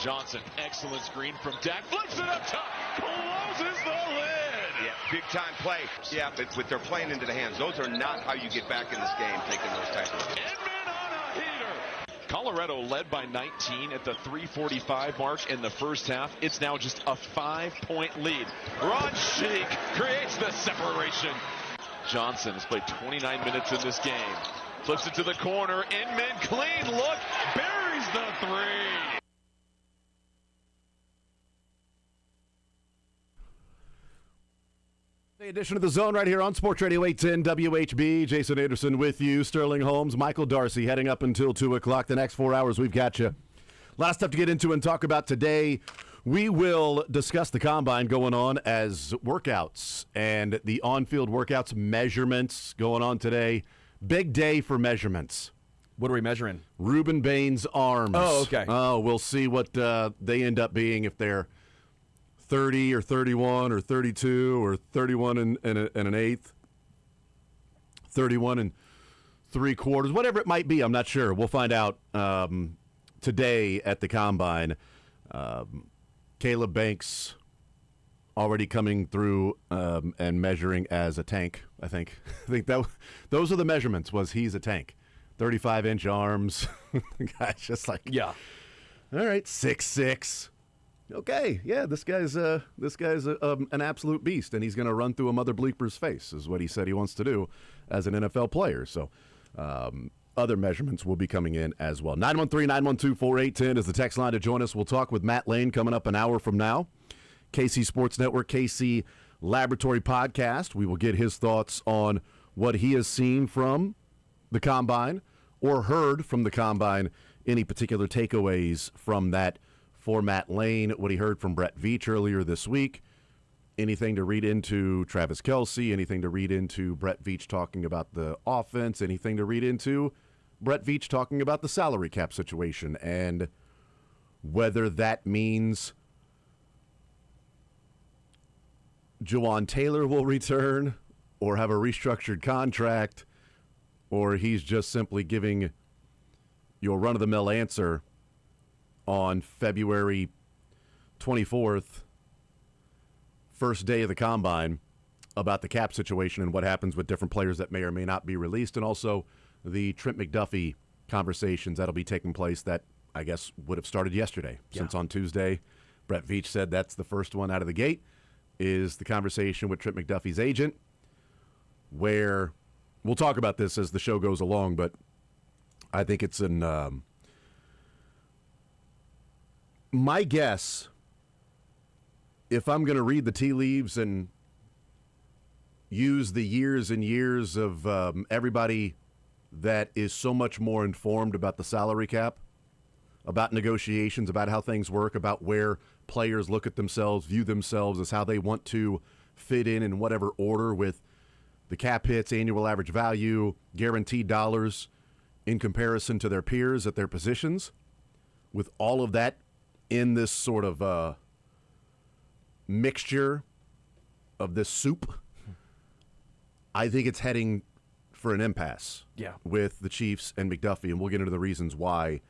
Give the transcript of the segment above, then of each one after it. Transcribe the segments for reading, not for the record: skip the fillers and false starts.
Johnson, excellent screen from Dak, flips it up top, closes the lid. Yeah, big time play. Yeah, but they're playing into the hands. Those are not how you get back in this game, taking those types of. Edmond on a heater. Colorado led by 19 at the 3:45 mark in the first half. It's now just a 5-point lead. Ron Sheik creates the separation. Johnson has played 29 minutes in this game. Flips it to the corner. Inman, clean look, buries the three. The edition of The Zone right here on Sports Radio 810 WHB. Jason Anderson with you. Sterling Holmes, Michael Darcy heading up until 2 o'clock. The next 4 hours we've got you. A lot of stuff to get into and talk about today. We will discuss the Combine going on as workouts and the on-field workouts measurements going on today. Big day for measurements. What are we measuring? Ruben Bain's arms. Oh, okay. Oh, we'll see what they end up being, if they're 30 or 31 or 32 or 31 and an eighth, 31 and 3/4, whatever it might be. I'm not sure. We'll find out today at the Combine. Caleb Banks already coming through and measuring as a tank, I think. Those are the measurements, was he's a tank. 35-inch arms. Gosh, just like, yeah. All right, 6'6". Okay, yeah, this guy's an absolute beast, and he's going to run through a mother bleeper's face, is what he said he wants to do as an NFL player. So other measurements will be coming in as well. 913-912-4810 is the text line to join us. We'll talk with Matt Lane coming up an hour from now. KC Sports Network, KC Laboratory Podcast. We will get his thoughts on what he has seen from the Combine or heard from the Combine, any particular takeaways from that for Matt Lane, what he heard from Brett Veach earlier this week, anything to read into Travis Kelce, anything to read into Brett Veach talking about the offense, anything to read into Brett Veach talking about the salary cap situation, and whether that means Juwan Taylor will return or have a restructured contract, or he's just simply giving your run-of-the-mill answer on February 24th, first day of the Combine, about the cap situation and what happens with different players that may or may not be released, and also the Trent McDuffie conversations that'll be taking place that I guess would have started yesterday. Yeah. Since on Tuesday, Brett Veach said that's the first one out of the gate, is the conversation with Trent McDuffie's agent, where we'll talk about this as the show goes along, but I think it's an my guess, if I'm going to read the tea leaves and use the years and years of everybody that is so much more informed about the salary cap, about negotiations, about how things work, about where players look at themselves, view themselves as how they want to fit in whatever order with the cap hits, annual average value, guaranteed dollars in comparison to their peers at their positions, with all of that in this sort of mixture of this soup, I think it's heading for an impasse with the Chiefs and McDuffie, and we'll get into the reasons why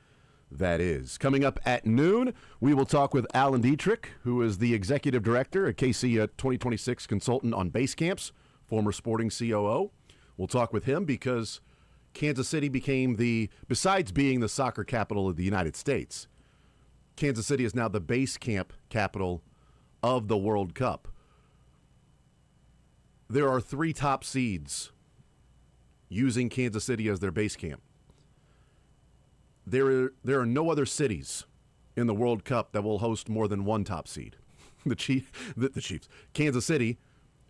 that is. Coming up at noon, we will talk with Alan Dietrich, who is the executive director at KC 2026 consultant on base camps, former Sporting COO. We'll talk with him because Kansas City became besides being the soccer capital of the United States, Kansas City is now the base camp capital of the World Cup. There are 3 top seeds using Kansas City as their base camp. There are no other cities in the World Cup that will host more than 1 top seed. The Chiefs. Kansas City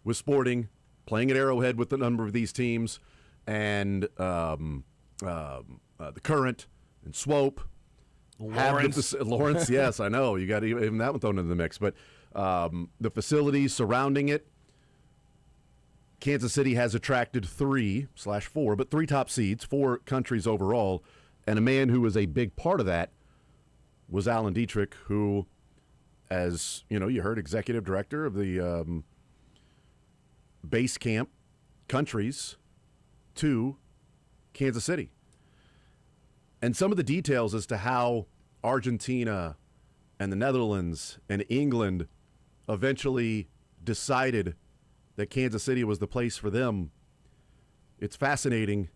was Sporting, playing at Arrowhead with a number of these teams, and the Current and Swope. Lawrence, yes, I know. You got even that one thrown into the mix. But the facilities surrounding it, Kansas City has attracted 3/4, but 3 top seeds, 4 countries overall. And a man who was a big part of that was Alan Dietrich, who, as you heard, executive director of the base camp countries to Kansas City. And some of the details as to how Argentina and the Netherlands and England eventually decided that Kansas City was the place for them, it's fascinating.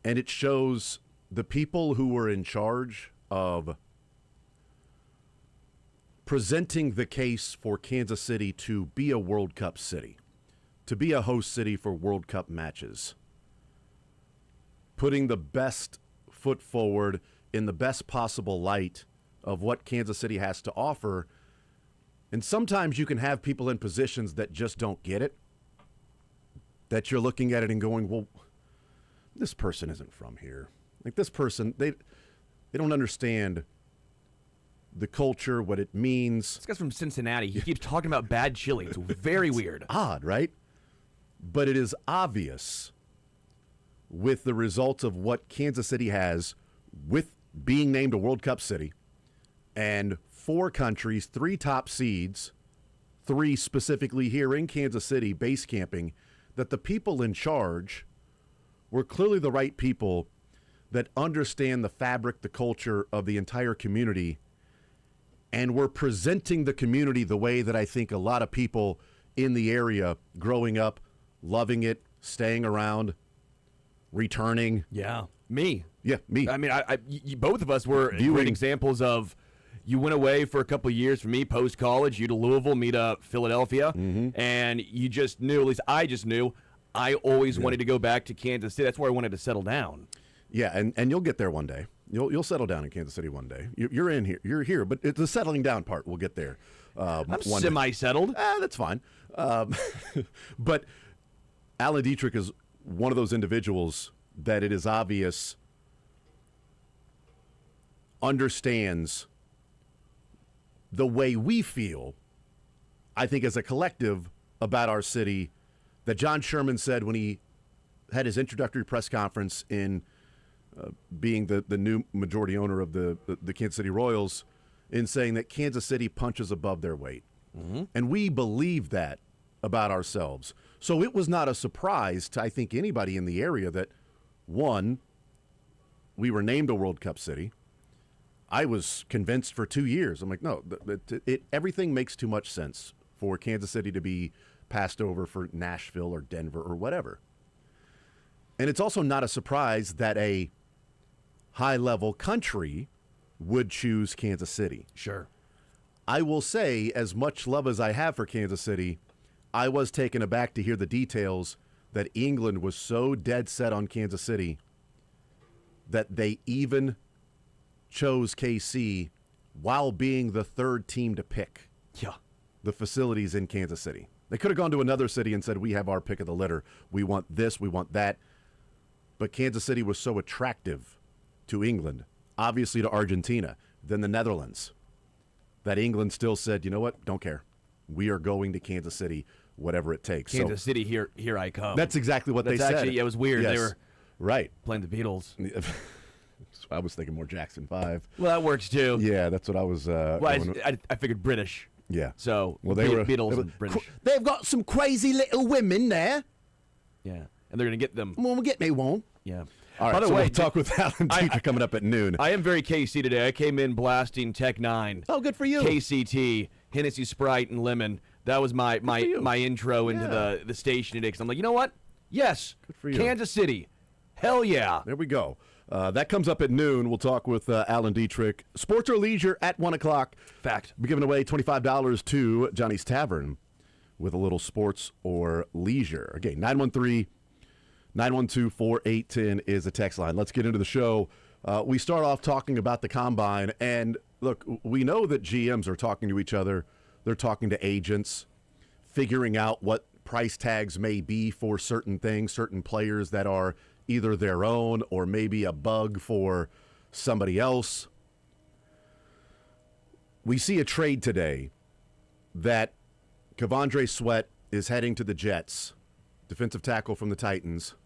And it shows the people who were in charge of presenting the case for Kansas City to be a World Cup city, to be a host city for World Cup matches, putting the best foot forward in the best possible light of what Kansas City has to offer. And sometimes you can have people in positions that just don't get it, that you're looking at it and going, well, this person isn't from here. Like, this person, they don't understand the culture, what it means. This guy's from Cincinnati. He keeps talking about bad chili. It's very weird. Odd, right? But it is obvious with the results of what Kansas City has with being named a World Cup city and 4 countries, 3 top seeds, 3 specifically here in Kansas City base camping, that the people in charge were clearly the right people that understand the fabric, the culture of the entire community, and were presenting the community the way that I think a lot of people in the area growing up, loving it, staying around, returning. Yeah. Me. Yeah, me. I mean, both of us were great examples of, you went away for a couple of years for me post-college, you to Louisville, me to Philadelphia, and you just knew, at least I just knew, I always wanted to go back to Kansas City. That's where I wanted to settle down. Yeah, and you'll get there one day. You'll settle down in Kansas City one day. You're in here. You're here, but it's the settling down part. We'll get there. I'm semi-settled. That's fine. But Alan Dietrich is one of those individuals that it is obvious understands the way we feel, I think, as a collective about our city, that John Sherman said when he had his introductory press conference in being the new majority owner of the Kansas City Royals, in saying that Kansas City punches above their weight. And we believe that about ourselves. So it was not a surprise to, I think, anybody in the area that, one, we were named a World Cup city. I was convinced for 2 years. I'm like, no, everything makes too much sense for Kansas City to be passed over for Nashville or Denver or whatever. And it's also not a surprise that a high-level country would choose Kansas City. Sure. I will say, as much love as I have for Kansas City, I was taken aback to hear the details that England was so dead set on Kansas City that they even chose KC while being the 3rd team to pick the facilities in Kansas City. They could have gone to another city and said, we have our pick of the litter. We want this, we want that. But Kansas City was so attractive to England, obviously to Argentina, then the Netherlands, that England still said, you know what, don't care. We are going to Kansas City, whatever it takes. Kansas City, here I come. That's exactly what they said. Actually, it was weird. Yes. They were right playing the Beatles. I was thinking more Jackson 5. Well, that works too. Yeah, that's what I was. I figured British. Yeah. So they were Beatles and British. They've got some crazy little women there. Yeah, and they're gonna get them. Well, we'll get me one. Yeah. All right. By the so way, we'll talk with Alan Dietrich coming up at noon. I am very KC today. I came in blasting Tech 9. Oh, good for you. KCT, Hennessy Sprite, and lemon. That was my intro into the station today. Because I'm like, you know what? Yes. Good for you. Kansas City. Hell yeah. There we go. That comes up at noon. We'll talk with Alan Dietrich. Sports or leisure at 1 o'clock. Fact. We're giving away $25 to Johnny's Tavern with a little sports or leisure. Okay, 913-912-4810 is the text line. Let's get into the show. We start off talking about the Combine. And, look, we know that GMs are talking to each other. They're talking to agents, figuring out what price tags may be for certain things, certain players that are either their own or maybe a bug for somebody else. We see a trade today that Kevondre Sweat is heading to the Jets, defensive tackle from the Titans,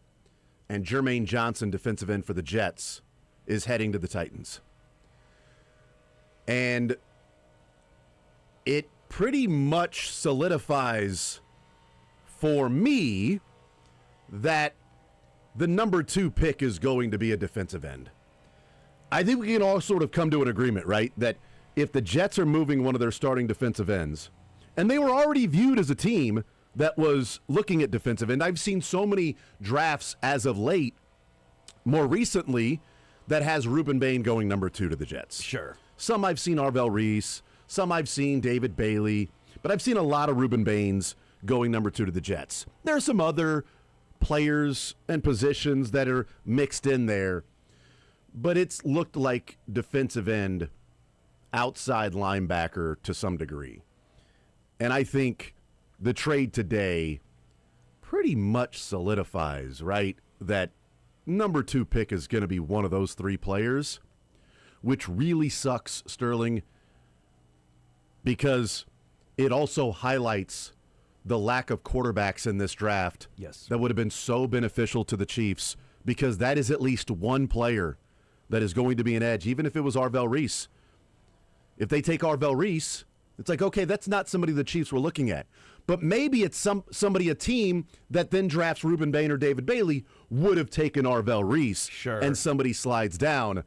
and Jermaine Johnson, defensive end for the Jets, is heading to the Titans. And it pretty much solidifies for me that the number 2 pick is going to be a defensive end. I think we can all sort of come to an agreement, right? That if the Jets are moving one of their starting defensive ends, and they were already viewed as a team that was looking at defensive end. I've seen so many drafts as of late, more recently, that has Ruben Bain going number 2 to the Jets. Sure. Some I've seen Arvell Reese, some I've seen David Bailey, but I've seen a lot of Ruben Bains going number 2 to the Jets. There are some other players and positions that are mixed in there, but it's looked like defensive end, outside linebacker to some degree. And I think the trade today pretty much solidifies, right, that number 2 pick is going to be one of those 3 players, which really sucks, Sterling, because it also highlights the lack of quarterbacks in this draft. Yes. That would have been so beneficial to the Chiefs, because that is at least one player that is going to be an edge, even if it was Arvell Reese. If they take Arvell Reese, it's like, okay, that's not somebody the Chiefs were looking at. But maybe it's somebody, a team that then drafts Ruben Bain or David Bailey would have taken Arvell Reese. Sure. And somebody slides down.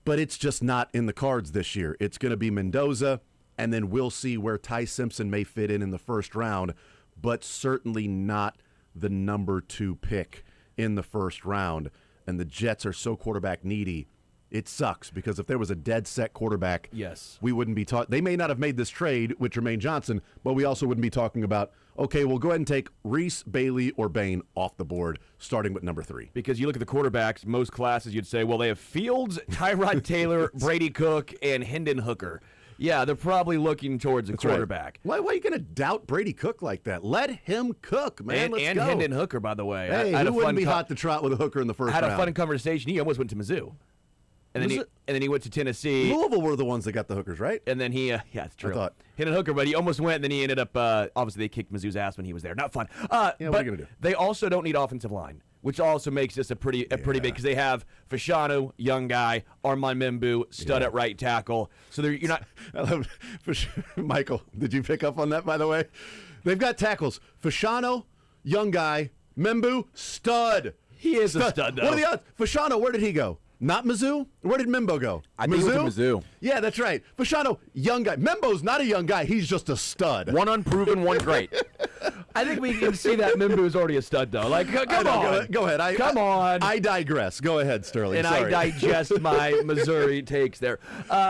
But it's just not in the cards this year. It's going to be Mendoza, and then we'll see where Ty Simpson may fit in the first round, but certainly not the number 2 pick in the first round. And the Jets are so quarterback needy. It sucks, because if there was a dead set quarterback, yes, we wouldn't be talking. They may not have made this trade with Jermaine Johnson, but we also wouldn't be talking about, okay, we'll go ahead and take Reese, Bailey, or Bain off the board, starting with number 3. Because you look at the quarterbacks, most classes you'd say, well, they have Fields, Tyrod Taylor, Brady Cook, and Hendon Hooker. Yeah, they're probably looking towards a quarterback. Right. Why are you going to doubt Brady Cook like that? Let him cook, man. And go. Hendon Hooker, by the way. Hey, who wouldn't be hot to trot with a hooker in the first round? I had a fun conversation. He almost went to Mizzou. And then he went to Tennessee. Louisville were the ones that got the hookers, right? And then he, yeah, it's true. I thought. Hendon Hooker, but he almost went, and then he ended up, obviously they kicked Mizzou's ass when he was there. Not fun. What are you going to do? They also don't need offensive line, which also makes this a pretty big, because they have Fashanu, young guy, Armand Membu, stud at right tackle. So you're not. I love Michael, did you pick up on that, by the way? They've got tackles. Fashanu, young guy. Membu, stud. He is a stud, though. What are the odds? Fashanu, where did he go? Not Mizzou? Where did Membo go? I think he went to Mizzou. Yeah, that's right. Fashanu, young guy. Membo's not a young guy. He's just a stud. One unproven, one great. I think we can see that Membu is already a stud, though. Like, come on. Go ahead. Come on. I digress. Go ahead, Sterling. And Sorry. I digest my Missouri takes there.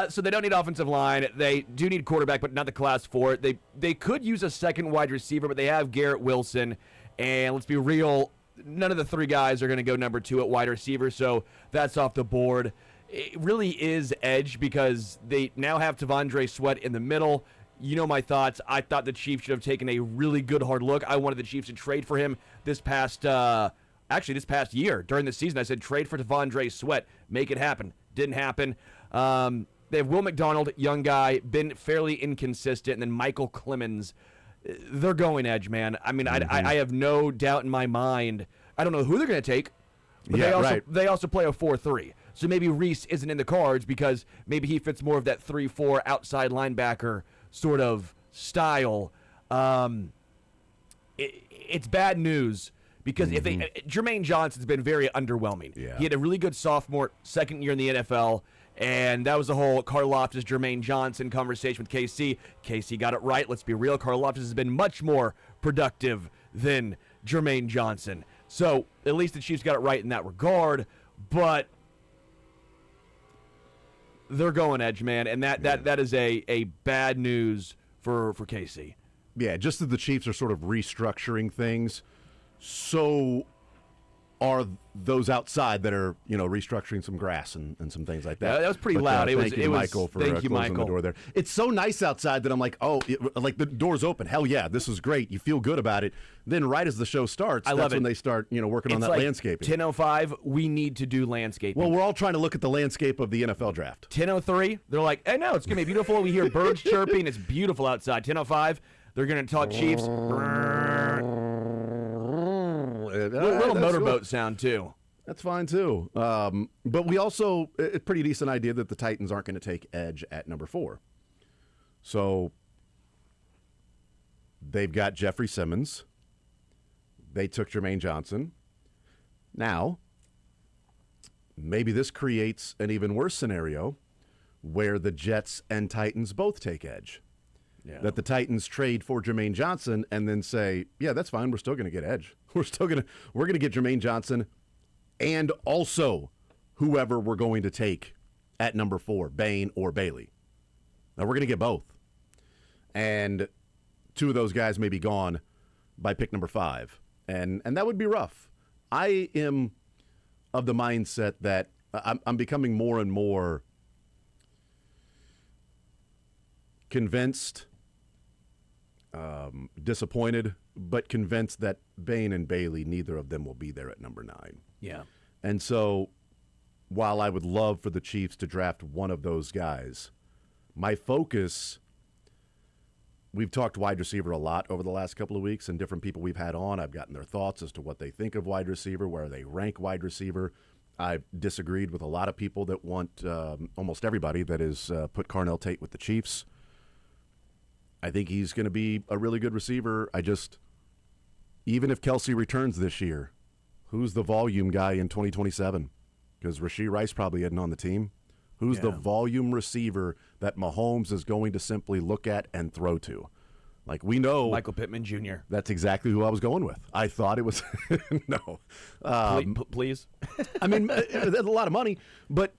So they don't need offensive line. They do need quarterback, but not the class for it. They could use a second wide receiver, but they have Garrett Wilson. And let's be real, none of the 3 guys are going to go number 2 at wide receiver, so that's off the board. It really is edge, because they now have Tavondre Sweat in the middle. You know my thoughts. I thought the Chiefs should have taken a really good hard look. I wanted the Chiefs to trade for him this past year during the season. I said trade for Tavondre Sweat. Make it happen. Didn't happen. They have Will McDonald, young guy, been fairly inconsistent, and then Michael Clemens. They're going edge, man. I mean, I have no doubt in my mind. I don't know who they're going to take, but they also play a 4-3. So maybe Reese isn't in the cards, because maybe he fits more of that 3-4 outside linebacker sort of style. It's bad news, because if Jermaine Johnson's been very underwhelming. Yeah. He had a really good sophomore, second year in the NFL, and that was the whole Karlaftis, Jermaine Johnson conversation with KC. KC got it right. Let's be real. Karlaftis has been much more productive than Jermaine Johnson. So at least the Chiefs got it right in that regard. But they're going edge, man, and that is a bad news for KC. Yeah, just that the Chiefs are sort of restructuring things, so are those outside that are, restructuring some grass and some things like that. Yeah, that was pretty loud. Thank you, Michael, for closing Michael. the door there. It's so nice outside that I'm like, like the door's open. Hell yeah, this is great. You feel good about it. Then right as the show starts, that's when they start, working on that landscaping. 10:05, we need to do landscaping. Well, we're all trying to look at the landscape of the NFL draft. 10:03, they're like, hey, no, it's going to be beautiful. We hear birds chirping. It's beautiful outside. 10:05, they're going to talk Chiefs. Little motorboat sound, too. That's fine, too. But we also, a pretty decent idea that the Titans aren't going to take edge at number 4. So they've got Jeffrey Simmons. They took Jermaine Johnson. Now, maybe this creates an even worse scenario where the Jets and Titans both take edge. Yeah. That the Titans trade for Jermaine Johnson and then say, yeah, that's fine. We're still going to get edge. We're going to get Jermaine Johnson and also whoever we're going to take at number 4, Bain or Bailey. Now, we're going to get both. And 2 of those guys may be gone by pick number 5. And that would be rough. I am of the mindset that I'm becoming more and more convinced, disappointed, but convinced that Bain and Bailey, neither of them will be there at number 9. Yeah. And so while I would love for the Chiefs to draft one of those guys, my focus, we've talked wide receiver a lot over the last couple of weeks, and different people we've had on, I've gotten their thoughts as to what they think of wide receiver, where they rank wide receiver. I've disagreed with a lot of people that want, almost everybody that has put Carnell Tate with the Chiefs. I think he's going to be a really good receiver. Even if Kelsey returns this year, who's the volume guy in 2027? Because Rashee Rice probably isn't on the team. Who's the volume receiver that Mahomes is going to simply look at and throw to? Like, we know Michael Pittman Jr. That's exactly who I was going with. I thought it was no. Please. I mean, that's a lot of money, but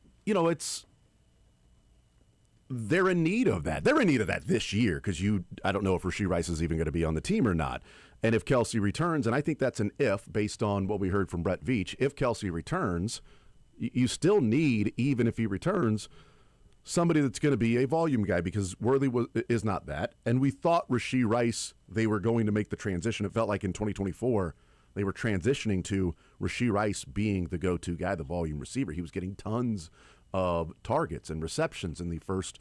they're in need of that. They're in need of that this year because I don't know if Rashee Rice is even going to be on the team or not. And if Kelsey returns, and I think that's an if based on what we heard from Brett Veach, if Kelsey returns, you still need, even if he returns, somebody that's going to be a volume guy because Worthy is not that. And we thought Rashee Rice, they were going to make the transition. It felt like in 2024 they were transitioning to Rashee Rice being the go-to guy, the volume receiver. He was getting tons of targets and receptions in the first,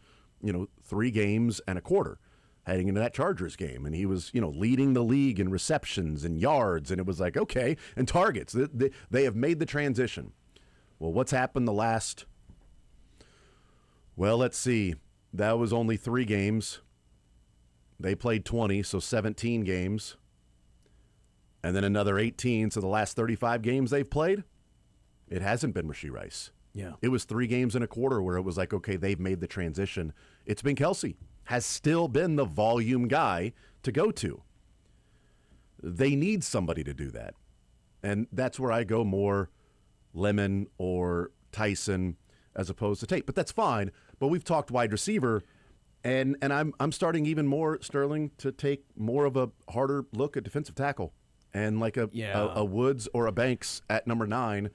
3 games and a quarter heading into that Chargers game. And he was, leading the league in receptions and yards. And it was like, okay, and targets. They have made the transition. Well, what's happened the last, let's see. That was only 3 games. They played 20, so 17 games. And then another 18, so the last 35 games they've played, it hasn't been Rashee Rice. Yeah. It was 3 games and a quarter where it was like, okay, they've made the transition. It's been Kelsey. Has still been the volume guy to go to. They need somebody to do that. And that's where I go more Lemon or Tyson as opposed to Tate. But that's fine. But we've talked wide receiver, and I'm starting even more, Sterling, to take more of a harder look at defensive tackle. And like a Woods or a Banks at number 9,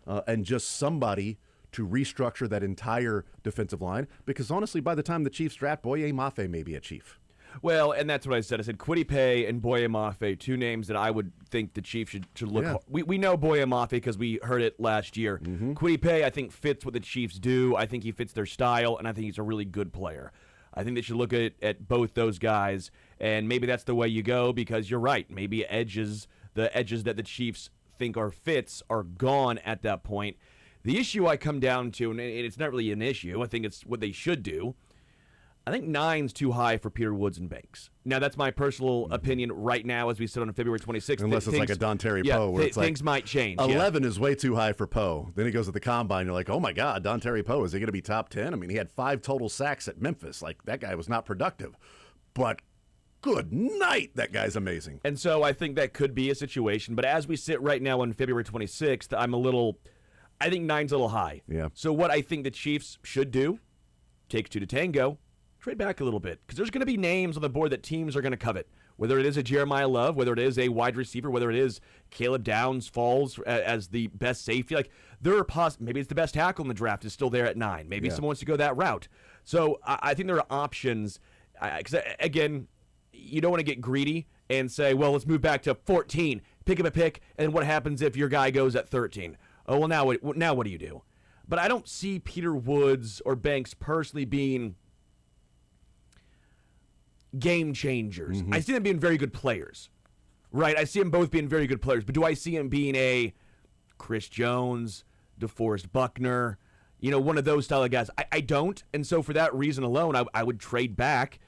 and just somebody to restructure that entire defensive line. Because honestly, by the time the Chiefs draft, Boye Mafe may be a Chief. Well, and that's what I said. I said Kwity Paye and Boye Mafe, 2 names that I would think the Chiefs should look. Yeah. We know Boye Mafe because we heard it last year. Mm-hmm. Kwity Paye, I think, fits what the Chiefs do. I think he fits their style, and I think he's a really good player. I think they should look at both those guys, and maybe that's the way you go because you're right. Maybe the edges that the Chiefs think are fits are gone at that point. The issue I come down to, and it's not really an issue, I think it's what they should do. I think 9's too high for Peter Woods and Banks. Now, that's my personal opinion right now as we sit on February 26th. Unless it's like a Dontari Poe where it's like things might change. 11 is way too high for Poe. Then he goes to the combine. You're like, oh, my God, Dontari Poe, is he going to be top 10? I mean, he had 5 total sacks at Memphis. Like, that guy was not productive. But good night, that guy's amazing. And so I think that could be a situation. But as we sit right now on February 26th, I think 9's a little high. Yeah. So what I think the Chiefs should do, take 2 to tango, trade back a little bit. Because there's going to be names on the board that teams are going to covet. Whether it is a Jeremiah Love, whether it is a wide receiver, whether it is Caleb Downs falls as the best safety. Like, there are maybe it's the best tackle in the draft is still there at 9. Maybe someone wants to go that route. So I think there are options. Because, again, you don't want to get greedy and say, well, let's move back to 14, pick up a pick, and what happens if your guy goes at 13? Oh, well, now what do you do? But I don't see Peter Woods or Banks personally being game changers. Mm-hmm. I see them being very good players, right? I see them both being very good players. But do I see him being a Chris Jones, DeForest Buckner, one of those style of guys? I don't. And so for that reason alone, I would trade back,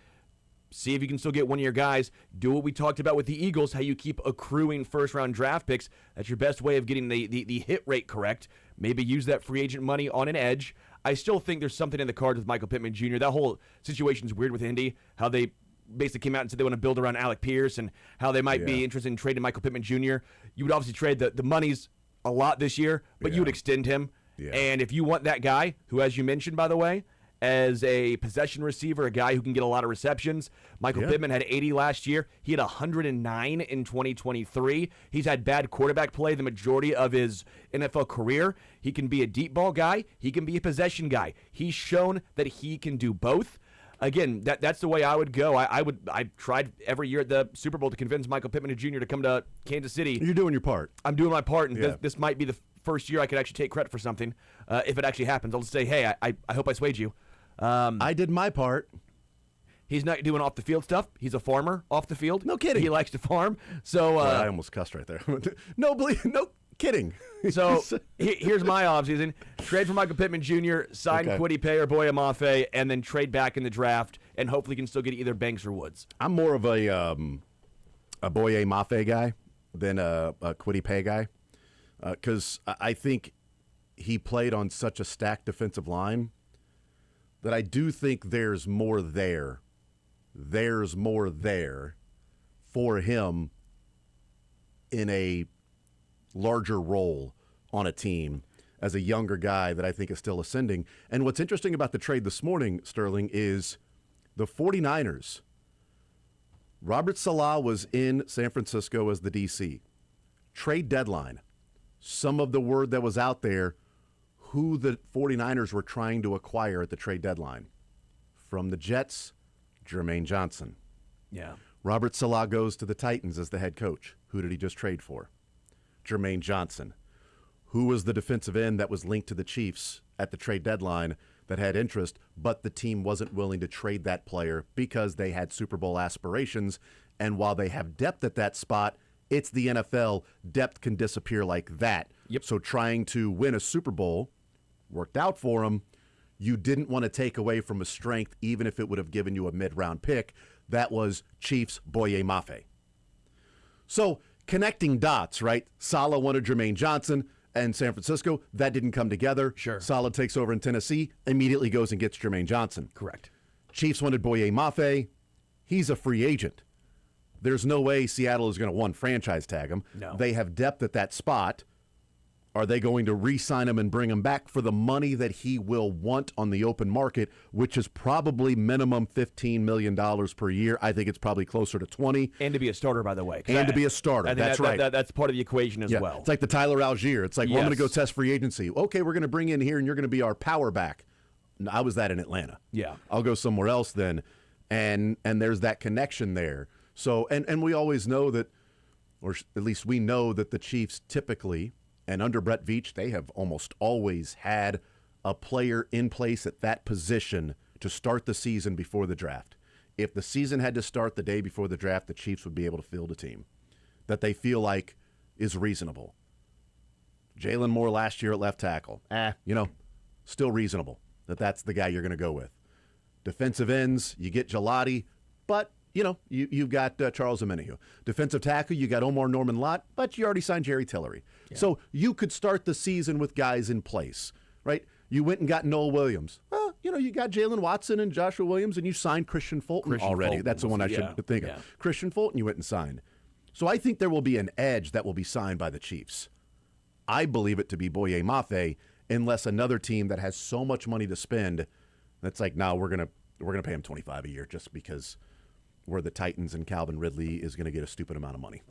see if you can still get one of your guys. Do what we talked about with the Eagles, how you keep accruing first-round draft picks. That's your best way of getting the hit rate correct. Maybe use that free agent money on an edge. I still think there's something in the cards with Michael Pittman Jr. That whole situation's weird with Indy, how they basically came out and said they want to build around Alec Pierce and how they might be interested in trading Michael Pittman Jr. You would obviously trade the money's a lot this year, but you would extend him. Yeah. And if you want that guy, who, as you mentioned, by the way, as a possession receiver, a guy who can get a lot of receptions. Michael Pittman had 80 last year. He had 109 in 2023. He's had bad quarterback play the majority of his NFL career. He can be a deep ball guy. He can be a possession guy. He's shown that he can do both. Again, that's the way I would go. I tried every year at the Super Bowl to convince Michael Pittman Jr. to come to Kansas City. You're doing your part. I'm doing my part, and this might be the first year I could actually take credit for something. If it actually happens, I'll just say, hey, I hope I swayed you. I did my part. He's not doing off the field stuff. He's a farmer off the field. No kidding. He likes to farm. So I almost cussed right there. No kidding. So here's my offseason. Trade for Michael Pittman Jr., sign Kwity Paye or Boye Mafe, and then trade back in the draft, and hopefully can still get either Banks or Woods. I'm more of a Boye Mafe guy than a Kwity Paye guy because I think he played on such a stacked defensive line that I do think there's more there. There's more there for him in a larger role on a team as a younger guy that I think is still ascending. And what's interesting about the trade this morning, Sterling, is the 49ers. Robert Saleh was in San Francisco as the DC. Trade deadline. Some of the word that was out there, who the 49ers were trying to acquire at the trade deadline. From the Jets, Jermaine Johnson. Yeah. Robert Saleh goes to the Titans as the head coach. Who did he just trade for? Jermaine Johnson. Who was the defensive end that was linked to the Chiefs at the trade deadline that had interest, but the team wasn't willing to trade that player because they had Super Bowl aspirations, and while they have depth at that spot, it's the NFL. Depth can disappear like that. Yep. So trying to win a Super Bowl worked out for him. You didn't want to take away from a strength, even if it would have given you a mid-round pick. That was Chiefs Boye Mafe. So connecting dots, right? Saleh wanted Jermaine Johnson and San Francisco. That didn't come together. Sure. Saleh takes over in Tennessee, immediately goes and gets Jermaine Johnson. Correct. Chiefs wanted Boye Mafe. He's a free agent. There's no way Seattle is going to one franchise tag him. No. They have depth at that spot. Are they going to re-sign him and bring him back for the money that he will want on the open market, which is probably minimum $15 million per year? I think it's probably closer to 20. And to be a starter, by the way. And to be a starter. That's right. That's part of the equation as well. It's like the Tyler Algier. It's like, well, I'm going to go test free agency. Okay, we're going to bring in here, and you're going to be our power back. No, I was that in Atlanta. Yeah. I'll go somewhere else then. And there's that connection there. So, and we always know that, or at least we know that the Chiefs typically, and under Brett Veach, they have almost always had a player in place at that position to start the season before the draft. If the season had to start the day before the draft, the Chiefs would be able to field a team that they feel like is reasonable. Jalen Moore last year at left tackle. Still reasonable that's the guy you're going to go with. Defensive ends, you get Gelati, but you've got Charles Omenihu. Defensive tackle, you got Omar Norman-Lott, but you already signed Jerry Tillery. Yeah. So you could start the season with guys in place, right? You went and got Noel Williams. Well, you got Jalen Watson and Joshua Williams, and you signed Christian Fulton already. That's the one I should think of. Christian Fulton you went and signed. So I think there will be an edge that will be signed by the Chiefs. I believe it to be Boye Mafe, unless another team that has so much money to spend, that's like, no, we're gonna pay him $25 a year just because where the Titans and Calvin Ridley is going to get a stupid amount of money.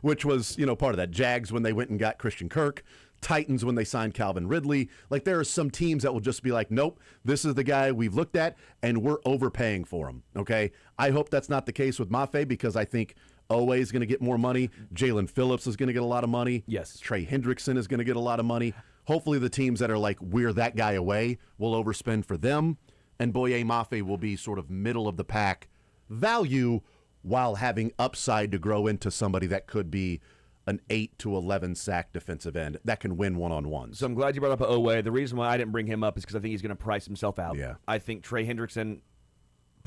Which was, part of that. Jags when they went and got Christian Kirk. Titans when they signed Calvin Ridley. Like, there are some teams that will just be like, nope, this is the guy we've looked at, and we're overpaying for him, okay? I hope that's not the case with Mafe because I think Owe is going to get more money. Jalen Phillips is going to get a lot of money. Yes. Trey Hendrickson is going to get a lot of money. Hopefully the teams that are like, we're that guy away, will overspend for them, and Boye Mafe will be sort of middle of the pack value while having upside to grow into somebody that could be an 8 to 11 sack defensive end that can win one-on-ones. So I'm glad you brought up Owe. The reason why I didn't bring him up is because I think he's going to price himself out. Yeah. I think Trey Hendrickson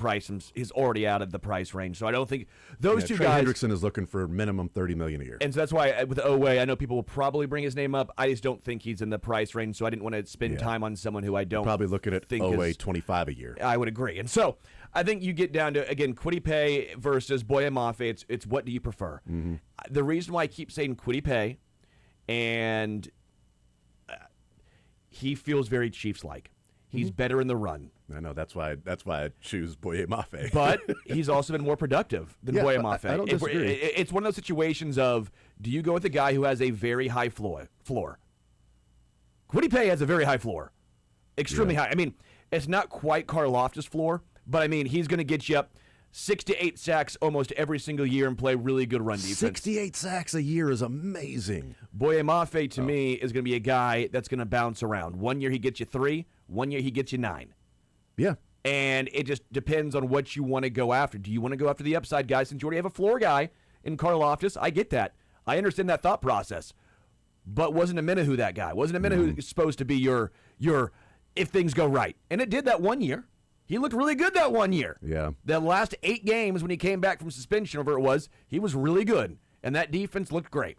price is already out of the price range. So I don't think those two Trey guys. Hendrickson is looking for minimum $30 million a year. And so that's why with Oweh, I know people will probably bring his name up. I just don't think he's in the price range, so I didn't want to spend time on someone who I don't Probably looking at think Oweh is, 25 a year. I would agree. And so I think you get down to, again, Kwity Paye versus Boye Mafe. It's what do you prefer? Mm-hmm. The reason why I keep saying Kwity Paye, and he feels very Chiefs-like. He's better in the run. I know, that's why I choose Boye Mafe. But he's also been more productive than Boye Mafe. I don't disagree. It's one of those situations of, do you go with a guy who has a very high floor? Kwity Paye has a very high floor. Extremely high. I mean, it's not quite Karlaftis' floor, but I mean, he's going to get you up 6 to 8 sacks almost every single year and play really good run defense. 68 sacks a year is amazing. Boye Mafe, to me, is going to be a guy that's going to bounce around. 1 year he gets you 3, 1 year he gets you 9. Yeah. And it just depends on what you want to go after. Do you want to go after the upside guy since you already have a floor guy in Karlaftis? I get that. I understand that thought process. But wasn't Amenahu that guy? Wasn't Amenahu supposed to be your if things go right? And it did that 1 year. He looked really good that 1 year. Yeah. The last 8 games when he came back from suspension, whatever it was, he was really good. And that defense looked great.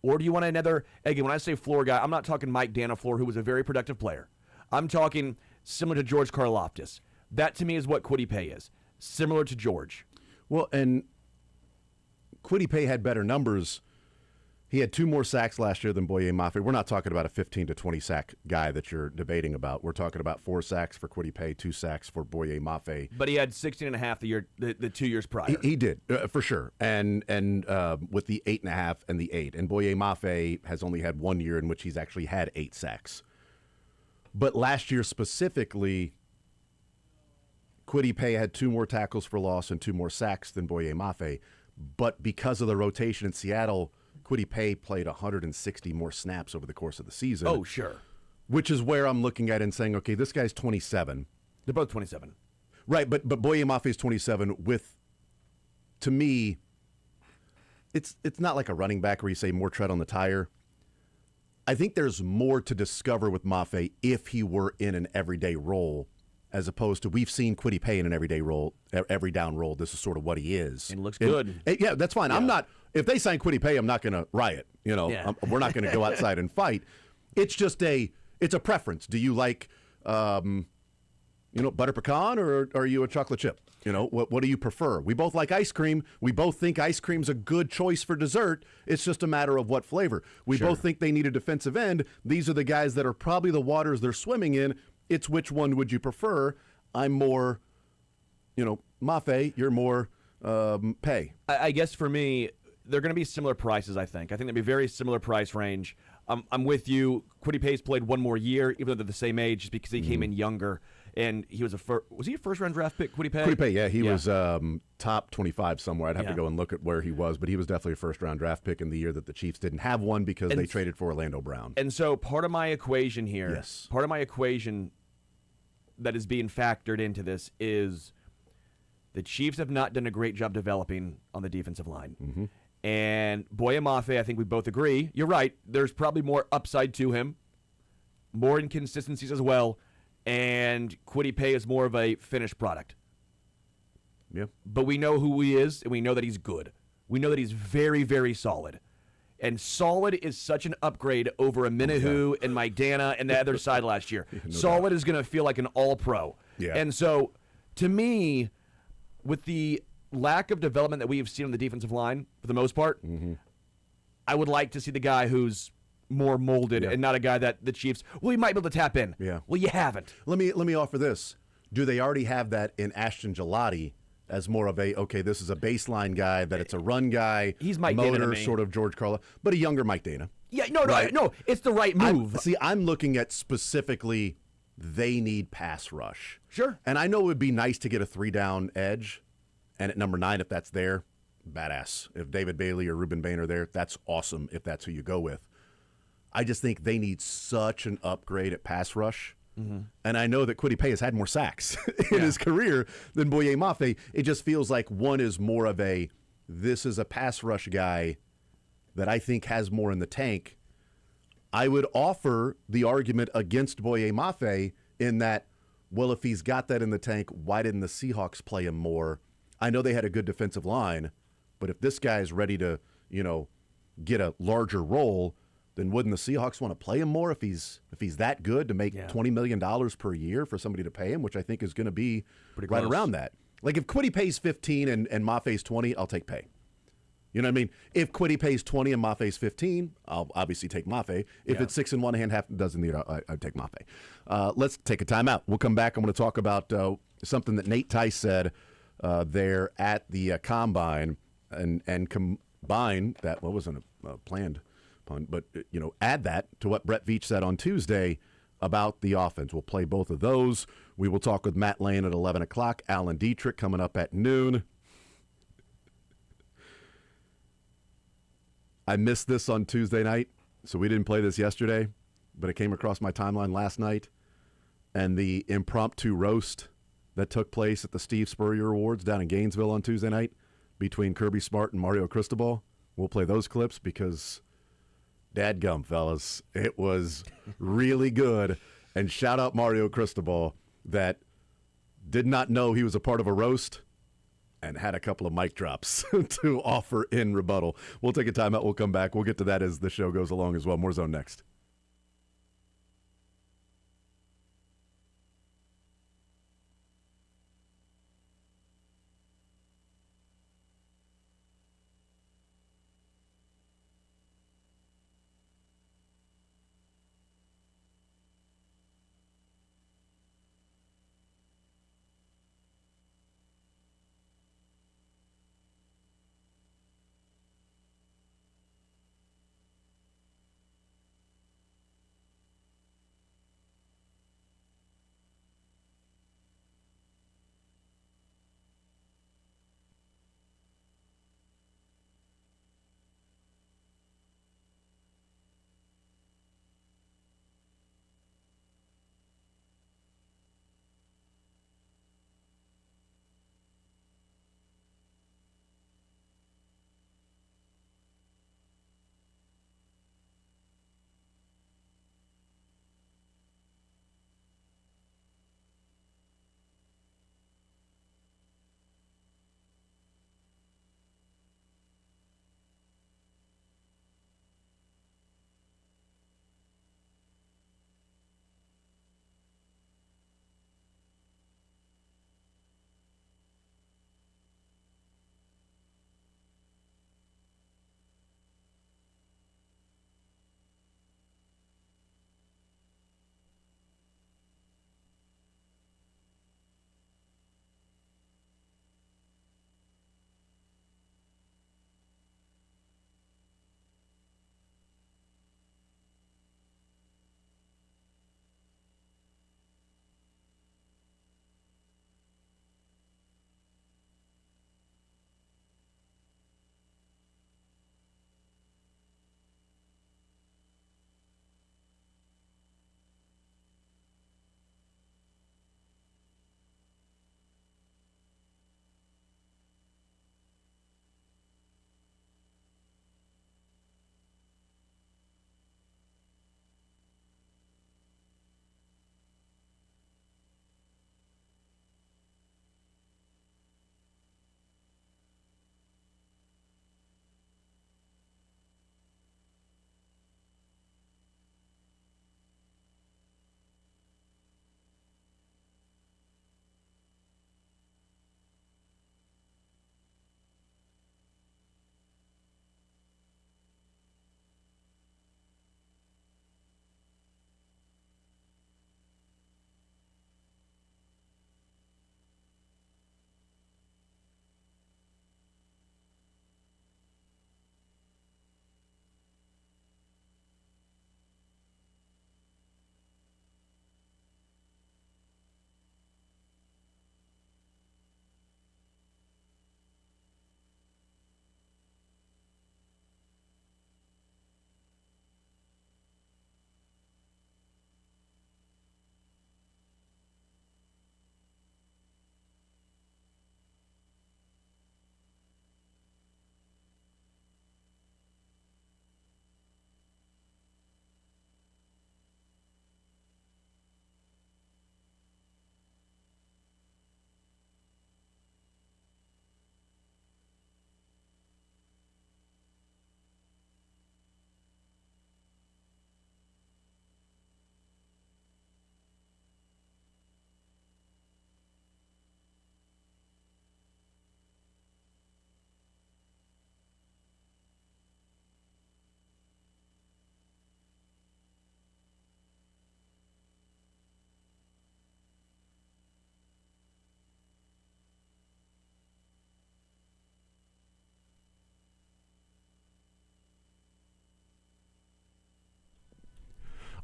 Or do you want another, again, when I say floor guy, I'm not talking Mike Danaflor, who was a very productive player. I'm talking similar to George Karlaftis. That, to me, is what Kwity Paye is. Similar to George. Well, and Kwity Paye had better numbers. He had 2 more sacks last year than Boye Mafe. We're not talking about a 15 to 20 sack guy that you're debating about. We're talking about 4 sacks for Kwity Paye, 2 sacks for Boye Mafe. But he had 16 and a half the 2 years prior. He did, for sure. And with the 8.5 and the 8. And Boye Mafe has only had 1 year in which he's actually had 8 sacks. But last year specifically, Kwity Paye had 2 more tackles for loss and 2 more sacks than Boye Mafe. But because of the rotation in Seattle, Kwity Paye played 160 more snaps over the course of the season. Oh, sure. Which is where I'm looking at and saying, okay, this guy's 27. They're both 27. Right, but Boye Mafe is 27 with, to me, it's not like a running back where you say more tread on the tire. I think there's more to discover with Mafe if he were in an everyday role, as opposed to we've seen Kwity Paye in an everyday role, every down role. This is sort of what he is. And looks good. Yeah, that's fine. Yeah. I'm not. If they sign Kwity Paye, I'm not going to riot. You know, we're not going to go outside and fight. It's just it's a preference. Do you like, butter pecan, or are you a chocolate chip? You know, what do you prefer? We both like ice cream. We both think ice cream's a good choice for dessert. It's just a matter of what flavor. We both think they need a defensive end. These are the guys that are probably the waters they're swimming in. It's which one would you prefer? I'm more, Mafe. You're more Paye. I guess for me, they're going to be similar prices, I think. They'll be very similar price range. I'm with you. Kwity Paye's played 1 more year, even though they're the same age, just because he came in younger. And he was was he a first-round draft pick, Kwity Paye? Kwity Paye, yeah. He was top 25 somewhere. I'd have to go and look at where he was, but he was definitely a first-round draft pick in the year that the Chiefs didn't have one because they traded for Orlando Brown. And so part of my equation here, part of my equation that is being factored into this is the Chiefs have not done a great job developing on the defensive line. Mm-hmm. And Boye Mafe, I think we both agree. You're right. There's probably more upside to him, more inconsistencies as well. And Kwity Paye is more of a finished product. Yeah. But we know who he is, and we know that he's good. We know that he's very, very solid. And solid is such an upgrade over Amenahu and Mike Dana and the other side last year. Solid is going to feel like an all-pro. Yeah. And so, to me, with the lack of development that we have seen on the defensive line, for the most part, I would like to see the guy who's more molded and not a guy that the Chiefs, he might be able to tap in. Yeah. Well, you haven't. Let me offer this. Do they already have that in Ashton Gelati as more of this is a baseline guy, that it's a run guy, he's Mike Dana to me. Sort of George Karla, but a younger Mike Dana. Yeah, no, it's the right move. I'm looking at specifically they need pass rush. Sure. And I know it would be nice to get a 3-down edge, and at number 9, if that's there, badass. If David Bailey or Ruben Bain are there, that's awesome if that's who you go with. I just think they need such an upgrade at pass rush. Mm-hmm. And I know that Kwity Paye has had more sacks in his career than Boye Mafe. It just feels like one is more of this is a pass rush guy that I think has more in the tank. I would offer the argument against Boye Mafe in that well, if he's got that in the tank, why didn't the Seahawks play him more? I know they had a good defensive line, but if this guy's ready to, get a larger role, then wouldn't the Seahawks want to play him more if he's that good to make $20 million per year for somebody to pay him, which I think is going to be right around that. Like if Quiddy pays 15 and Maffei's 20, I'll take pay. You know what I mean? If Quiddy pays 20 and Maffei's 15, I'll obviously take Maffei. If it's 6 in one hand, half doesn't need, I'd take Maffei. Let's take a timeout. We'll come back. I'm going to talk about something that Nate Tice said there at the Combine and combine that. Well, wasn't a planned pun, but add that to what Brett Veach said on Tuesday about the offense. We'll play both of those. We will talk with Matt Lane at 11 o'clock. Alan Dietrich coming up at noon. I missed this on Tuesday night, so we didn't play this yesterday, but it came across my timeline last night. And the impromptu roast that took place at the Steve Spurrier Awards down in Gainesville on Tuesday night between Kirby Smart and Mario Cristobal. We'll play those clips because, dadgum, fellas, it was really good. And shout out Mario Cristobal that did not know he was a part of a roast and had a couple of mic drops to offer in rebuttal. We'll take a timeout. We'll come back. We'll get to that as the show goes along as well. More Zone next.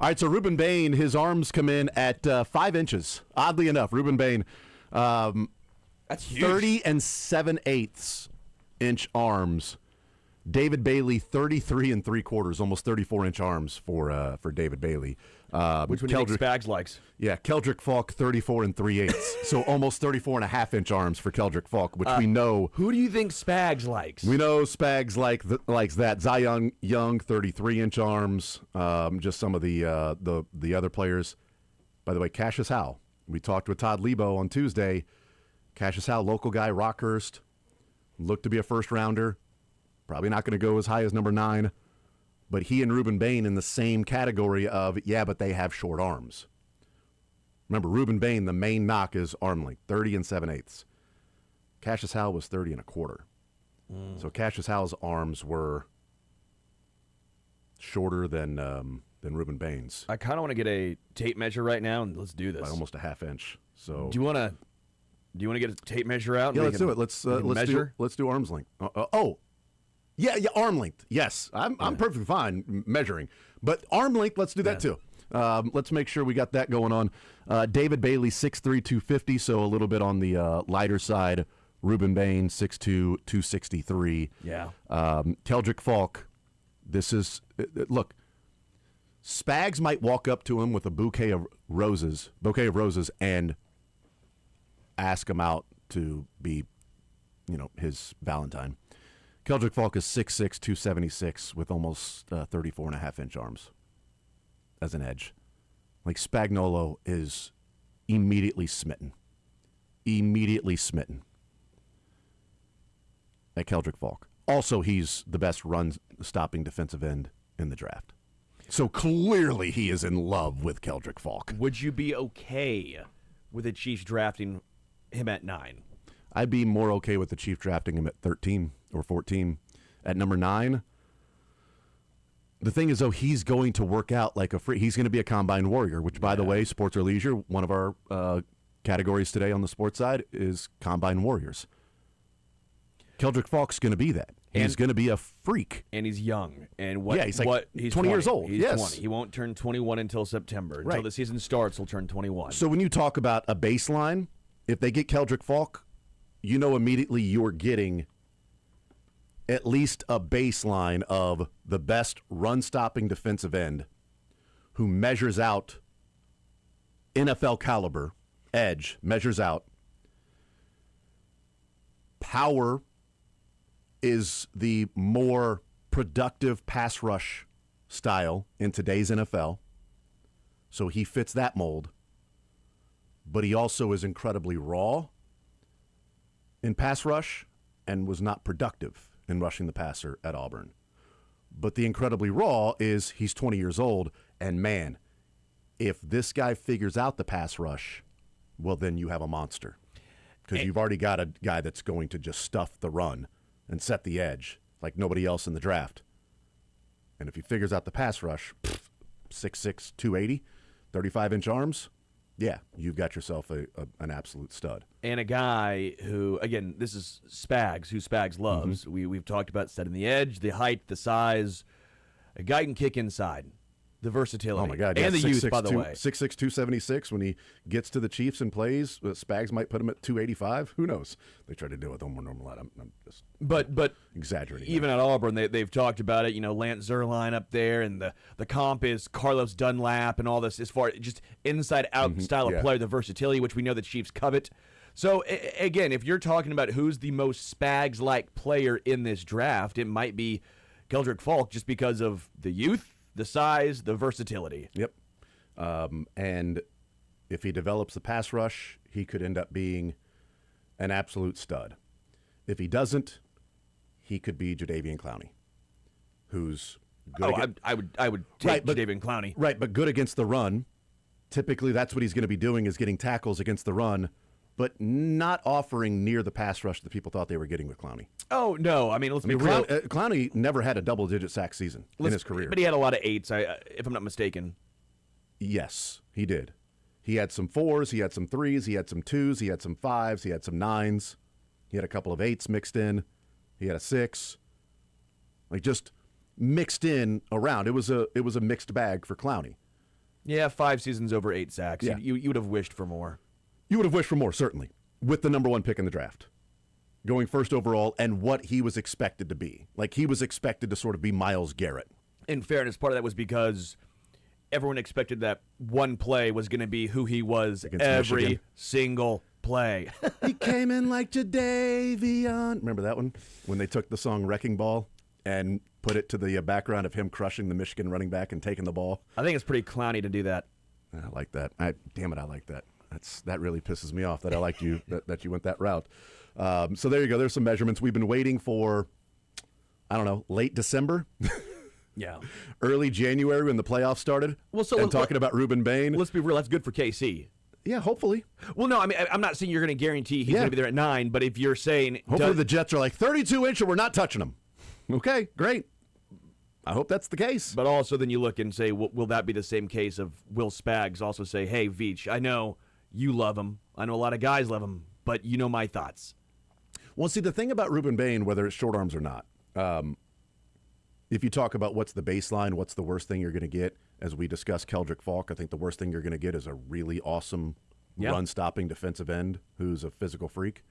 All right, so Ruben Bain, his arms come in at 5 inches. Oddly enough, Ruben Bain, That's huge. 30 and 7/8 inch arms. David Bailey, 33 and 3/4, almost 34-inch arms for David Bailey. Which one do you think Spags likes? Yeah, Keldrick Falk, 34 and 3/8, so almost 34.5-inch arms for Keldrick Falk, which we know. Who do you think Spags likes? We know Spags likes that. Zion Young, 33-inch arms. Just some of the other players. By the way, Cassius Howe. We talked with Todd Lebo on Tuesday. Cassius Howe, local guy, Rockhurst, looked to be a first-rounder. Probably not going to go as high as number 9. But he and Ruben Bain in the same category of, yeah, but they have short arms. Remember, Ruben Bain, the main knock is arm length, 30 and 7/8. Cassius Howe was 30 and 1/4. So Cassius Howe's arms were shorter than Ruben Bain's I kind of want to get a tape measure right now, and let's do this. by almost a half inch. So Do you want to get a tape measure out? yeah, and we let's can- do it. Let's we can measure. let's do arms length. Yeah, arm length. Yes, I'm perfectly fine measuring, but arm length. Let's do that too. Let's make sure we got that going on. David Bailey, 6'3", 250, so a little bit on the lighter side. Ruben Bain, 6'2", 263. Yeah. Keldrick Falk, this is look. Spags might walk up to him with a bouquet of roses, and ask him out to be, his Valentine. Keldrick Falk is 6'6", 276 with almost 34.5-inch arms as an edge. Like, Spagnuolo is immediately smitten. At Keldrick Falk. Also, he's the best run-stopping defensive end in the draft. So clearly he is in love with Keldrick Falk. Would you be okay with the Chiefs drafting him at 9? I'd be more okay with the Chiefs drafting him at 13 or 14. At number 9, the thing is, though, he's going to work out like a free. He's going to be a combine warrior, which, by the way, sports or leisure, one of our categories today on the sports side is combine warriors. Keldrick Falk's going to be that. He's going to be a freak. And he's young. And he's 20 years old. He's Yes. 20. He won't turn 21 until September. Until Right. the season starts, he'll turn 21. So when you talk about a baseline, if they get Keldrick Falk, you know immediately you're getting at least a baseline of the best run-stopping defensive end who measures out NFL caliber, edge, measures out. Power is the more productive pass rush style in today's NFL. So he fits that mold. But he also is incredibly raw in pass rush and was not productive in rushing the passer at Auburn. But the incredibly raw is he's 20 years old, and man, if this guy figures out the pass rush, well, then you have a monster. Because you've already got a guy that's going to just stuff the run and set the edge like nobody else in the draft. And if he figures out the pass rush, 6'6", 280, 35-inch arms, yeah, you've got yourself an absolute stud. And a guy who, again, this is Spags, who Spags loves. We've talked about setting the edge, the height, the size. A guy can kick inside. The versatility. Oh, my God. And the youth, by the way. 6'6", 276. When he gets to the Chiefs and plays, Spags might put him at 285. Who knows? They try to do it with more normal. I'm just But exaggerating. even at Auburn, they've talked about it. Lance Zierlein up there, and the comp is Carlos Dunlap and all this as far as just inside-out style of play, the versatility, which we know the Chiefs covet. So, again, if you're talking about who's the most Spags-like player in this draft, it might be Keldrick Falk just because of the youth, the size, the versatility. Yep. And if he develops the pass rush, he could end up being an absolute stud. If he doesn't, he could be Jadeveon Clowney, who's good. I would take Jadeveon Clowney. Right, but good against the run. Typically, that's what he's going to be doing, is getting tackles against the run, but not offering near the pass rush that people thought they were getting with Clowney. Oh, no. I mean, let's be real. Clowney never had a double-digit sack season in his career. But he had a lot of 8s, if I'm not mistaken. Yes, he did. He had some 4s, he had some 3s, he had some 2s, he had some 5s, he had some 9s. He had a couple of 8s mixed in. He had a 6. Like, just mixed in around. It was a mixed bag for Clowney. Yeah, 5 seasons over 8 sacks. Yeah. You would have wished for more. You would have wished for more, certainly, with the number 1 pick in the draft, going first overall, and what he was expected to be. Like, he was expected to sort of be Myles Garrett. In fairness, part of that was because everyone expected that one play was going to be who he was Against every Michigan. single play. He came in like Jadavion. Remember that one? When they took the song Wrecking Ball and put it to the background of him crushing the Michigan running back and taking the ball. I think it's pretty clowny to do that. I like that. Damn it, I like that. That really pisses me off that I liked you, that you went that route. So there you go. There's some measurements. We've been waiting for, I don't know, late December, Yeah. early January when the playoffs started. Well, so and talking about Reuben Bain. Let's be real. That's good for KC. Yeah, hopefully. Well, no, I mean, I'm not saying you're going to guarantee he's Yeah. going to be there at 9, but if you're saying... Hopefully the Jets are like 32-inch and we're not touching them. Okay, great. I hope that's the case. But also then you look and say, will that be the same case of Will Spags also say, hey, Veach, I know you love him. I know a lot of guys love him, but you know my thoughts. Well, see, the thing about Reuben Bain, whether it's short arms or not, if you talk about what's the baseline, what's the worst thing you're going to get, as we discussed Keldrick Falk, I think the worst thing you're going to get is a really awesome run-stopping defensive end who's a physical freak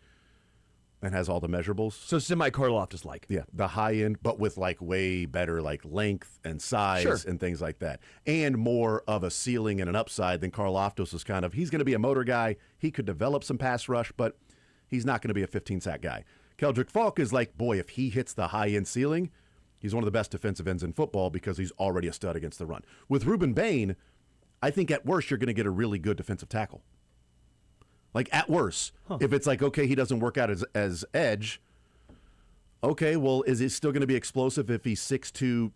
and has all the measurables. So semi-Karloftis-like. Yeah, the high end, but with like way better like length and size and things like that. And more of a ceiling and an upside than Karloftis is kind of, he's going to be a motor guy. He could develop some pass rush, but he's not going to be a 15-sack guy. Keldrick Falk is like, boy, if he hits the high-end ceiling, he's one of the best defensive ends in football because he's already a stud against the run. With Reuben Bain, I think at worst you're going to get a really good defensive tackle. Like at worst, if it's like, okay, he doesn't work out as edge, okay, well, is he still going to be explosive if he's 6'2",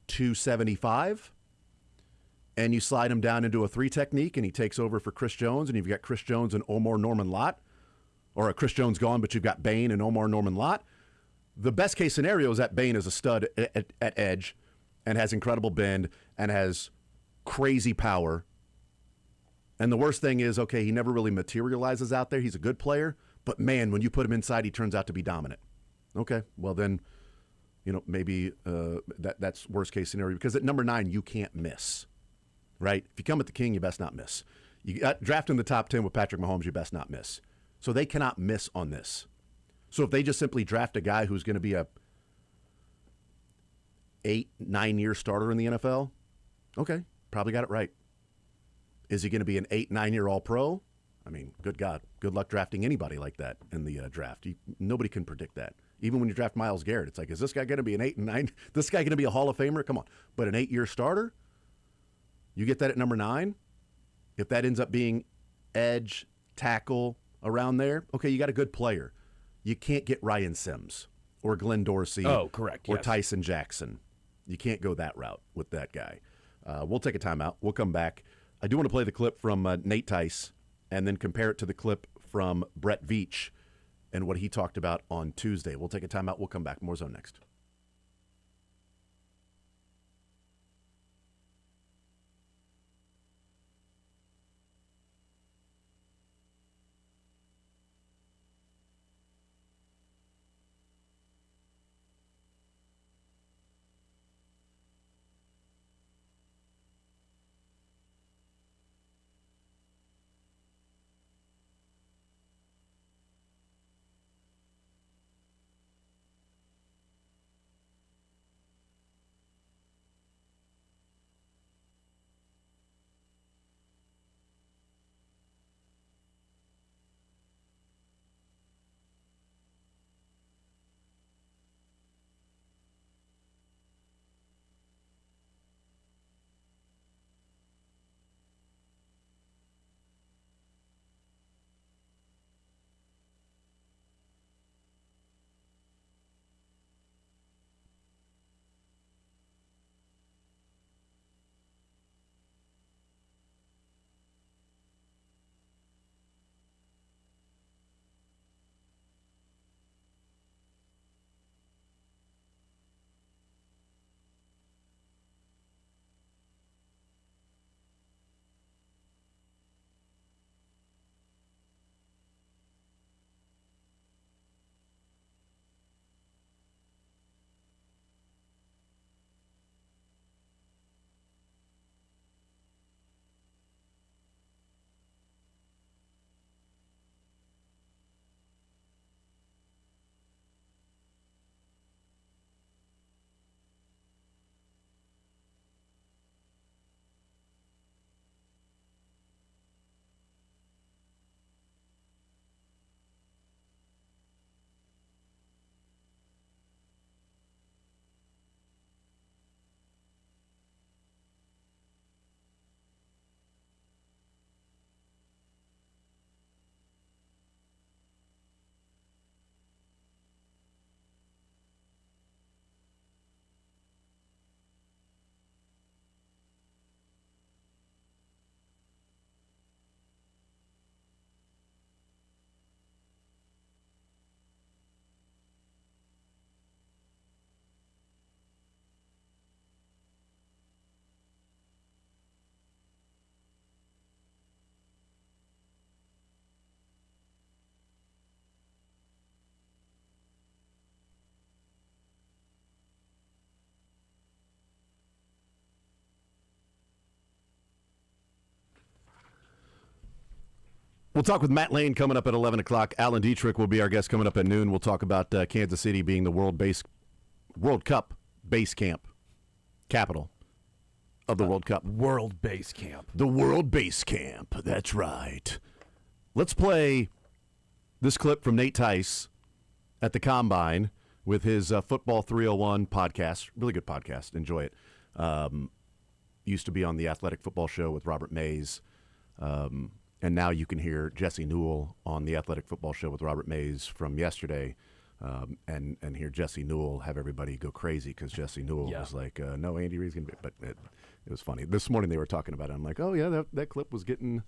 275? And you slide him down into a 3 technique and he takes over for Chris Jones and you've got Chris Jones and Omar Norman Lott, or a Chris Jones gone, but you've got Bain and Omar Norman Lott. The best case scenario is that Bain is a stud at edge and has incredible bend and has crazy power. And the worst thing is, okay, he never really materializes out there. He's a good player, but man, when you put him inside, he turns out to be dominant. Okay, well then, maybe that's worst case scenario because at number 9, you can't miss, right? If you come at the king, you best not miss. You got draft in the top 10 with Patrick Mahomes, you best not miss. So they cannot miss on this. So if they just simply draft a guy who's going to be a 8-9 year starter in the NFL, okay, probably got it right. Is he going to be an 8-9 year All-Pro? I mean, good God, good luck drafting anybody like that in the draft. Nobody can predict that. Even when you draft Myles Garrett, it's like, is this guy going to be an 8-9? This guy going to be a Hall of Famer? Come on. But an 8-year starter? You get that at number 9? If that ends up being edge, tackle, around there, okay, you got a good player. You can't get Ryan Sims or Glenn Dorsey. Oh, correct. Or yes. Tyson Jackson. You can't go that route with that guy. We'll take a timeout. We'll come back. I do want to play the clip from Nate Tice and then compare it to the clip from Brett Veach and what he talked about on Tuesday. We'll take a timeout. We'll come back. More Zone next. We'll talk with Matt Lane coming up at 11 o'clock. Alan Dietrich will be our guest coming up at noon. We'll talk about Kansas City being the World Cup base camp, capital of the World Cup. World base camp. The World Base Camp. That's right. Let's play this clip from Nate Tice at the Combine with his Football 301 podcast. Really good podcast. Enjoy it. Used to be on the Athletic Football Show with Robert Mays. And now you can hear Jesse Newell on the Athletic Football Show with Robert Mays from yesterday, and hear Jesse Newell have everybody go crazy because Jesse Newell was like, no, Andy Reid's going to be. But it was funny. This morning they were talking about it. I'm like, oh, yeah, that clip was getting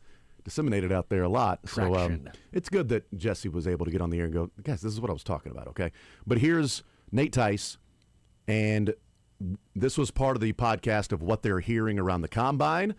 disseminated out there a lot. Traction. So it's good that Jesse was able to get on the air and go, guys, this is what I was talking about, okay? But here's Nate Tice, and this was part of the podcast of what they're hearing around the Combine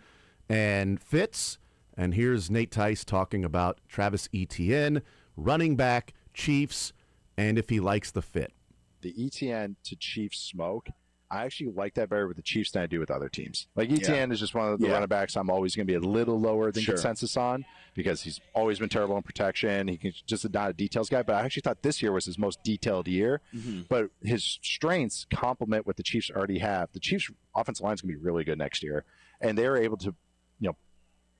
and Fitz. And here's Nate Tice talking about Travis Etienne, running back, Chiefs, and if he likes the fit. The Etienne to Chiefs smoke, I actually like that better with the Chiefs than I do with other teams. Like Etienne is just one of the running backs I'm always going to be a little lower than consensus on because he's always been terrible in protection. He can just not a details guy, but I actually thought this year was his most detailed year. But his strengths complement what the Chiefs already have. The Chiefs' offensive line is going to be really good next year, and they're able to,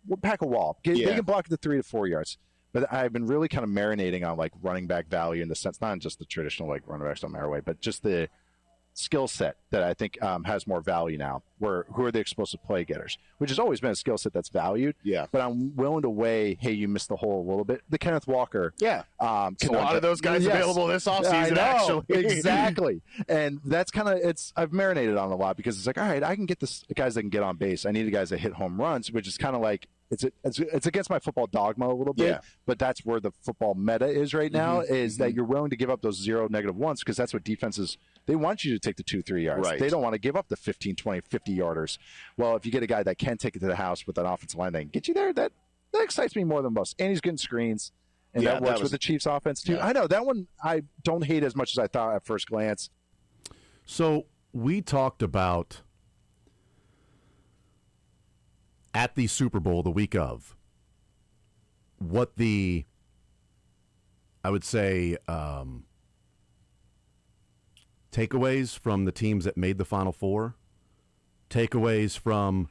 we'll pack a wall. They can block it to 3 to 4 yards. But I've been really kind of marinating on like running back value in the sense, not just the traditional like running backs on my way, but just the skill set that I think has more value now. Who are the explosive play getters, which has always been a skill set that's valued. Yeah. But I'm willing to weigh, hey, you missed the hole a little bit. The Kenneth Walker. Yeah. A lot of those guys available this offseason, actually. Exactly. And that's kind of, I've marinated on a lot because it's like, all right, I can get this guys that can get on base. I need the guys that hit home runs, which is kind of like, it's against my football dogma a little bit, but that's where the football meta is right now, is that you're willing to give up those 0, -1s because that's what defenses, they want you to take the 2-3 yards. Right. They don't want to give up the 15, 20, 50 yarders. Well, if you get a guy that can take it to the house with an offensive line that can get you there, that excites me more than most. And he's getting screens, and that works with the Chiefs offense too. I know that one I don't hate as much as I thought at first glance. So we talked about at the Super Bowl the week of what the, I would say, takeaways from the teams that made the Final Four, takeaways from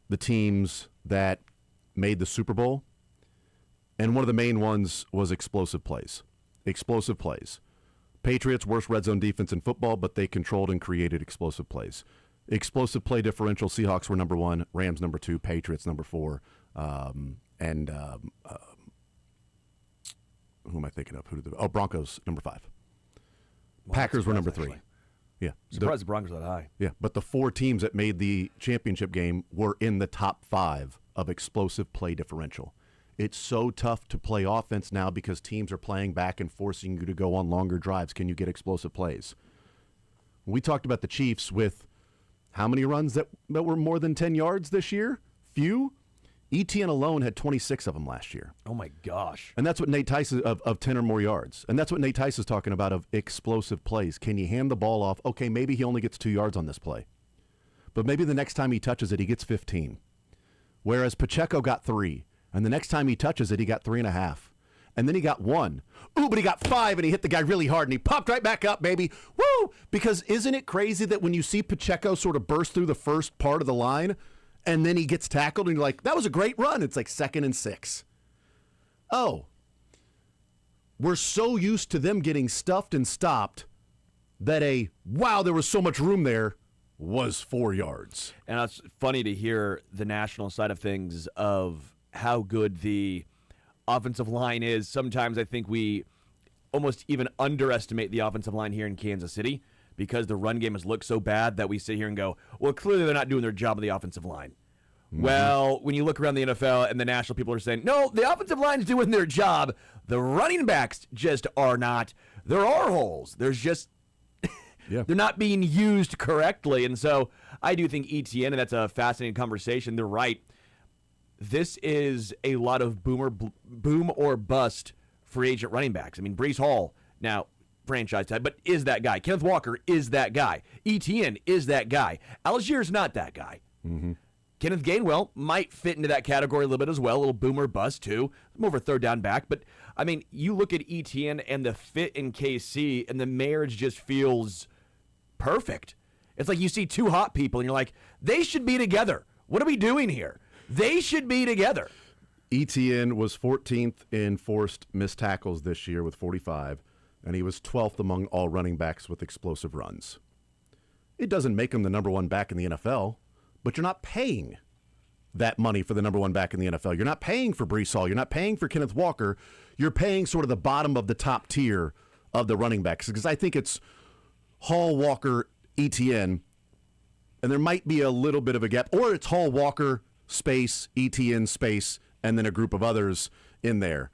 the teams that made the Super Bowl, and one of the main ones was explosive plays. Explosive plays. Patriots, worst red zone defense in football, but they controlled and created explosive plays. Explosive play differential, Seahawks were number 1, Rams number 2, Patriots number 4, and who am I thinking of? Broncos number 5. Well, Packers were number 3. Actually. Yeah, surprised the Broncos that high. Yeah, but the 4 teams that made the championship game were in the top 5 of explosive play differential. It's so tough to play offense now because teams are playing back and forcing you to go on longer drives. Can you get explosive plays? We talked about the Chiefs with how many runs that were more than 10 yards this year? Few. Etienne alone had 26 of them last year. Oh, my gosh. And that's what Nate Tice is of 10 or more yards. And that's what Nate Tice is talking about of explosive plays. Can you hand the ball off? Okay, maybe he only gets 2 yards on this play. But maybe the next time he touches it, he gets 15. Whereas Pacheco got 3. And the next time he touches it, he got 3.5. And then he got 1. Ooh, but he got 5, and he hit the guy really hard, and he popped right back up, baby. Woo! Because isn't it crazy that when you see Pacheco sort of burst through the first part of the line, and then he gets tackled, and you're like, that was a great run. It's like 2nd and 6. Oh. We're so used to them getting stuffed and stopped that wow, there was so much room there was 4 yards. And it's funny to hear the national side of things of how good the offensive line is. Sometimes I think we almost even underestimate the offensive line here in Kansas City because the run game has looked so bad that we sit here and go, well, clearly they're not doing their job on the offensive line. Mm-hmm. Well, when you look around the NFL and the national people are saying, no, the offensive line is doing their job. The running backs just are not. There are holes. There's just they're not being used correctly. And so I do think Etienne, and that's a fascinating conversation. They're right. This is a lot of boom or bust free agent running backs. I mean, Breece Hall, now franchise tag, but is that guy. Kenneth Walker is that guy. Etienne is that guy. Algier's not that guy. Mm-hmm. Kenneth Gainwell might fit into that category a little bit as well, a little boomer bust too, more of a third down back. But, I mean, you look at Etienne and the fit in KC, and the marriage just feels perfect. It's like you see two hot people, and you're like, they should be together. What are we doing here? They should be together. Etienne was 14th in forced missed tackles this year with 45, and he was 12th among all running backs with explosive runs. It doesn't make him the number one back in the NFL, but you're not paying that money for the number one back in the NFL. You're not paying for Breece Hall. You're not paying for Kenneth Walker. You're paying sort of the bottom of the top tier of the running backs, because I think it's Hall, Walker, Etienne, and there might be a little bit of a gap, or it's Hall, Walker, space, Etienne, space, and then a group of others in there.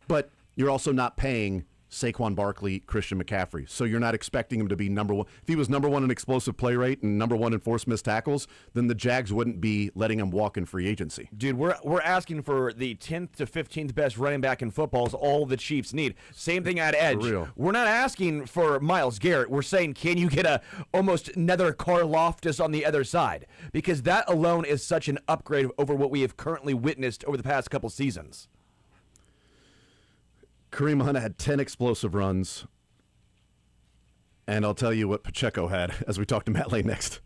But you're also not paying Saquon Barkley, Christian McCaffrey. So you're not expecting him to be number one. If he was number one in explosive play rate and number one in forced missed tackles, then the Jags wouldn't be letting him walk in free agency. Dude, we're asking for the 10th to 15th best running back in football is all the Chiefs need. Same thing at edge. For real. We're not asking for Myles Garrett. We're saying, can you get a almost another Karlaftis on the other side? Because that alone is such an upgrade over what we have currently witnessed over the past couple seasons. Kareem Hunt had 10 explosive runs, and I'll tell you what Pacheco had as we talk to Matt Lay next.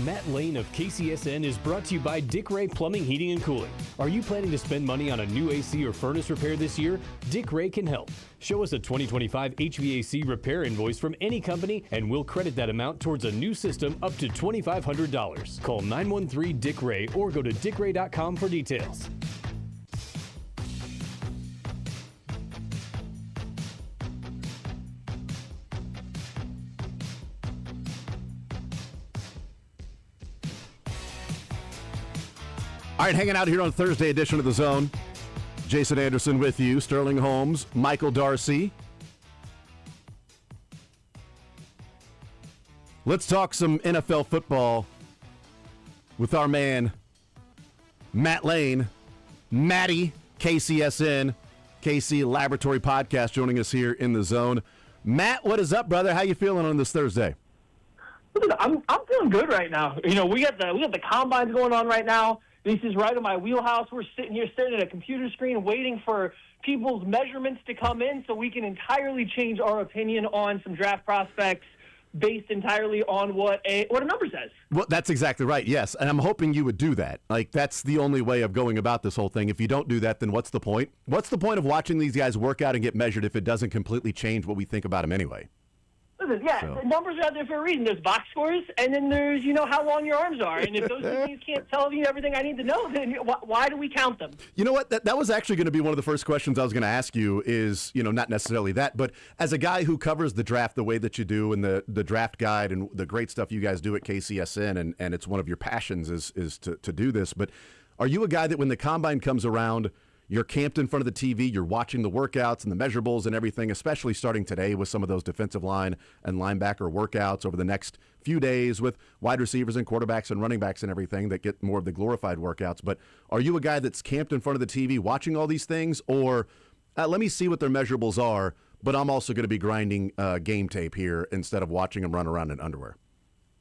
Matt Lane of KCSN is brought to you by Dick Ray Plumbing, Heating, and Cooling. Are you planning to spend money on a new AC or furnace repair this year? Dick Ray can help. Show us a 2025 HVAC repair invoice from any company, and we'll credit that amount towards a new system up to $2,500. Call 913-DICK-RAY or go to dickray.com for details. All right, hanging out here on Thursday edition of The Zone. Jason Anderson with you, Sterling Holmes, Michael Darcy. Let's talk some NFL football with our man, Matt Lane, Matty, KCSN, KC Laboratory Podcast, joining us here in The Zone. Matt, what is up, brother? How you feeling on this Thursday? I'm feeling good right now. You know, we got the combines going on right now. This is right in my wheelhouse. We're sitting here staring at a computer screen waiting for people's measurements to come in so we can entirely change our opinion on some draft prospects based entirely on what a number says. Well, that's exactly right, yes. And I'm hoping you would do that. Like, that's the only way of going about this whole thing. If you don't do that, then what's the point? What's the point of watching these guys work out and get measured if it doesn't completely change what we think about them anyway? Listen, yeah, So. the numbers are out there for a reason. There's box scores, and then there's, you know, how long your arms are. And if those things can't tell me everything I need to know, then why do we count them? You know what? That was actually going to be one of the first questions I was going to ask you is, you know, not necessarily that, but as a guy who covers the draft the way that you do and the draft guide and the great stuff you guys do at KCSN, and it's one of your passions is to do this, but are you a guy that when the combine comes around, you're camped in front of the TV, you're watching the workouts and the measurables and everything, especially starting today with some of those defensive line and linebacker workouts over the next few days with wide receivers and quarterbacks and running backs and everything that get more of the glorified workouts. But are you a guy that's camped in front of the TV watching all these things, or let me see what their measurables are, but I'm also going to be grinding game tape here instead of watching them run around in underwear?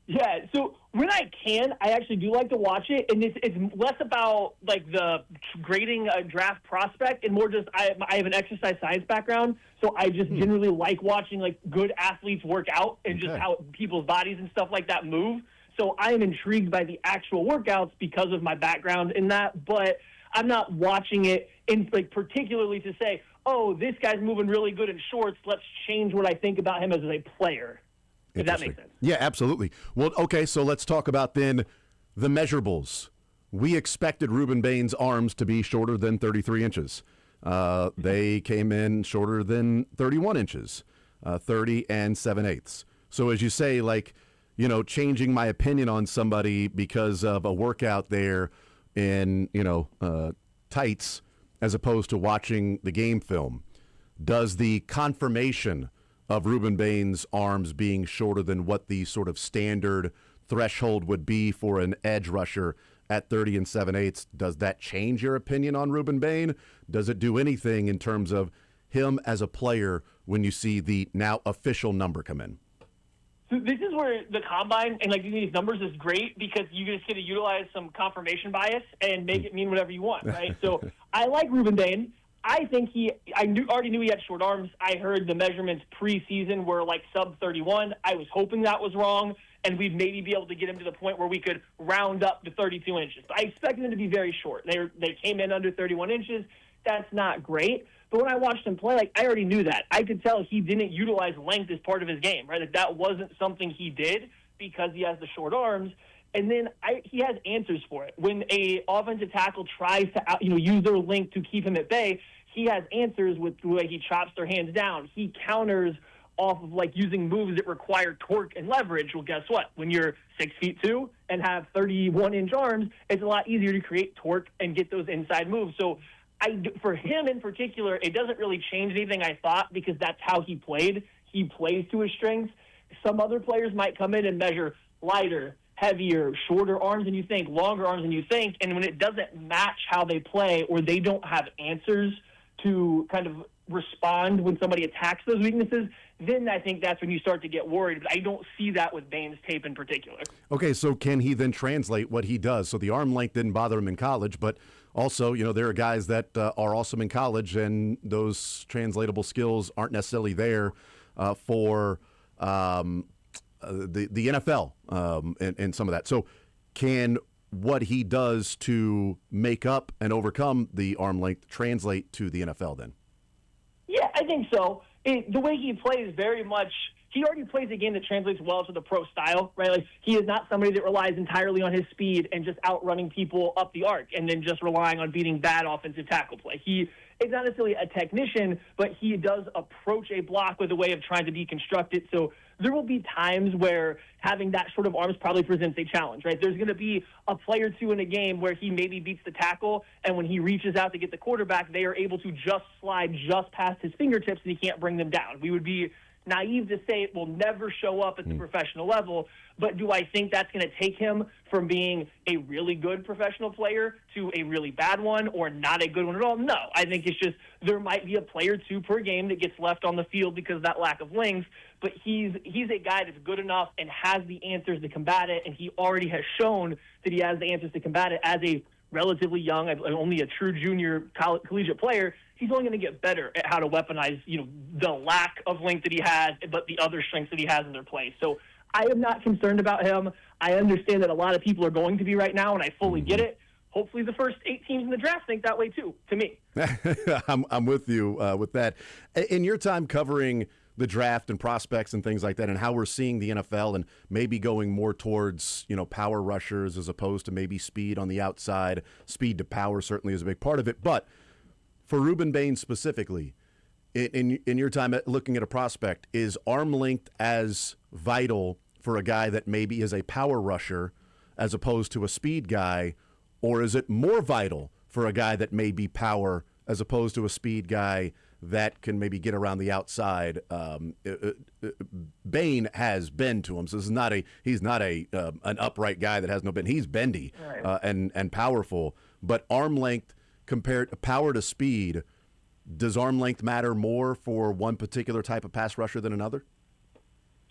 Yeah, so when I can, I actually do like to watch it, and it's less about like the grading a draft prospect and more just I have an exercise science background, so I just generally like watching like good athletes work out and just how people's bodies and stuff like that move. So I am intrigued by the actual workouts because of my background in that, but I'm not watching it in like particularly to say, oh, this guy's moving really good in shorts, let's change what I think about him as a player. If that makes sense. Yeah, absolutely. Well, okay, so let's talk about then the measurables. We expected Ruben Bain's arms to be shorter than 33 inches. They came in shorter than 31 inches, 30 and 7/8. So as you say, like, you know, changing my opinion on somebody because of a workout there in, you know, tights as opposed to watching the game film. Does the confirmation of Ruben Bain's arms being shorter than what the sort of standard threshold would be for an edge rusher at 30 and 7/8, does that change your opinion on Ruben Bain? Does it do anything in terms of him as a player when you see the now official number come in? So this is where the combine and like these numbers is great because you just get to utilize some confirmation bias and make it mean whatever you want, right? So I like Ruben Bain. I think already knew he had short arms. I heard the measurements preseason were like sub 31. I was hoping that was wrong, and we'd maybe be able to get him to the point where we could round up to 32 inches. But I expected him to be very short. They came in under 31 inches. That's not great. But when I watched him play, like I already knew that. I could tell he didn't utilize length as part of his game, right? Like that wasn't something he did because he has the short arms. And then he has answers for it. When a offensive tackle tries to use their length to keep him at bay, he has answers with the way he chops their hands down. He counters off of like using moves that require torque and leverage. Well, guess what? When you're 6'2" and have 31-inch arms, it's a lot easier to create torque and get those inside moves. So for him in particular, it doesn't really change anything I thought because that's how he played. He plays to his strengths. Some other players might come in and measure lighter, heavier, shorter arms than you think, longer arms than you think, and when it doesn't match how they play or they don't have answers to kind of respond when somebody attacks those weaknesses, then I think that's when you start to get worried. But I don't see that with Bain's tape in particular. Okay, so can he then translate what he does? So the arm length didn't bother him in college, but also, you know, there are guys that are awesome in college, and those translatable skills aren't necessarily there for the NFL and some of that. So can what he does to make up and overcome the arm length translate to the NFL then? Yeah, I think so. The way he plays very much, he already plays a game that translates well to the pro style, right? Like, he is not somebody that relies entirely on his speed and just outrunning people up the arc and then just relying on beating bad offensive tackle play. He is not necessarily a technician, but he does approach a block with a way of trying to deconstruct it. So there will be times where having that sort of arms probably presents a challenge, right? There's going to be a play or two in a game where he maybe beats the tackle, and when he reaches out to get the quarterback, they are able to just slide just past his fingertips, and he can't bring them down. We would be naive to say it will never show up at the professional level, but do I think that's going to take him from being a really good professional player to a really bad one or not a good one at all? No. I think it's just there might be a play or two per game that gets left on the field because of that lack of length, but he's a guy that's good enough and has the answers to combat it, and he already has shown that he has the answers to combat it as a relatively young, only a true junior collegiate player. He's only going to get better at how to weaponize, the lack of length that he has, but the other strengths that he has in their play. So I am not concerned about him. I understand that a lot of people are going to be right now, and I fully get it. Hopefully the first 8 teams in the draft think that way too, to me. I'm with you with that. In your time covering the draft and prospects and things like that, and how we're seeing the NFL and maybe going more towards, power rushers as opposed to maybe speed on the outside, speed to power certainly is a big part of it. But for Rueben Bain specifically, in your time looking at a prospect, is arm length as vital for a guy that maybe is a power rusher as opposed to a speed guy, or is it more vital for a guy that may be power as opposed to a speed guy that can maybe get around the outside? Bain has bend to him, so he's not an upright guy that has no bend. He's bendy and powerful, but arm length compared to power to speed, does arm length matter more for one particular type of pass rusher than another?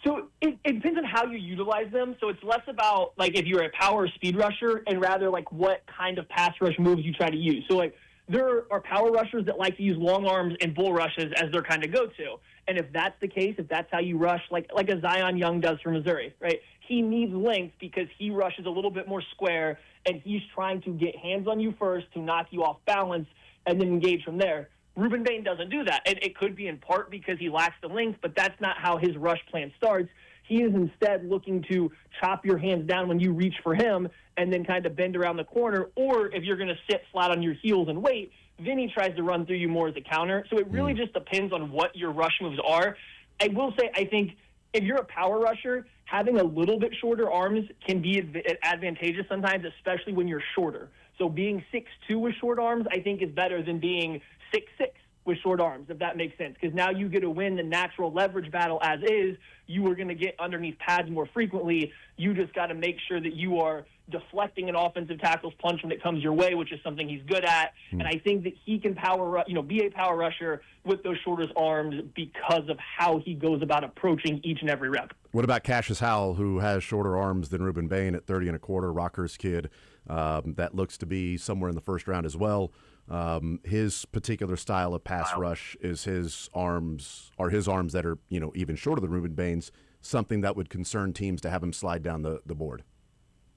So it depends on how you utilize them. So it's less about, like, if you're a power or speed rusher and rather, like, what kind of pass rush moves you try to use. So, like, there are power rushers that like to use long arms and bull rushes as their kind of go-to. And if that's the case, if that's how you rush, like a Zion Young does for Missouri, right? He needs length because he rushes a little bit more square, and he's trying to get hands on you first to knock you off balance and then engage from there. Rueben Bain doesn't do that. And it could be in part because he lacks the length, but that's not how his rush plan starts. He is instead looking to chop your hands down when you reach for him and then kind of bend around the corner. Or if you're going to sit flat on your heels and wait, then he tries to run through you more as a counter. So it really just depends on what your rush moves are. I will say, I think if you're a power rusher, having a little bit shorter arms can be advantageous sometimes, especially when you're shorter. So being 6'2" with short arms, I think, is better than being 6'6" with short arms, if that makes sense. Because now you get to win the natural leverage battle as is. You are going to get underneath pads more frequently. You just got to make sure that you are deflecting an offensive tackle's punch when it comes your way, which is something he's good at. And I think that he can be a power rusher with those shortest arms because of how he goes about approaching each and every rep. What about Cassius Howell, who has shorter arms than Rueben Bain at 30 1/4, Rocker's kid? That looks to be somewhere in the first round as well. His particular style of pass rush is his arms that are, even shorter than Rueben Bain's, something that would concern teams to have him slide down the board.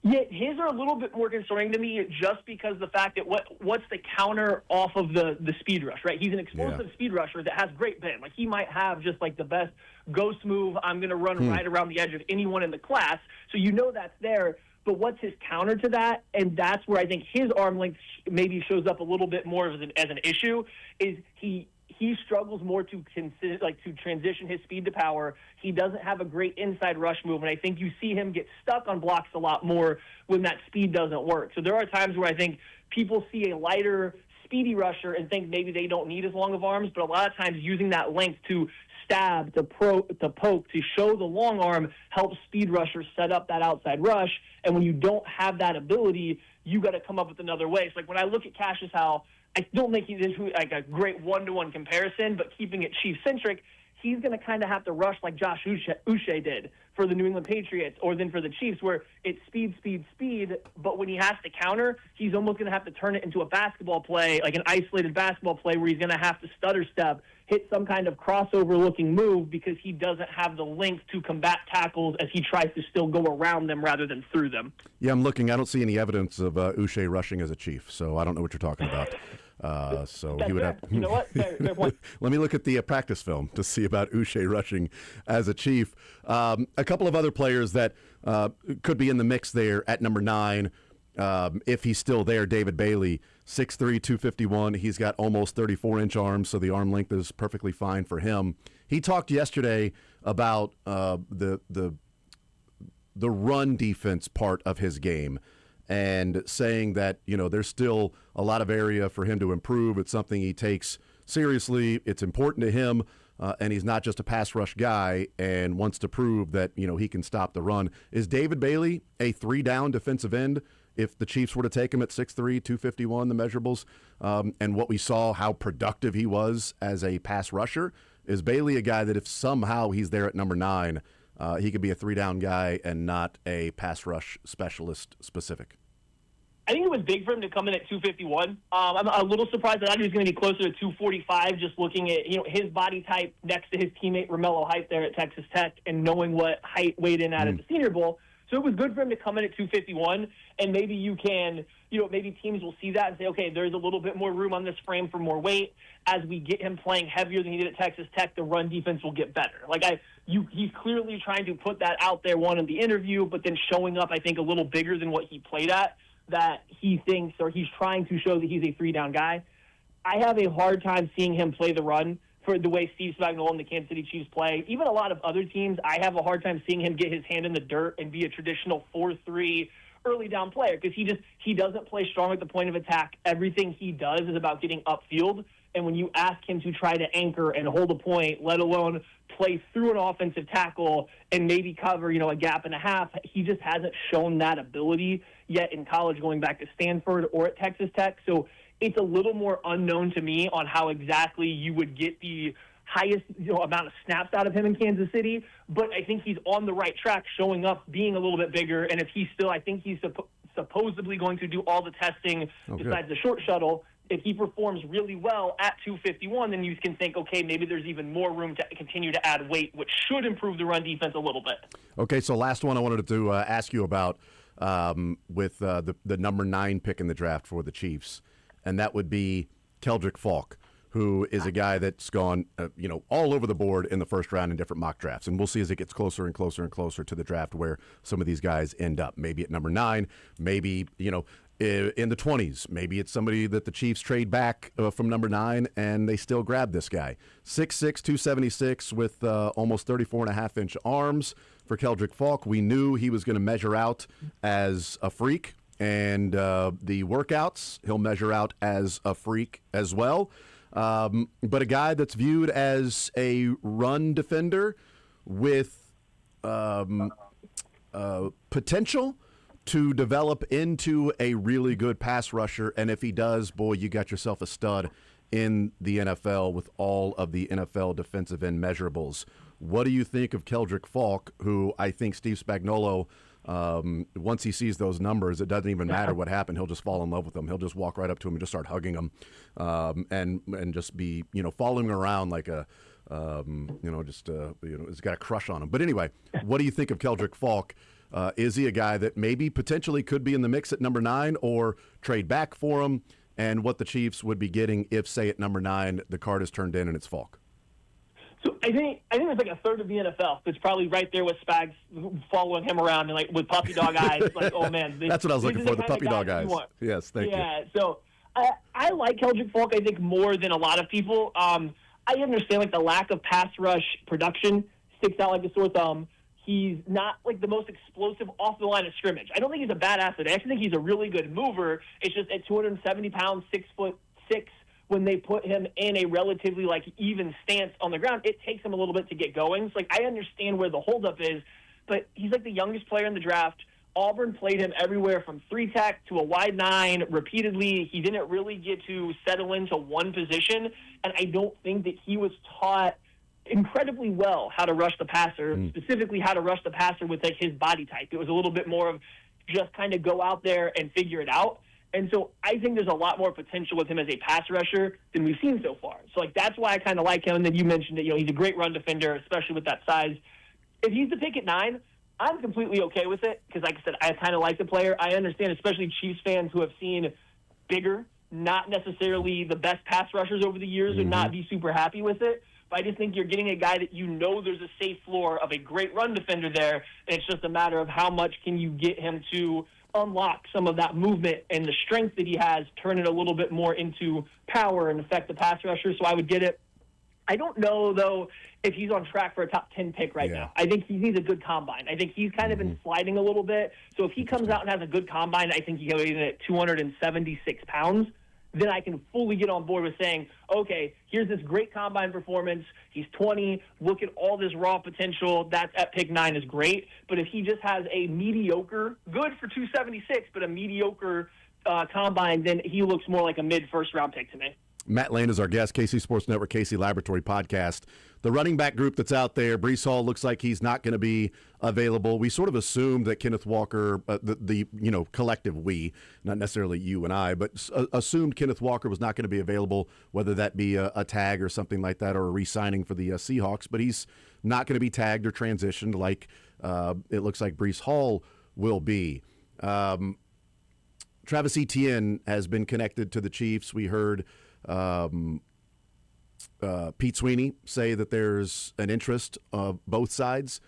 Yeah, his are a little bit more concerning to me just because the fact that what's the counter off of the speed rush, right? He's an explosive speed rusher that has great bend. Like, he might have just like the best ghost move. I'm going to run right around the edge of anyone in the class. So that's there. But what's his counter to that? And that's where I think his arm length maybe shows up a little bit more as an issue, is he struggles more to transition his speed to power. He doesn't have a great inside rush move, and I think you see him get stuck on blocks a lot more when that speed doesn't work. So there are times where I think people see a lighter, speedy rusher and think maybe they don't need as long of arms, but a lot of times using that length to stab, to poke, to show the long arm helps speed rushers set up that outside rush. And when you don't have that ability, you got to come up with another way. So, like, when I look at Cassius Howell, I don't think he's like a great one-to-one comparison, but keeping it Chiefs-centric, he's going to kind of have to rush like Josh Uche did for the New England Patriots or then for the Chiefs, where it's speed, speed, speed. But when he has to counter, he's almost going to have to turn it into a basketball play, like an isolated basketball play where he's going to have to stutter step, hit some kind of crossover-looking move because he doesn't have the length to combat tackles as he tries to still go around them rather than through them. Yeah, I'm looking. I don't see any evidence of Uche rushing as a Chief, so I don't know what you're talking about. So That's he would fair. have. You know what? Fair point. Let me look at the practice film to see about Uche rushing as a Chief. A couple of other players that could be in the mix there at number 9, if he's still there. David Bailey, 6'3", 251. He's got almost 34-inch arms, so the arm length is perfectly fine for him. He talked yesterday about the run defense part of his game, and saying that, there's still a lot of area for him to improve. It's something he takes seriously. It's important to him, and he's not just a pass rush guy and wants to prove that, he can stop the run. Is David Bailey a 3-down defensive end if the Chiefs were to take him at 6'3", 251, the measurables, and what we saw, how productive he was as a pass rusher? Is Bailey a guy that if somehow he's there at number 9, he could be a 3-down guy and not a pass rush specialist specific? I think it was big for him to come in at 251. I'm a little surprised that he was going to be closer to 245, just looking at his body type next to his teammate Romello Height there at Texas Tech and knowing what Height weighed in at the Senior Bowl. So it was good for him to come in at 251, and maybe you can, maybe teams will see that and say, okay, there's a little bit more room on this frame for more weight. As we get him playing heavier than he did at Texas Tech, the run defense will get better. He's clearly trying to put that out there, one in the interview, but then showing up, I think, a little bigger than what he played at, that he thinks, or he's trying to show that he's a 3-down guy. I have a hard time seeing him play the run for the way Steve Spagnuolo and the Kansas City Chiefs play. Even a lot of other teams, I have a hard time seeing him get his hand in the dirt and be a traditional 4-3 early down player, because he doesn't play strong at the point of attack. Everything he does is about getting upfield, and when you ask him to try to anchor and hold a point, let alone play through an offensive tackle and maybe cover, a gap and a half, he just hasn't shown that ability yet in college, going back to Stanford or at Texas Tech. So it's a little more unknown to me on how exactly you would get the highest amount of snaps out of him in Kansas City, but I think he's on the right track, showing up, being a little bit bigger, and if he's still, I think he's supposedly going to do all the testing besides the short shuttle. If he performs really well at 251, then you can think, okay, maybe there's even more room to continue to add weight, which should improve the run defense a little bit. Okay, so last one I wanted to ask you about with the number 9 pick in the draft for the Chiefs, and that would be Keldrick Falk, who is a guy that's gone, all over the board in the first round in different mock drafts. And we'll see as it gets closer and closer and closer to the draft where some of these guys end up. Maybe at number 9, maybe, in the 20s. Maybe it's somebody that the Chiefs trade back from number 9 and they still grab this guy. 6'6", 276 with almost 34.5-inch arms for Keldrick Falk. We knew he was going to measure out as a freak, and the workouts, he'll measure out as a freak as well. But a guy that's viewed as a run defender with potential to develop into a really good pass rusher. And if he does, boy, you got yourself a stud in the NFL with all of the NFL defensive end measurables. What do you think of Keldrick Falk, who I think Steve Spagnuolo, once he sees those numbers, it doesn't even matter what happened. He'll just fall in love with them. He'll just walk right up to him and just start hugging him, and just be, following him around like a, he's got a crush on him. But anyway, what do you think of Keldrick Falk? Is he a guy that maybe potentially could be in the mix at number 9 or trade back for him? And what the Chiefs would be getting if, say, at number 9, the card is turned in and it's Falk? So I think it's like a third of the NFL that's probably right there with Spags following him around and like with puppy dog eyes. Like, oh man, that's what I was looking for. The puppy dog eyes. Yes, thank you. Yeah. So I like Keldrick Falk. I think more than a lot of people. I understand like the lack of pass rush production sticks out like a sore thumb. He's not like the most explosive off the line of scrimmage. I don't think he's a bad athlete. I actually think he's a really good mover. It's just at 270 pounds, 6'6", when they put him in a relatively like even stance on the ground, it takes him a little bit to get going. So like I understand where the holdup is, but he's like the youngest player in the draft. Auburn played him everywhere from 3-tech to a wide 9 repeatedly. He didn't really get to settle into one position, and I don't think that he was taught incredibly well how to rush the passer, specifically how to rush the passer with like his body type. It was a little bit more of just kind of go out there and figure it out. And so I think there's a lot more potential with him as a pass rusher than we've seen so far. So like that's why I kind of like him. And then you mentioned that he's a great run defender, especially with that size. If he's the pick at 9, I'm completely okay with it because, like I said, I kind of like the player. I understand, especially Chiefs fans who have seen bigger, not necessarily the best pass rushers over the years, and not be super happy with it. But I just think you're getting a guy that there's a safe floor of a great run defender there, and it's just a matter of how much can you get him to unlock some of that movement and the strength that he has, turn it a little bit more into power and affect the pass rusher. So I would get it. I don't know, though, if he's on track for a top 10 pick right now. I think he needs a good combine. I think he's kind of been sliding a little bit. So if he comes out and has a good combine, I think he goes in at 276 pounds. Then I can fully get on board with saying, okay, here's this great combine performance. He's 20. Look at all this raw potential. That's at pick 9 is great. But if he just has a mediocre, good for 276, but a mediocre combine, then he looks more like a mid-first round pick to me. Matt Lane is our guest, KC Sports Network, KC Laboratory Podcast. The running back group that's out there, Breece Hall looks like he's not going to be available. We sort of assumed that Kenneth Walker, the collective we, not necessarily you and I, but assumed Kenneth Walker was not going to be available, whether that be a tag or something like that or a re-signing for the Seahawks. But he's not going to be tagged or transitioned like it looks like Breece Hall will be. Travis Etienne has been connected to the Chiefs. We heard Pete Sweeney say that there's an interest of both sides.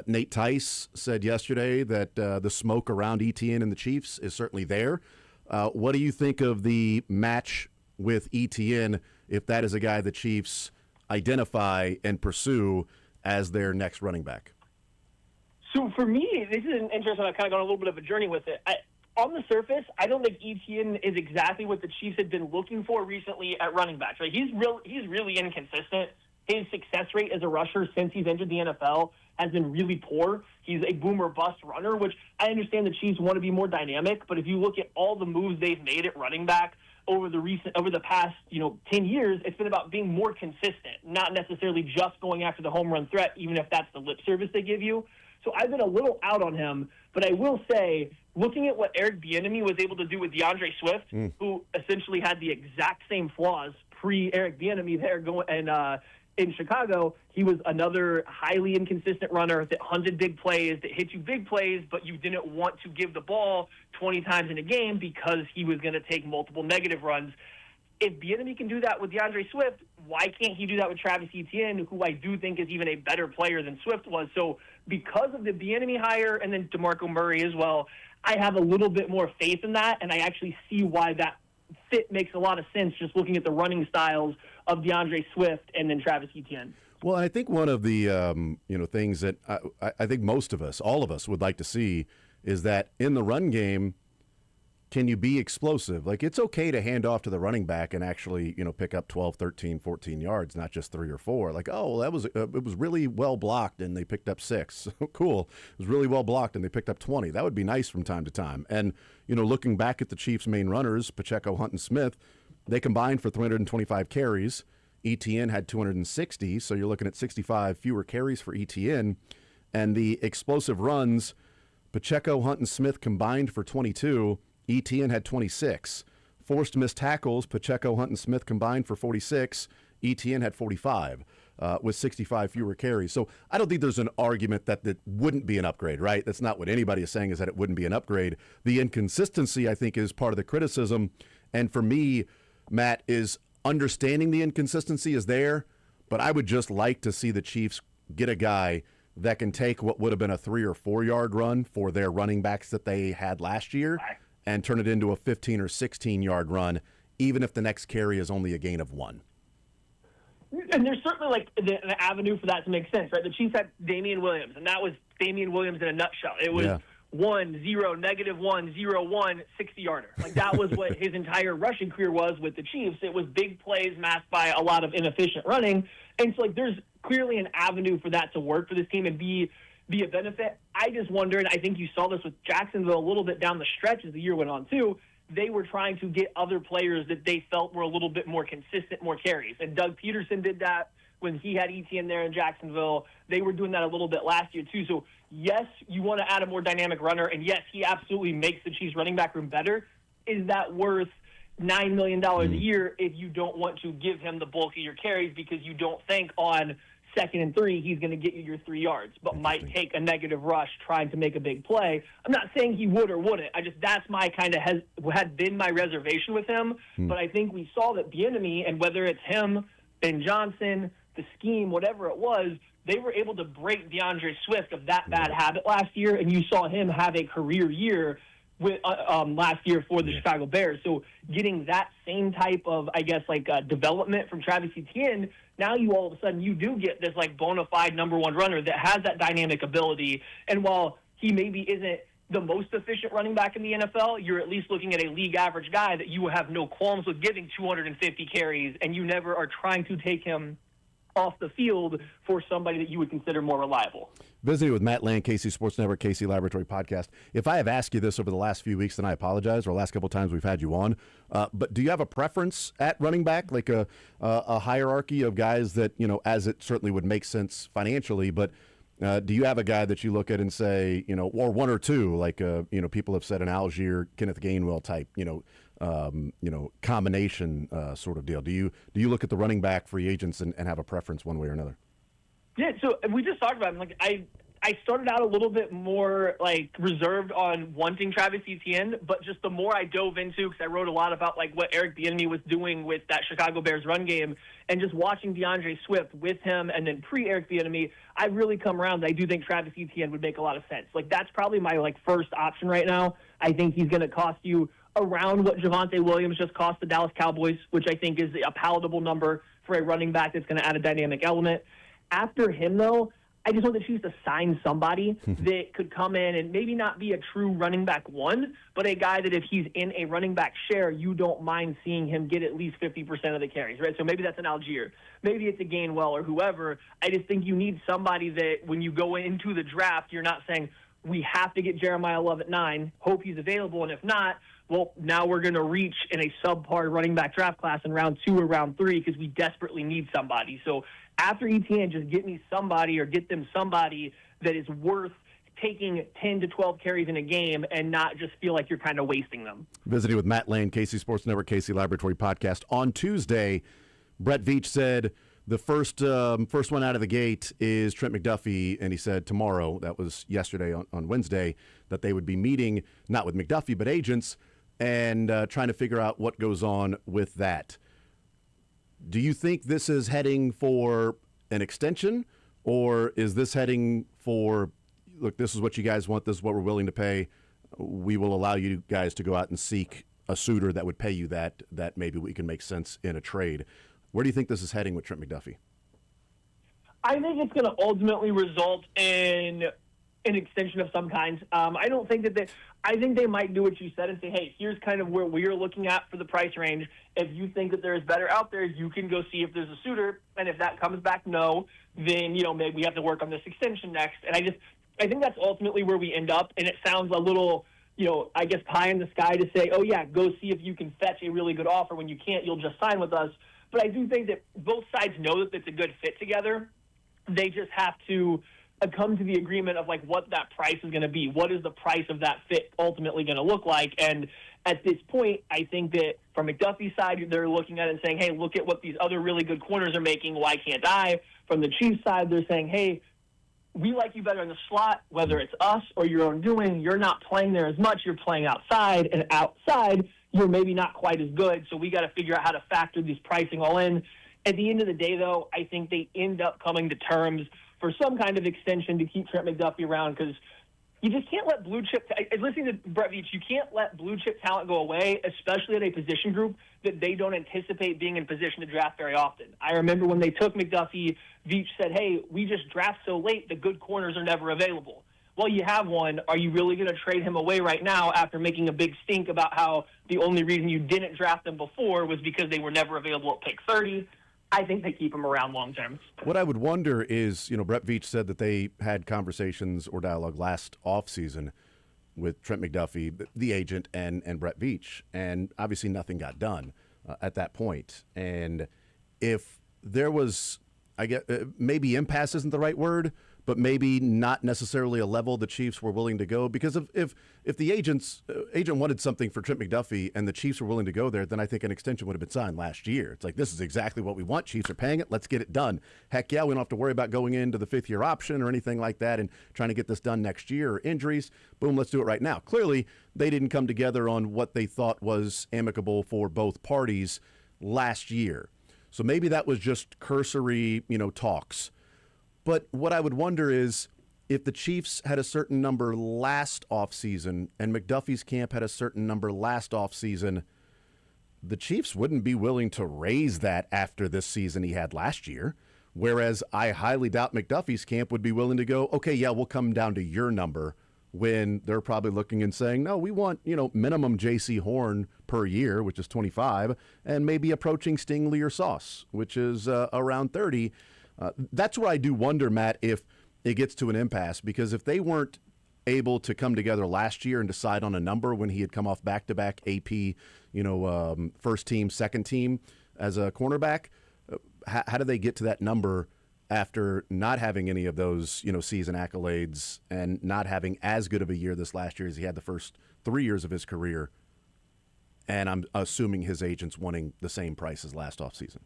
Nate Tice said yesterday that the smoke around Etienne and the Chiefs is certainly there. What do you think of the match with Etienne if that is a guy the Chiefs identify and pursue as their next running back? So for me, this is an interesting. I've kind of gone a little bit of a journey with it. On the surface, I don't think Etienne is exactly what the Chiefs had been looking for recently at running backs. Right? He's really inconsistent. His success rate as a rusher since he's entered the NFL has been really poor. He's a boom or bust runner, which I understand the Chiefs want to be more dynamic. But if you look at all the moves they've made at running back over the past 10 years, it's been about being more consistent, not necessarily just going after the home run threat, even if that's the lip service they give you. So I've been a little out on him, but I will say, looking at what Eric Bieniemy was able to do with DeAndre Swift, who essentially had the exact same flaws pre-Eric Bieniemy there in Chicago, he was another highly inconsistent runner that hunted big plays, that hit you big plays, but you didn't want to give the ball 20 times in a game because he was going to take multiple negative runs. If Bieniemy can do that with DeAndre Swift, why can't he do that with Travis Etienne, who I do think is even a better player than Swift was? So because of the Bieniemy hire and then DeMarco Murray as well, I have a little bit more faith in that, and I actually see why that fit makes a lot of sense just looking at the running styles of DeAndre Swift and then Travis Etienne. Well, I think one of the things that I think most of us, all of us, would like to see is that in the run game, can you be explosive? Like, it's okay to hand off to the running back and actually, pick up 12, 13, 14 yards, not just 3 or 4. Like, oh, well, it was really well blocked and they picked up 6. Cool. It was really well blocked and they picked up 20. That would be nice from time to time. And, looking back at the Chiefs' main runners, Pacheco, Hunt, and Smith, they combined for 325 carries. Etienne had 260, so you're looking at 65 fewer carries for Etienne. And the explosive runs, Pacheco, Hunt, and Smith combined for 22. Etienne had 26. Forced missed tackles, Pacheco, Hunt, and Smith combined for 46. Etienne had 45 with 65 fewer carries. So I don't think there's an argument that wouldn't be an upgrade, right? That's not what anybody is saying, is that it wouldn't be an upgrade. The inconsistency, I think, is part of the criticism. And for me, Matt, is understanding the inconsistency is there, but I would just like to see the Chiefs get a guy that can take what would have been a 3 or 4 yard run for their running backs that they had last year and turn it into a 15 or 16 yard run, even if the next carry is only a gain of 1. And there's certainly an avenue for that to make sense, right? The Chiefs had Damian Williams, and that was Damian Williams in a nutshell. It was 1, 0, -1, 0, 1, 60-yarder. Like, that was what his entire rushing career was with the Chiefs. It was big plays masked by a lot of inefficient running. And so, there's clearly an avenue for that to work for this team and be a benefit. I just wonder, and I think you saw this with Jacksonville a little bit down the stretch as the year went on too, they were trying to get other players that they felt were a little bit more consistent, more carries. And Doug Peterson did that when he had Etienne there in Jacksonville. They were doing that a little bit last year too. So yes, you want to add a more dynamic runner, and yes, he absolutely makes the Chiefs running back room better. Is that worth $9 million a year if you don't want to give him the bulk of your carries because you don't think on 2nd and 3 he's going to get you your 3 yards, but might take a negative rush trying to make a big play? I'm not saying he would or wouldn't. That's my kind of had been my reservation with him. But I think we saw that Bieniemy, and whether it's him, Ben Johnson, the scheme, whatever it was, they were able to break DeAndre Swift of that bad habit last year, and you saw him have a career year with last year for the Chicago Bears. So getting that same type of, development from Travis Etienne, now you all of a sudden you do get this bona fide number one runner that has that dynamic ability. And while he maybe isn't the most efficient running back in the NFL, you're at least looking at a league average guy that you have no qualms with giving 250 carries, and you never are trying to take him off the field for somebody that you would consider more reliable. Visiting with Matt Land, KC Sports Network, KC Laboratory Podcast. If I have asked you this over the last few weeks, then I apologize, or last couple of times we've had you on. But do you have a preference at running back, like a hierarchy of guys that, as it certainly would make sense financially, but do you have a guy that you look at and say, or one or two, like, people have said an Algier, Kenneth Gainwell type, combination sort of deal? Do you look at the running back free agents and have a preference one way or another? Yeah, so we just talked about it. I started out a little bit more reserved on wanting Travis Etienne, but just the more I dove into, because I wrote a lot about what Eric Bieniemy was doing with that Chicago Bears run game, and just watching DeAndre Swift with him, and then pre-Eric Bieniemy, I really come around. I do think Travis Etienne would make a lot of sense. That's probably my first option right now. I think he's going to cost you around what Javonte Williams just cost the Dallas Cowboys, which I think is a palatable number for a running back that's going to add a dynamic element. After him, though, I just want the Chiefs to sign somebody that could come in and maybe not be a true running back one, but a guy that if he's in a running back share, you don't mind seeing him get at least 50% of the carries, right? So maybe that's an Algier. Maybe it's a Gainwell or whoever. I just think you need somebody that when you go into the draft, you're not saying, we have to get Jeremiah Love at 9, hope he's available, and if not, well, now we're going to reach in a subpar running back draft class in round 2 or round 3 because we desperately need somebody. So after Etienne, just get me somebody or get them somebody that is worth taking 10 to 12 carries in a game and not just feel like you're kind of wasting them. Visiting with Matt Lane, KC Sports Network, KC Laboratory Podcast. On Tuesday, Brett Veach said the first one out of the gate is Trent McDuffie, and he said tomorrow, that was yesterday on Wednesday, that they would be meeting, not with McDuffie, but agents, and trying to figure out what goes on with that. Do you think this is heading for an extension, or is this heading for, look, this is what you guys want, this is what we're willing to pay, we will allow you guys to go out and seek a suitor that would pay you that maybe we can make sense in a trade? Where do you think this is heading with Trent McDuffie? I think it's going to ultimately result in an extension of some kind. I don't think that I think they might do what you said and say, hey, here's kind of where we're looking at for the price range. If you think that there is better out there, you can go see if there's a suitor. And if that comes back no, then, maybe we have to work on this extension next. And I think that's ultimately where we end up. And it sounds a little, pie in the sky to say, oh, yeah, go see if you can fetch a really good offer. When you can't, you'll just sign with us. But I do think that both sides know that it's a good fit together. They just have to come to the agreement of what that price is going to be. What is the price of that fit ultimately going to look like? And at this point, I think that from McDuffie's side, they're looking at it and saying, hey, look at what these other really good corners are making. Why can't I? From the Chiefs side, they're saying, hey, we like you better in the slot, whether it's us or your own doing. You're not playing there as much. You're playing outside, and outside, you're maybe not quite as good. So we got to figure out how to factor these pricing all in. At the end of the day, though, I think they end up coming to terms for some kind of extension to keep Trent McDuffie around, because you just can't let blue chip – listening to Brett Veach, you can't let blue chip talent go away, especially at a position group that they don't anticipate being in position to draft very often. I remember when they took McDuffie, Veach said, hey, we just draft so late, the good corners are never available. Well, you have one. Are you really going to trade him away right now after making a big stink about how the only reason you didn't draft them before was because they were never available at pick 30? I think they keep him around long term. What I would wonder is, Brett Veach said that they had conversations or dialogue last offseason with Trent McDuffie, the agent, and Brett Veach, and obviously nothing got done at that point. And if there was I get maybe impasse isn't the right word, but maybe not necessarily a level the Chiefs were willing to go. Because if the agent wanted something for Trent McDuffie and the Chiefs were willing to go there, then I think an extension would have been signed last year. It's like, this is exactly what we want. Chiefs are paying it. Let's get it done. Heck yeah, we don't have to worry about going into the fifth-year option or anything like that and trying to get this done next year or injuries. Boom, let's do it right now. Clearly, they didn't come together on what they thought was amicable for both parties last year. So maybe that was just cursory, talks. But what I would wonder is if the Chiefs had a certain number last offseason and McDuffie's camp had a certain number last offseason, the Chiefs wouldn't be willing to raise that after this season he had last year. Whereas I highly doubt McDuffie's camp would be willing to go, okay, yeah, we'll come down to your number, when they're probably looking and saying, no, we want, minimum J.C. Horn per year, which is 25, and maybe approaching Stingley or Sauce, which is around 30. That's where I do wonder, Matt, if it gets to an impasse, because if they weren't able to come together last year and decide on a number when he had come off back-to-back AP, first team, second team as a cornerback, how do they get to that number after not having any of those, season accolades and not having as good of a year this last year as he had the first 3 years of his career? And I'm assuming his agent's wanting the same price as last offseason.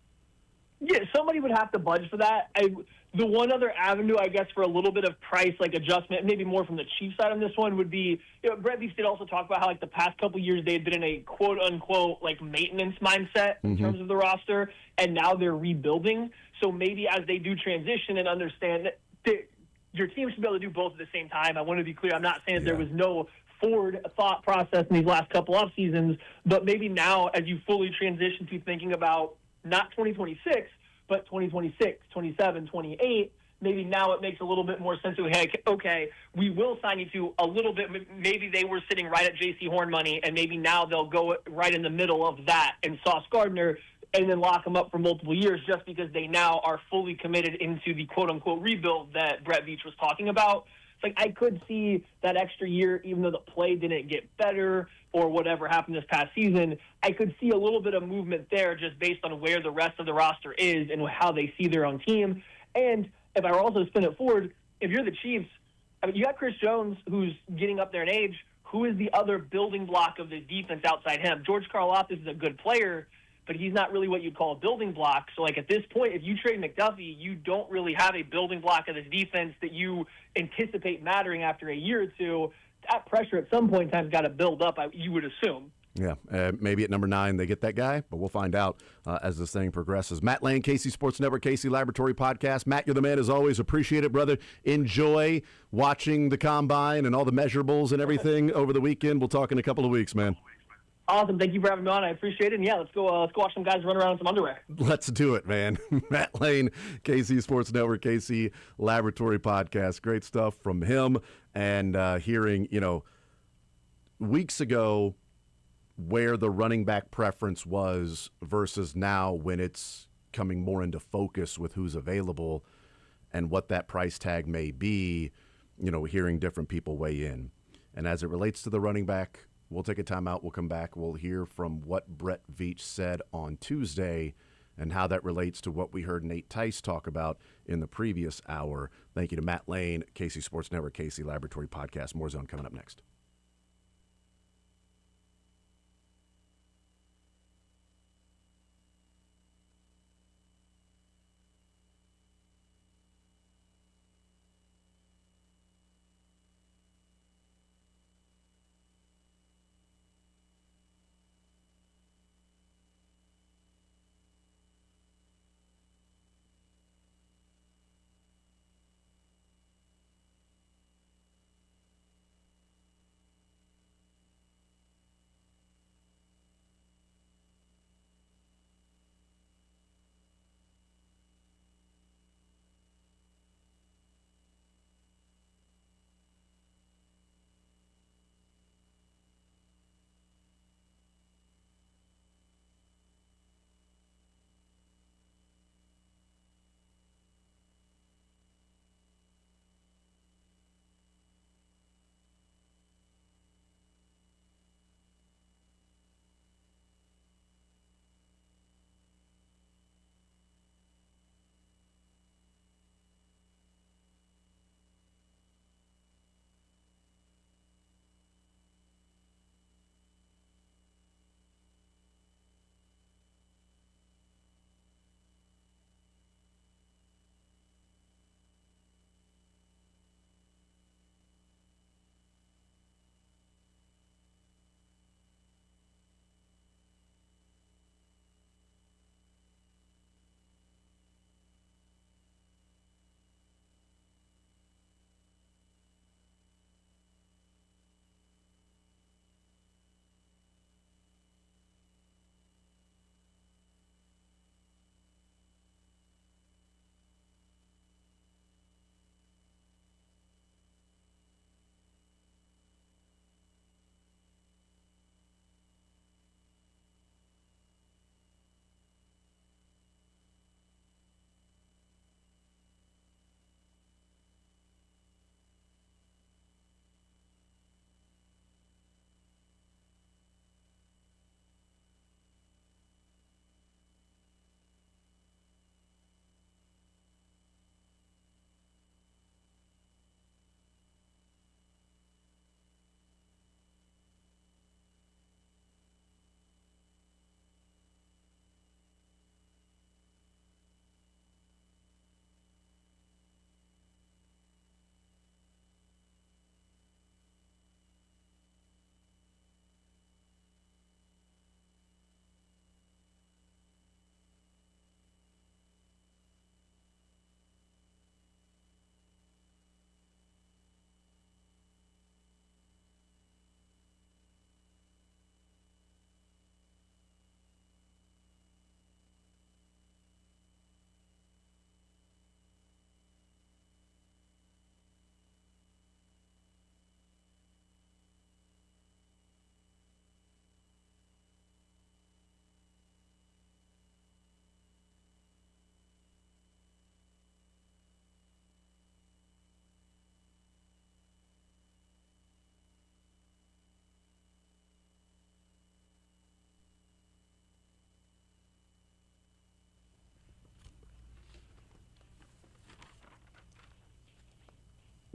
Yeah, somebody would have to budge for that. The one other avenue, I guess, for a little bit of price adjustment, maybe more from the Chiefs side on this one, would be, Brett Veach did also talk about how the past couple years they had been in a quote unquote maintenance mindset in terms of the roster, and now they're rebuilding. So maybe as they do transition and understand that your team should be able to do both at the same time. I want to be clear. I'm not saying that there was no forward thought process in these last couple off seasons, but maybe now as you fully transition to thinking about not 2026, but 2026, 27, 28, maybe now it makes a little bit more sense to, hey, okay, we will sign you to a little bit. Maybe they were sitting right at J.C. Horn money, and maybe now they'll go right in the middle of that and Sauce Gardner and then lock them up for multiple years just because they now are fully committed into the quote-unquote rebuild that Brett Veach was talking about. It's I could see that extra year, even though the play didn't get better or whatever happened this past season, I could see a little bit of movement there just based on where the rest of the roster is and how they see their own team. And if I were also to spin it forward, if you're the Chiefs, you got Chris Jones, who's getting up there in age. Who is the other building block of the defense outside him? George Karlaftis is a good player, but he's not really what you'd call a building block. So, at this point, if you trade McDuffie, you don't really have a building block of this defense that you anticipate mattering after a year or two. That pressure at some point in time has got to build up, you would assume. Yeah, maybe at number 9 they get that guy, but we'll find out as this thing progresses. Matt Lane, KC Sports Network, KC Laboratory Podcast. Matt, you're the man as always. Appreciate it, brother. Enjoy watching the Combine and all the measurables and everything over the weekend. We'll talk in a couple of weeks, man. Awesome. Thank you for having me on. I appreciate it. And, let's go watch some guys run around in some underwear. Let's do it, man. Matt Lane, KC Sports Network, KC Laboratory Podcast. Great stuff from him. And hearing, weeks ago where the running back preference was versus now when it's coming more into focus with who's available and what that price tag may be, hearing different people weigh in. And as it relates to the running back, we'll take a timeout. We'll come back. We'll hear from what Brett Veach said on Tuesday and how that relates to what we heard Nate Tice talk about in the previous hour. Thank you to Matt Lane, KC Sports Network, KC Laboratory Podcast. More Zone coming up next.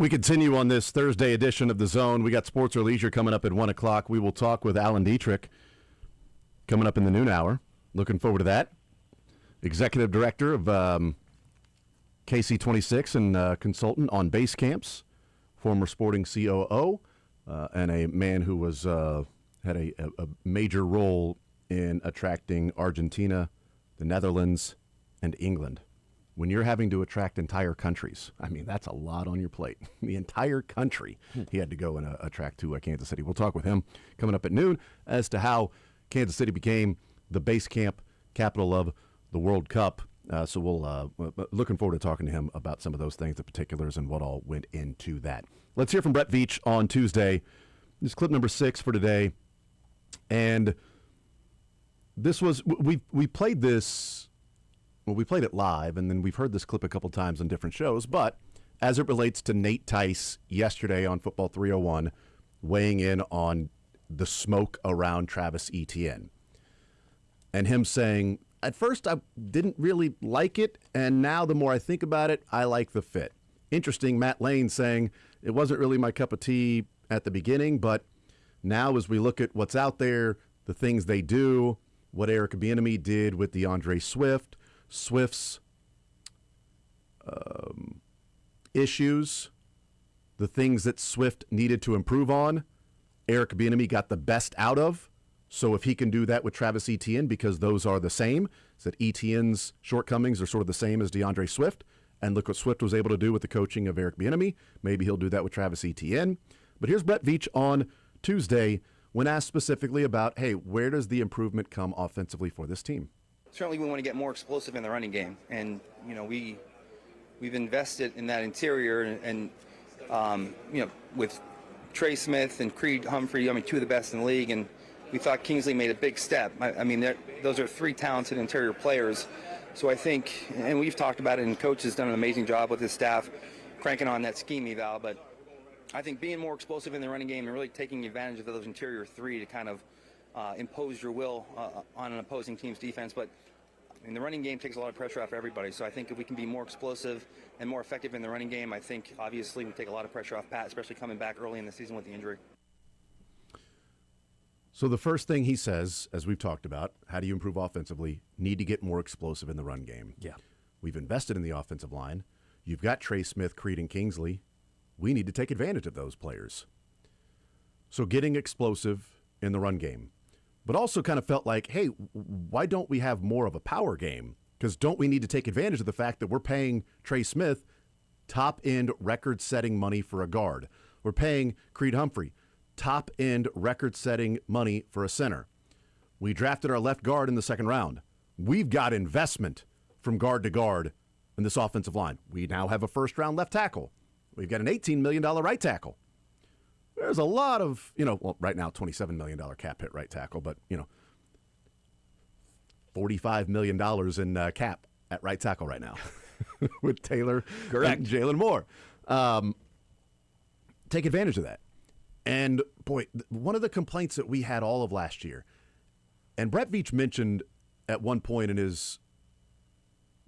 We continue on this Thursday edition of The Zone. We got Sports or Leisure coming up at 1 o'clock. We will talk with Alan Dietrich coming up in the noon hour. Looking forward to that. Executive Director of KC26 and consultant on base camps, former Sporting COO, and a man who was had a major role in attracting Argentina, the Netherlands, and England. When you're having to attract entire countries, I mean, that's a lot on your plate. The entire country he had to go and attract to Kansas City. We'll talk with him coming up at noon as to how Kansas City became the base camp capital of the World Cup. So we'll looking forward to talking to him about some of those things, the particulars, and what all went into that. Let's hear from Brett Veach on Tuesday. This is clip number 6 for today. And this was, we played this. Well, we played it live, and then we've heard this clip a couple times on different shows, but as it relates to Nate Tice yesterday on Football 301, weighing in on the smoke around Travis Etienne, and him saying, at first I didn't really like it, and now the more I think about it, I like the fit. Interesting, Matt Lane saying, it wasn't really my cup of tea at the beginning, but now as we look at what's out there, the things they do, what Eric Bieniemy did with DeAndre Swift's issues, the things that Swift needed to improve on, Eric Bieniemy got the best out of. So if he can do that with Travis Etienne, because those are the same, so that Etienne's shortcomings are sort of the same as DeAndre Swift, and look what Swift was able to do with the coaching of Eric Bieniemy, maybe he'll do that with Travis Etienne. But here's Brett Veach on Tuesday when asked specifically about, hey, where does the improvement come offensively for this team? Certainly we want to get more explosive in the running game, and we've invested in that interior, and with Trey Smith and Creed Humphrey, two of the best in the league, and we thought Kingsley made a big step. Those are 3 talented interior players, so I think, and we've talked about it, and Coach has done an amazing job with his staff cranking on that scheme eval, but I think being more explosive in the running game and really taking advantage of those interior 3 to kind of impose your will on an opposing team's defense. But the running game takes a lot of pressure off everybody. So I think if we can be more explosive and more effective in the running game, I think obviously we take a lot of pressure off Pat, especially coming back early in the season with the injury. So the first thing he says, as we've talked about, how do you improve offensively? Need to get more explosive in the run game. Yeah. We've invested in the offensive line. You've got Trey Smith, Creed, and Kingsley. We need to take advantage of those players. So getting explosive in the run game. But also kind of felt like, hey, why don't we have more of a power game? Because don't we need to take advantage of the fact that we're paying Trey Smith top-end record-setting money for a guard? We're paying Creed Humphrey top-end record-setting money for a center. We drafted our left guard in the second round. We've got investment from guard to guard in this offensive line. We now have a first-round left tackle. We've got an $18 million right tackle. There's a lot of, right now, $27 million cap hit right tackle, but, $45 million in cap at right tackle right now with Taylor and Jalen Moore. Take advantage of that. And, boy, one of the complaints that we had all of last year, and Brett Veach mentioned at one point in his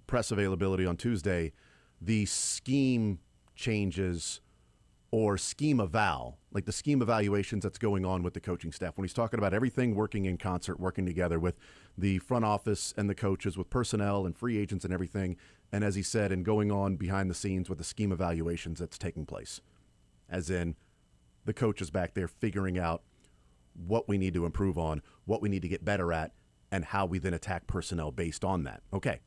press availability on Tuesday, the scheme changes or scheme eval, like the scheme evaluations that's going on with the coaching staff. When he's talking about everything working in concert, working together with the front office and the coaches, with personnel and free agents and everything, and as he said, and going on behind the scenes with the scheme evaluations that's taking place. As in, the coach is back there figuring out what we need to improve on, what we need to get better at, and how we then attack personnel based on that. Okay,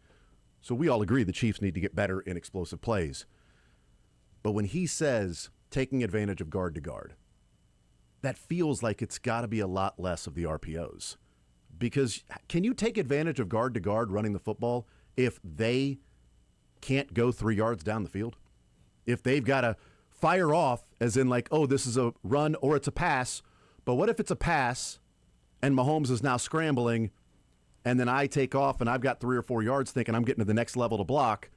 so we all agree the Chiefs need to get better in explosive plays. But when he says taking advantage of guard to guard, that feels like it's got to be a lot less of the RPOs. Because can you take advantage of guard to guard running the football if they can't go 3 yards down the field? If they've got to fire off as in like, oh, this is a run or it's a pass, but what if it's a pass and Mahomes is now scrambling and then I take off and I've got 3 or 4 yards thinking I'm getting to the next level to block?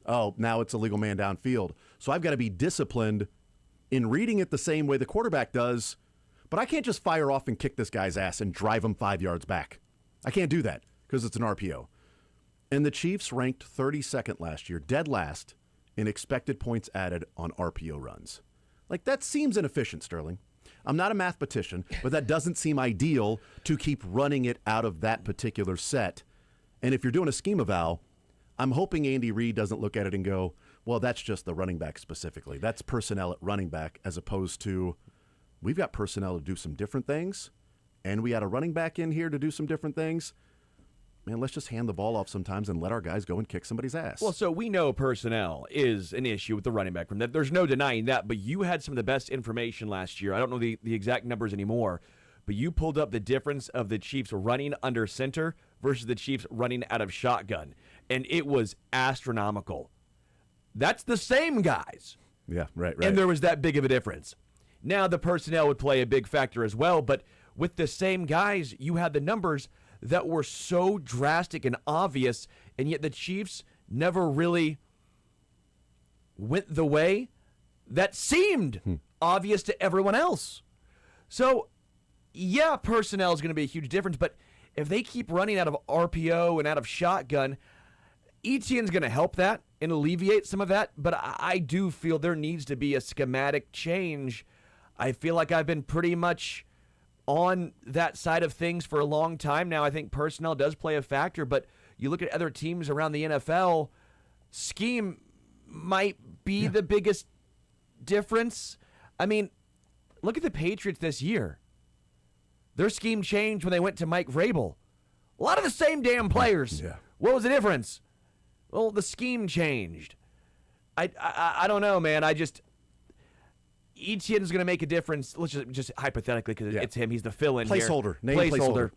Oh, now it's a legal man downfield. So I've got to be disciplined in reading it the same way the quarterback does, but I can't just fire off and kick this guy's ass and drive him 5 yards back. I can't do that because it's an RPO. And the Chiefs ranked 32nd last year, dead last, in expected points added on RPO runs. Like, that seems inefficient, Sterling. I'm not a mathematician, but that doesn't seem ideal to keep running it out of that particular set. And if you're doing a scheme eval, I'm hoping Andy Reid doesn't look at it and go, well, that's just the running back specifically. That's personnel at running back, as opposed to, we've got personnel to do some different things, and we got a running back in here to do some different things. Man, let's just hand the ball off sometimes and let our guys go and kick somebody's ass. Well, so we know personnel is an issue with the running back room. There's no denying that, but you had some of the best information last year. I don't know the exact numbers anymore, but you pulled up the difference of the Chiefs running under center versus the Chiefs running out of shotgun, and it was astronomical. That's the same guys. Yeah, right. And there was that big of a difference. Now, the personnel would play a big factor as well, but with the same guys, you had the numbers that were so drastic and obvious, and yet the Chiefs never really went the way that seemed obvious to everyone else. So, yeah, personnel is going to be a huge difference, but if they keep running out of RPO and out of shotgun, Etienne's going to help that and alleviate some of that, but I do feel there needs to be a schematic change. I feel like I've been pretty much on that side of things for a long time now. I think personnel does play a factor, but you look at other teams around the NFL, scheme might be the biggest difference. I mean, look at the Patriots this year. Their scheme changed when they went to Mike Vrabel. A lot of the same damn players. Yeah. What was the difference? Well, the scheme changed. I don't know, man. Etienne's going to make a difference. Let's just hypothetically, because it's him. He's the fill-in placeholder. Here. Placeholder.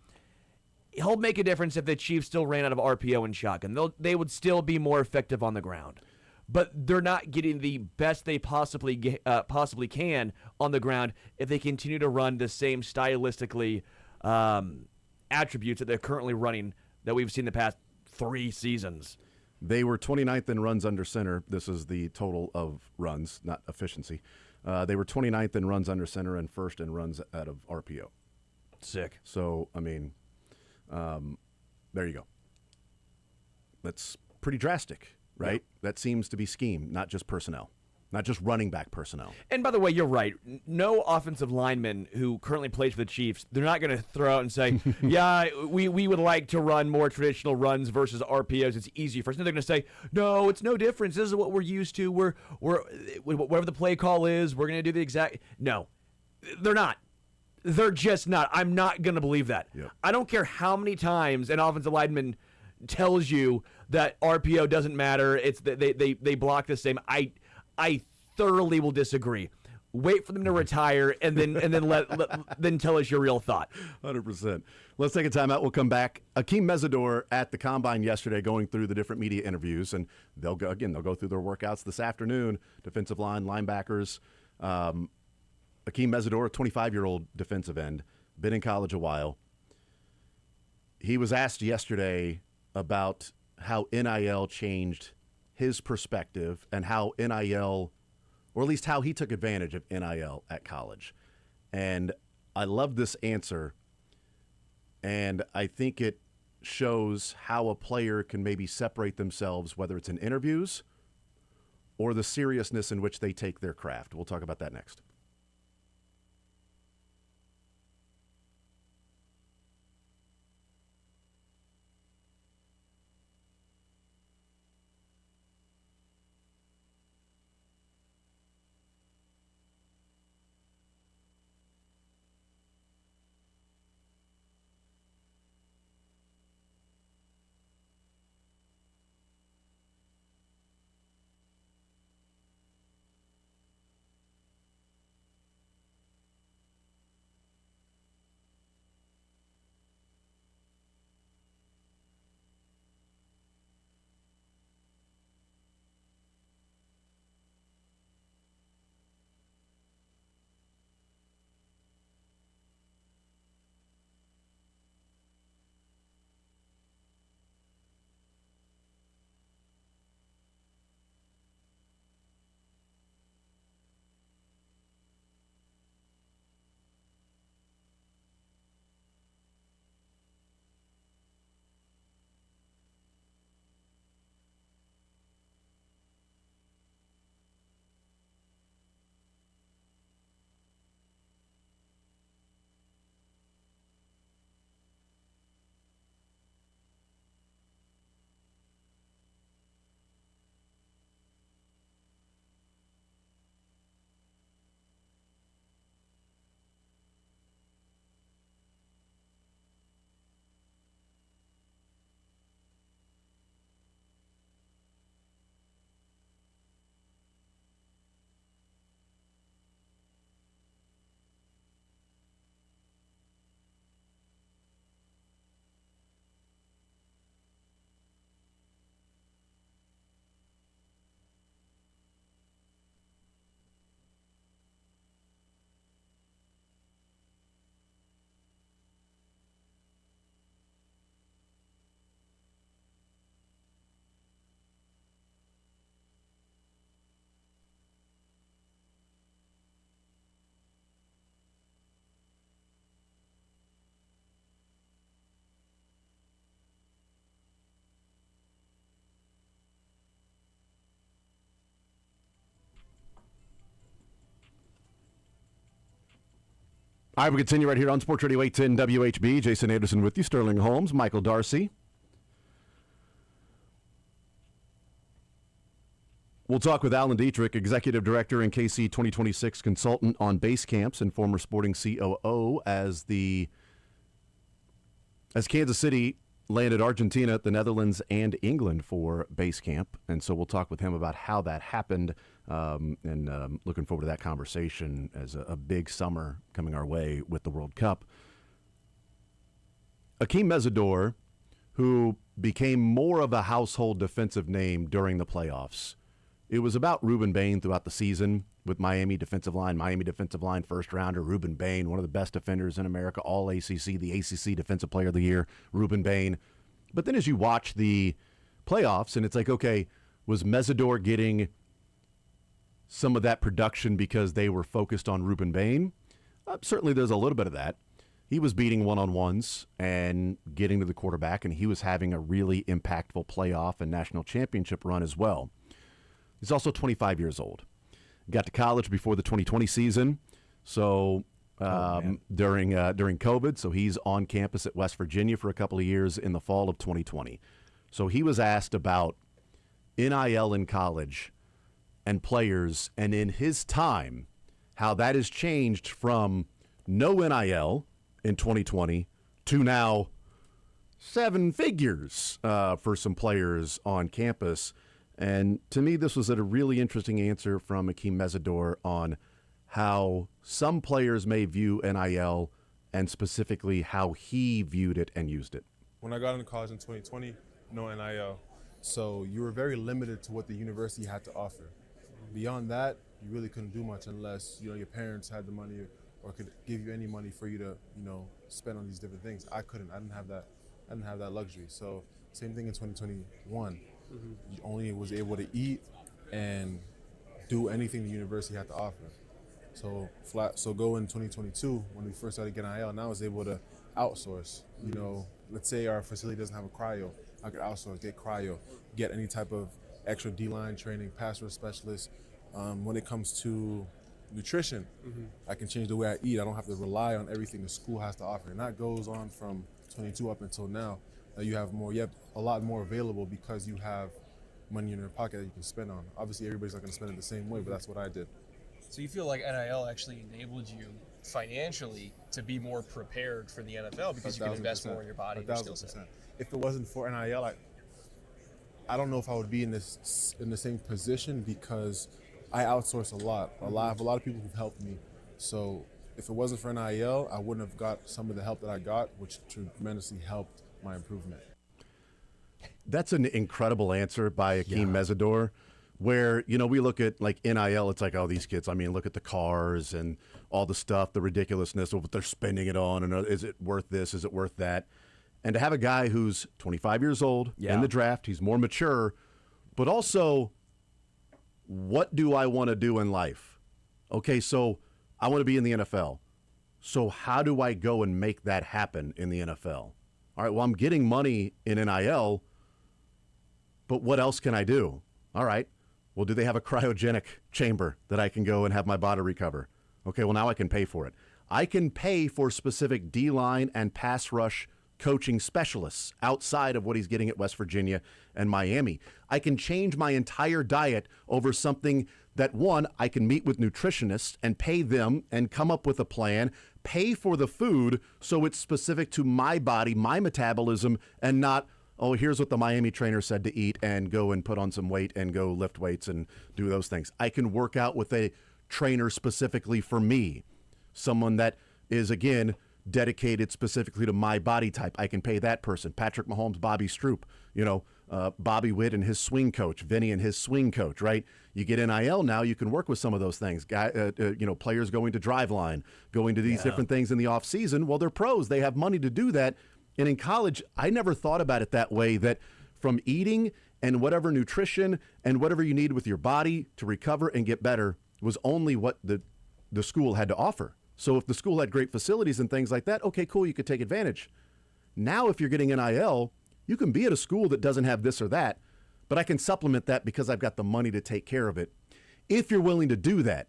He'll make a difference if the Chiefs still ran out of RPO and shotgun. They would still be more effective on the ground. But they're not getting the best they possibly can on the ground if they continue to run the same stylistically attributes that they're currently running that we've seen the past 3 seasons. They were 29th in runs under center. This is the total of runs, not efficiency. They were 29th in runs under center and first in runs out of RPO. Sick. So, I mean, there you go. That's pretty drastic, right? Yep. That seems to be scheme, not just personnel, not just running back personnel. And by the way, you're right. No offensive lineman who currently plays for the Chiefs, they're not going to throw out and say, yeah, we would like to run more traditional runs versus RPOs. It's easy for us. No, they're going to say, no, it's no difference. This is what we're used to. We're whatever the play call is, we're going to do the exact. No, they're not. They're just not. I'm not going to believe that. Yep. I don't care how many times an offensive lineman tells you that RPO doesn't matter. It's they block the same. I thoroughly will disagree. Wait for them to retire and then then tell us your real thought. 100%. Let's take a timeout. We'll come back. Akeem Mesidor at the Combine yesterday going through the different media interviews, and they'll go through their workouts this afternoon. Defensive line, linebackers. Akeem Mesidor, a 25-year-old defensive end, been in college a while. He was asked yesterday about how NIL changed his perspective and how NIL, or at least how he took advantage of NIL at college. And I love this answer, and I think it shows how a player can maybe separate themselves, whether it's in interviews or the seriousness in which they take their craft. We'll talk about that next. All right, we continue right here on Sports Radio 810 WHB. Jason Anderson with you, Sterling Holmes, Michael Darcy. We'll talk with Alan Dietrich, Executive Director and KC 2026 Consultant on base camps and former Sporting COO as Kansas City landed Argentina, the Netherlands, and England for base camp. And so we'll talk with him about how that happened and looking forward to that conversation as a big summer coming our way with the World Cup. Akeem Mesidor, who became more of a household defensive name during the playoffs. It was about Ruben Bain throughout the season with Miami defensive line first rounder, Ruben Bain, one of the best defenders in America, all ACC, the ACC Defensive Player of the Year, Ruben Bain. But then as you watch the playoffs, and it's like, okay, was Mesidor getting some of that production because they were focused on Ruben Bain? Certainly there's a little bit of that. He was beating one-on-ones and getting to the quarterback, and he was having a really impactful playoff and national championship run as well. He's also 25 years old. Got to college before the 2020 season, so during COVID, so he's on campus at West Virginia for a couple of years in the fall of 2020. So he was asked about NIL in college and players, and in his time, how that has changed from no NIL in 2020 to now 7 figures for some players on campus. And to me, this was a really interesting answer from Akeem Mesidor on how some players may view NIL and specifically how he viewed it and used it. When I got into college in 2020, no NIL. So you were very limited to what the university had to offer. Beyond that, you really couldn't do much unless, your parents had the money or could give you any money for you to, spend on these different things. I couldn't. I didn't have that luxury. So same thing in 2021. You only was able to eat and do anything the university had to offer. So go in 2022 when we first started getting NIL. Now I was able to outsource. Let's say our facility doesn't have a cryo, I could outsource, get cryo, get any type of extra D-line training, pass rush specialist. When it comes to nutrition, I can change the way I eat. I don't have to rely on everything the school has to offer, and that goes on from 22 up until now. You have a lot more available because you have money in your pocket that you can spend on. Obviously, everybody's not going to spend it the same way, but that's what I did. So you feel like NIL actually enabled you financially to be more prepared for the NFL because you can invest more in your body and your skill set. If it wasn't for NIL, I don't know if I would be in the same position because I outsource a lot. I have a lot of people who've helped me. So if it wasn't for NIL, I wouldn't have got some of the help that I got, which tremendously helped my improvement. That's an incredible answer by Akeem Mesidor, where, we look at like NIL, it's like, oh, these kids, look at the cars and all the stuff, the ridiculousness of what they're spending it on, and is it worth this, is it worth that? And to have a guy who's 25 years old in the draft, he's more mature, but also, what do I want to do in life? Okay, so I want to be in the NFL. So how do I go and make that happen in the NFL? All right, well, I'm getting money in NIL, but what else can I do? All right, well, do they have a cryogenic chamber that I can go and have my body recover? Okay, well, now I can pay for it. I can pay for specific D-line and pass rush coaching specialists outside of what he's getting at West Virginia and Miami. I can change my entire diet over something that, one, I can meet with nutritionists and pay them and come up with a plan, pay for the food so it's specific to my body, my metabolism, and not, oh, here's what the Miami trainer said to eat and go and put on some weight and go lift weights and do those things. I can work out with a trainer specifically for me, someone that is, again, dedicated specifically to my body type. I can pay that person. Patrick Mahomes, Bobby Stroop, Bobby Witt and his swing coach, Vinny and his swing coach, right? You get NIL now, you can work with some of those things. Players going to Driveline, going to these different things in the off season. Well, they're pros. They have money to do that. And in college, I never thought about it that way, that from eating and whatever nutrition and whatever you need with your body to recover and get better was only what the school had to offer. So if the school had great facilities and things like that, okay, cool, you could take advantage. Now, if you're getting NIL, you can be at a school that doesn't have this or that, but I can supplement that because I've got the money to take care of it. If you're willing to do that,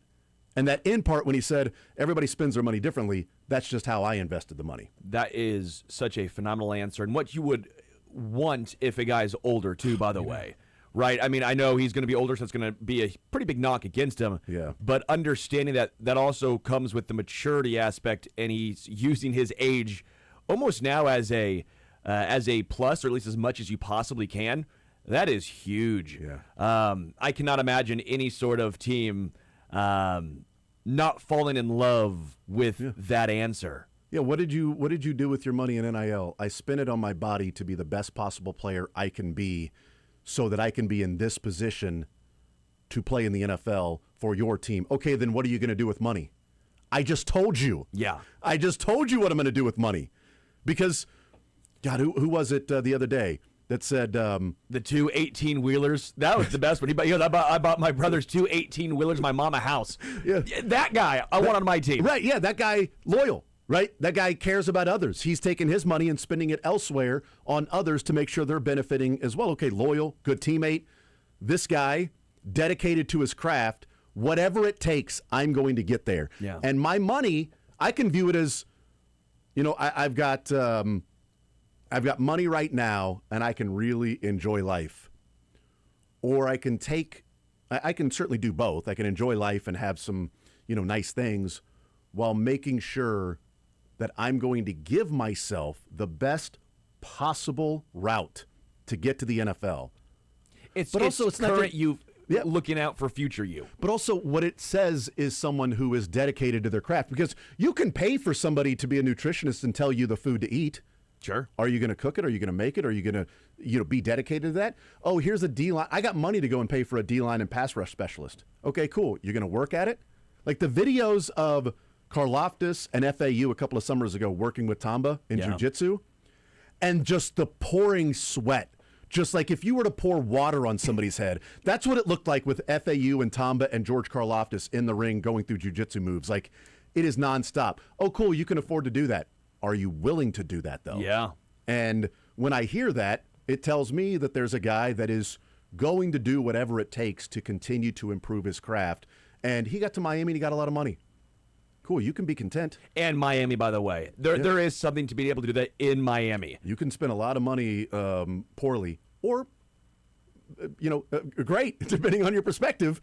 And that in part, when he said everybody spends their money differently, that's just how I invested the money. That is such a phenomenal answer, and what you would want if a guy's older, too, by the way. Right? I mean, I know he's going to be older, so it's going to be a pretty big knock against him. Yeah. But understanding that also comes with the maturity aspect, and he's using his age almost now as a plus, or at least as much as you possibly can. That is huge. Yeah. I cannot imagine any sort of team not falling in love with that answer. Yeah, what did you do with your money in NIL? I spent it on my body to be the best possible player I can be so that I can be in this position to play in the NFL for your team. Okay, then what are you going to do with money? I just told you. Yeah. I just told you what I'm going to do with money. Because, God, who was it the other day that said... the two 18-wheelers. That was the best one. I bought my brother's two 18-wheelers, my mom a house. Yeah. That guy, I want on my team. Right, yeah, that guy, loyal. Right? That guy cares about others. He's taking his money and spending it elsewhere on others to make sure they're benefiting as well. Okay, loyal, good teammate. This guy, dedicated to his craft, whatever it takes, I'm going to get there. Yeah. And my money, I can view it as, I've got money right now, and I can really enjoy life. Or I can certainly do both. I can enjoy life and have some, nice things while making sure that I'm going to give myself the best possible route to get to the NFL. It's current not you looking out for future you. But also what it says is someone who is dedicated to their craft, because you can pay for somebody to be a nutritionist and tell you the food to eat. Sure. Are you going to cook it? Are you going to make it? Are you going to be dedicated to that? Oh, here's a D-line. I got money to go and pay for a D-line and pass rush specialist. Okay, cool. You're going to work at it? Like the videos of Karlaftis and FAU a couple of summers ago working with Tamba in jiu-jitsu, and just the pouring sweat. Just like if you were to pour water on somebody's head, that's what it looked like with FAU and Tamba and George Karlaftis in the ring going through jiu-jitsu moves. Like, it is nonstop. Oh, cool, you can afford to do that. Are you willing to do that, though? Yeah. And when I hear that, it tells me that there's a guy that is going to do whatever it takes to continue to improve his craft. And he got to Miami and he got a lot of money. Cool, you can be content. And Miami, by the way. There is something to be able to do that in Miami. You can spend a lot of money poorly or, great, depending on your perspective,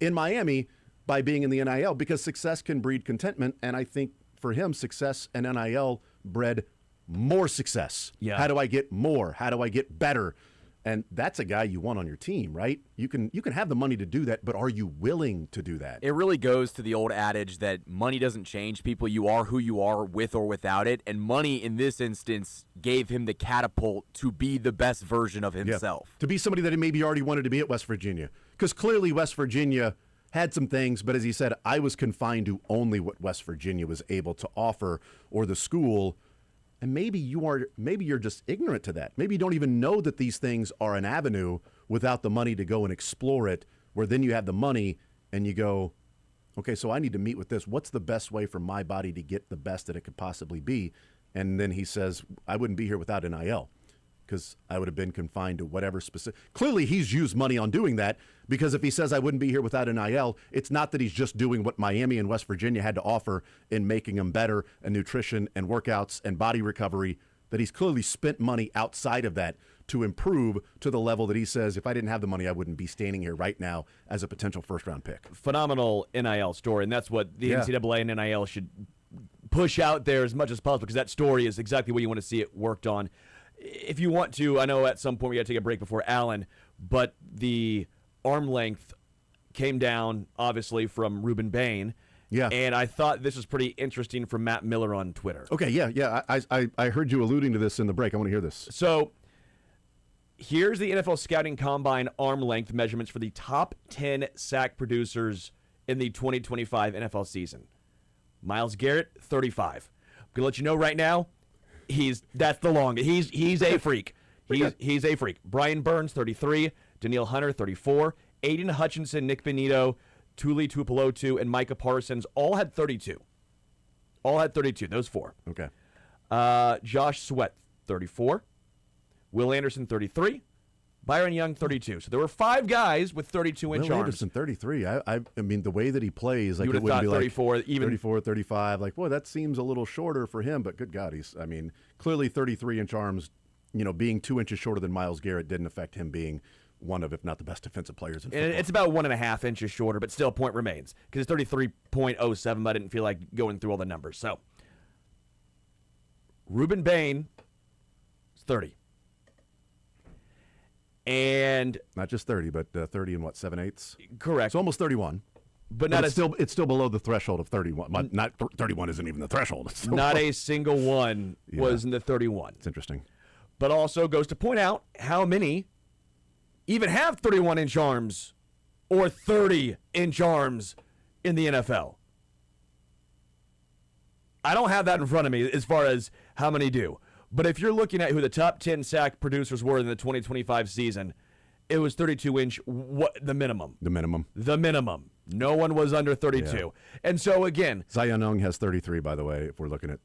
in Miami by being in the NIL, because success can breed contentment. And I think for him, success and NIL bred more success. Yeah. How do I get more? How do I get better? And that's a guy you want on your team, right? You can have the money to do that, but are you willing to do that? It really goes to the old adage that money doesn't change people. You are who you are with or without it. And money, in this instance, gave him the catapult to be the best version of himself. Yeah. To be somebody that he maybe already wanted to be at West Virginia. Because clearly West Virginia had some things, but as he said, I was confined to only what West Virginia was able to offer, or the school. And maybe you're just ignorant to that. Maybe you don't even know that these things are an avenue without the money to go and explore it, where then you have the money and you go, okay, so I need to meet with this. What's the best way for my body to get the best that it could possibly be? And then he says, I wouldn't be here without NIL, because I would have been confined to whatever specific. Clearly, he's used money on doing that, because if he says I wouldn't be here without NIL, it's not that he's just doing what Miami and West Virginia had to offer in making him better and nutrition and workouts and body recovery, that he's clearly spent money outside of that to improve to the level that he says, if I didn't have the money, I wouldn't be standing here right now as a potential first-round pick. Phenomenal NIL story, and that's what the NCAA and NIL should push out there as much as possible, because that story is exactly what you want to see it worked on. If you want to, I know at some point we got to take a break before Allen, but the arm length came down, obviously, from Ruben Bain. Yeah. And I thought this was pretty interesting from Matt Miller on Twitter. Okay, yeah. I heard you alluding to this in the break. I want to hear this. So here's the NFL Scouting Combine arm length measurements for the top 10 sack producers in the 2025 NFL season. Myles Garrett, 35. I'm going to let you know right now, that's the longest. He's a freak. He's a freak. Brian Burns, 33. Danielle Hunter, 34. Aiden Hutchinson, Nick Benito, Tuli Tuipulotu, and Micah Parsons all had 32. Those four. Okay. Josh Sweat, 34. Will Anderson, 33. Byron Young, 32. So there were 5 guys with 32-inch Will arms. Anderson, 33. I mean, the way that he plays, like You it would have wouldn't thought be 34, like even 34, 35. Like, boy, that seems a little shorter for him. But good God, clearly 33-inch arms. Being 2 inches shorter than Myles Garrett didn't affect him being one of, if not the best defensive players in football. And it's about 1.5 inches shorter, but still, point remains because it's 33.07. But I didn't feel like going through all the numbers. So, Ruben Bain is 30. And not just 30, but 30 and 7/8. Correct. It's almost 31. But it's still below the threshold of 31. Not 31 isn't even the threshold. Not a single one was in the 31. It's interesting. But also goes to point out how many even have 31-inch arms or 30-inch arms in the NFL. I don't have that in front of me as far as how many do. But if you're looking at who the top 10 sack producers were in the 2025 season, it was 32-inch, the minimum. The minimum. The minimum. No one was under 32. Yeah. And so, again. Zion Young has 33, by the way, if we're looking at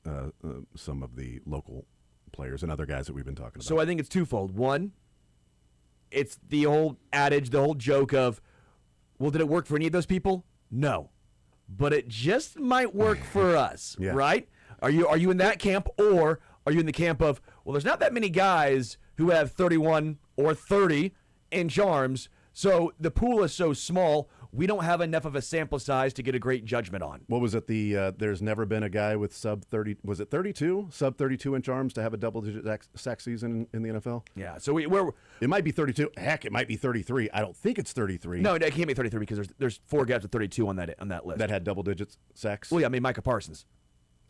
some of the local players and other guys that we've been talking about. So I think it's twofold. One, it's the old adage, the whole joke of, well, did it work for any of those people? No. But it just might work for us, right? Are you in that camp, or are you in the camp of, well, there's not that many guys who have 31 or 30-inch arms, so the pool is so small, we don't have enough of a sample size to get a great judgment on. What was it? There's never been a guy with sub 30. Was it 32? Sub 32-inch arms to have a double-digit sack season in the NFL? Yeah. So it might be 32. Heck, it might be 33. I don't think it's 33. No, it can't be 33 because there's 4 guys with 32 on that list that had double-digit sacks. Well, yeah, I mean Micah Parsons.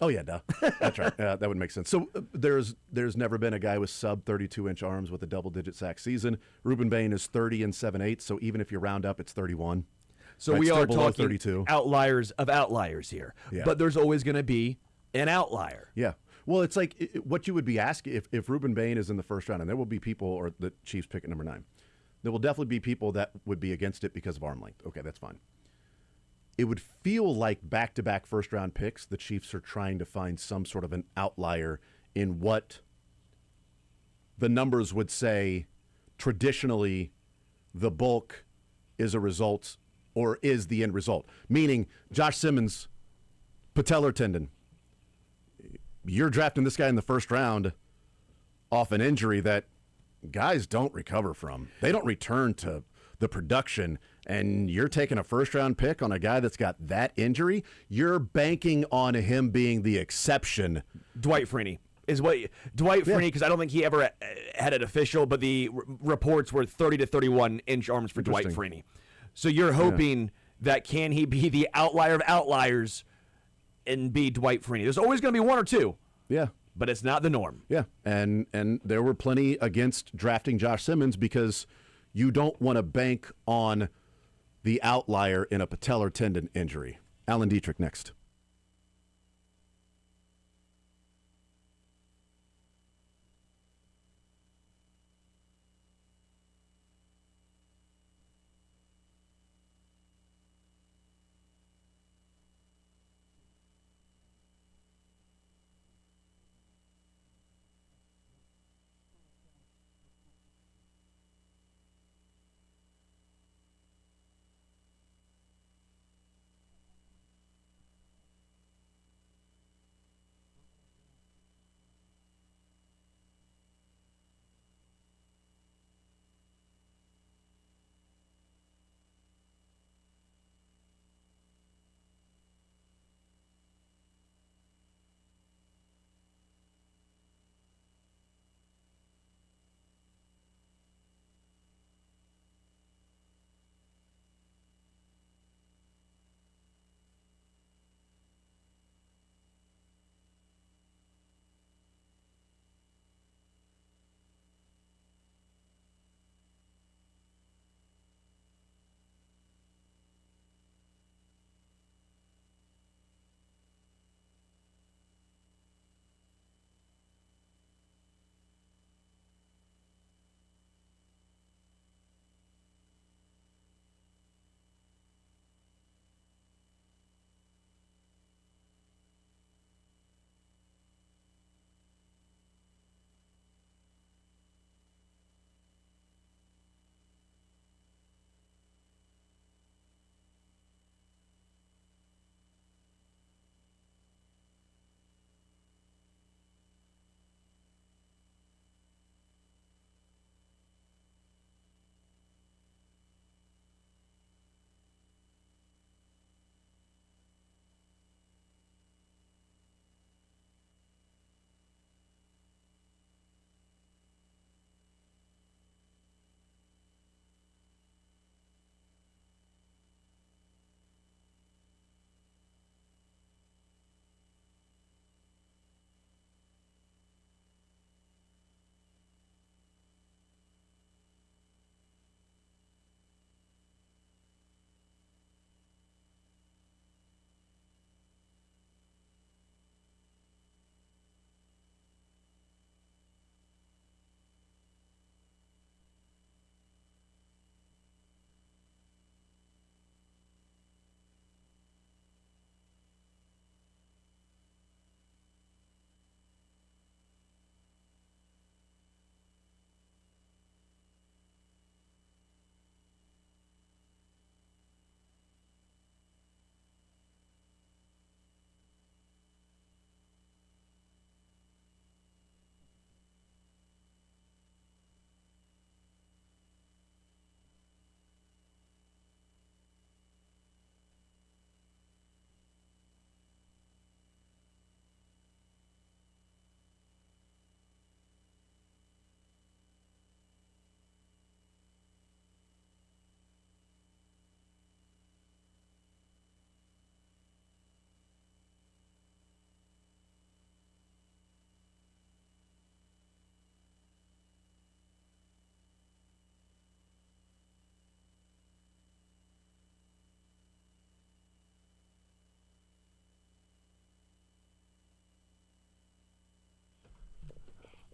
Oh yeah, duh. That's right. That would make sense. So there's never been a guy with sub 32-inch arms with a double-digit sack season. Ruben Bain is 30 and 7/8. So even if you round up, it's 31. So we are talking 32. Outliers of outliers here. Yeah. But there's always going to be an outlier. Yeah. Well, it's like what you would be asking if Ruben Bain is in the first round, and there will be people, or the Chiefs pick at number 9. There will definitely be people that would be against it because of arm length. Okay, that's fine. It would feel like back-to-back first-round picks, the Chiefs are trying to find some sort of an outlier in what the numbers would say traditionally the bulk is a result or is the end result. Meaning, Josh Simmons, patellar tendon. You're drafting this guy in the first round off an injury that guys don't recover from. They don't return to the production, and you're taking a first-round pick on a guy that's got that injury. You're banking on him being the exception. Dwight Freeney is what Dwight Freeney, because I don't think he ever had it official, but the reports were 30 to 31-inch arms for Dwight Freeney. So you're hoping that can he be the outlier of outliers and be Dwight Freeney? There's always going to be one or two. Yeah. But it's not the norm. Yeah. And there were plenty against drafting Josh Simmons because you don't want to bank on the outlier in a patellar tendon injury. Alan Dietrich next.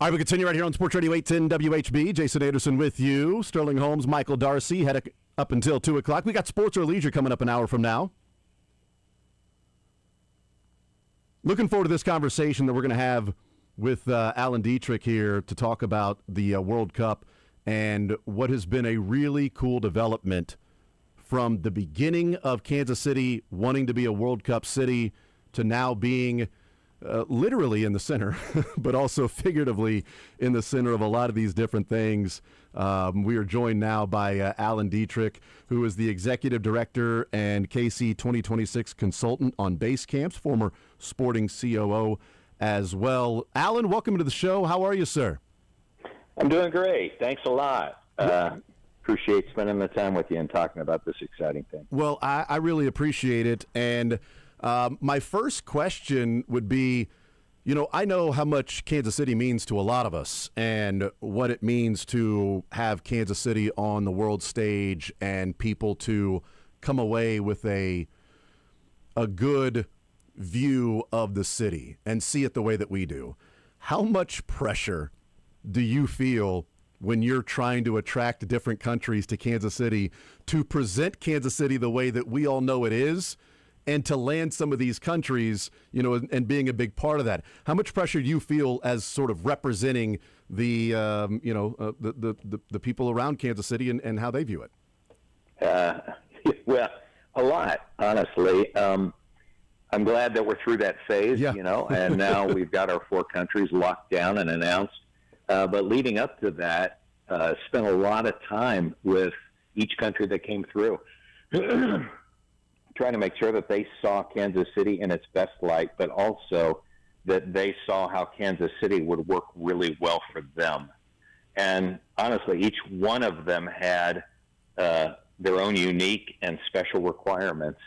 All right, we continue right here on Sports Radio 810 WHB. Jason Anderson with you. Sterling Holmes, Michael Darcy, head up until 2 o'clock. We got Sports or Leisure coming up an hour from now. Looking forward to this conversation that we're going to have with Alan Dietrich here to talk about the World Cup and what has been a really cool development from the beginning of Kansas City wanting to be a World Cup city to now being literally in the center, but also figuratively in the center of a lot of these different things. We are joined now by Alan Dietrich, who is the Executive Director and KC 2026 Consultant on Base Camps, former Sporting COO as well. Alan, welcome to the show. How are you, sir? I'm doing great. Thanks a lot. Appreciate spending the time with you and talking about this exciting thing. Well, I really appreciate it. And my first question would be, I know how much Kansas City means to a lot of us and what it means to have Kansas City on the world stage and people to come away with a good view of the city and see it the way that we do. How much pressure do you feel when you're trying to attract different countries to Kansas City to present Kansas City the way that we all know it is, and to land some of these countries, and being a big part of that? How much pressure do you feel as sort of representing the people around Kansas City and how they view it? Well, a lot, honestly. I'm glad that we're through that phase, and now we've got our 4 countries locked down and announced. But leading up to that, spent a lot of time with each country that came through, trying to make sure that they saw Kansas City in its best light, but also that they saw how Kansas City would work really well for them. And honestly, each one of them had their own unique and special requirements.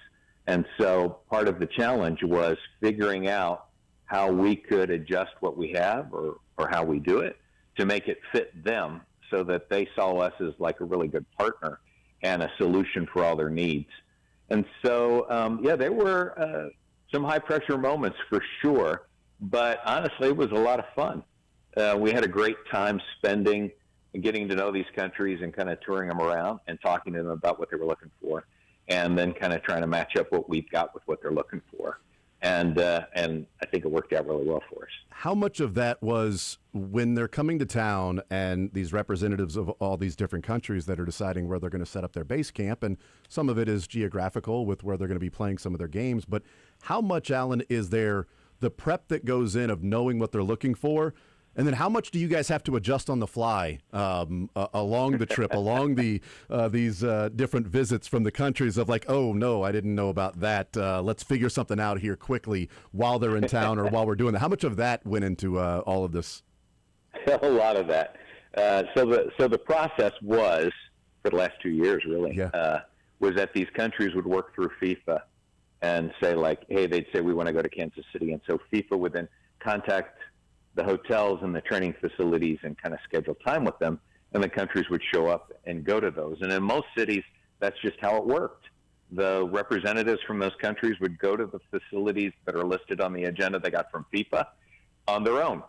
And so part of the challenge was figuring out how we could adjust what we have or how we do it to make it fit them so that they saw us as like a really good partner and a solution for all their needs. And so, there were some high-pressure moments for sure, but honestly, it was a lot of fun. We had a great time spending and getting to know these countries and kind of touring them around and talking to them about what they were looking for, and then kind of trying to match up what we've got with what they're looking for. And I think it worked out really well for us. How much of that was when they're coming to town and these representatives of all these different countries that are deciding where they're going to set up their base camp, and some of it is geographical with where they're going to be playing some of their games, but how much, Alan, is there the prep that goes in of knowing what they're looking for? And then how much do you guys have to adjust on the fly along the trip, along these different visits from the countries of like, oh, no, I didn't know about that. Let's figure something out here quickly while they're in town or while we're doing that. How much of that went into all of this? A lot of that. So the process was, for the last 2 years really, was that these countries would work through FIFA and say like, hey, they'd say we want to go to Kansas City. And so FIFA would then contact the hotels and the training facilities and kind of schedule time with them, and the countries would show up and go to those. And in most cities, that's just how it worked. The representatives from those countries would go to the facilities that are listed on the agenda they got from FIFA on their own.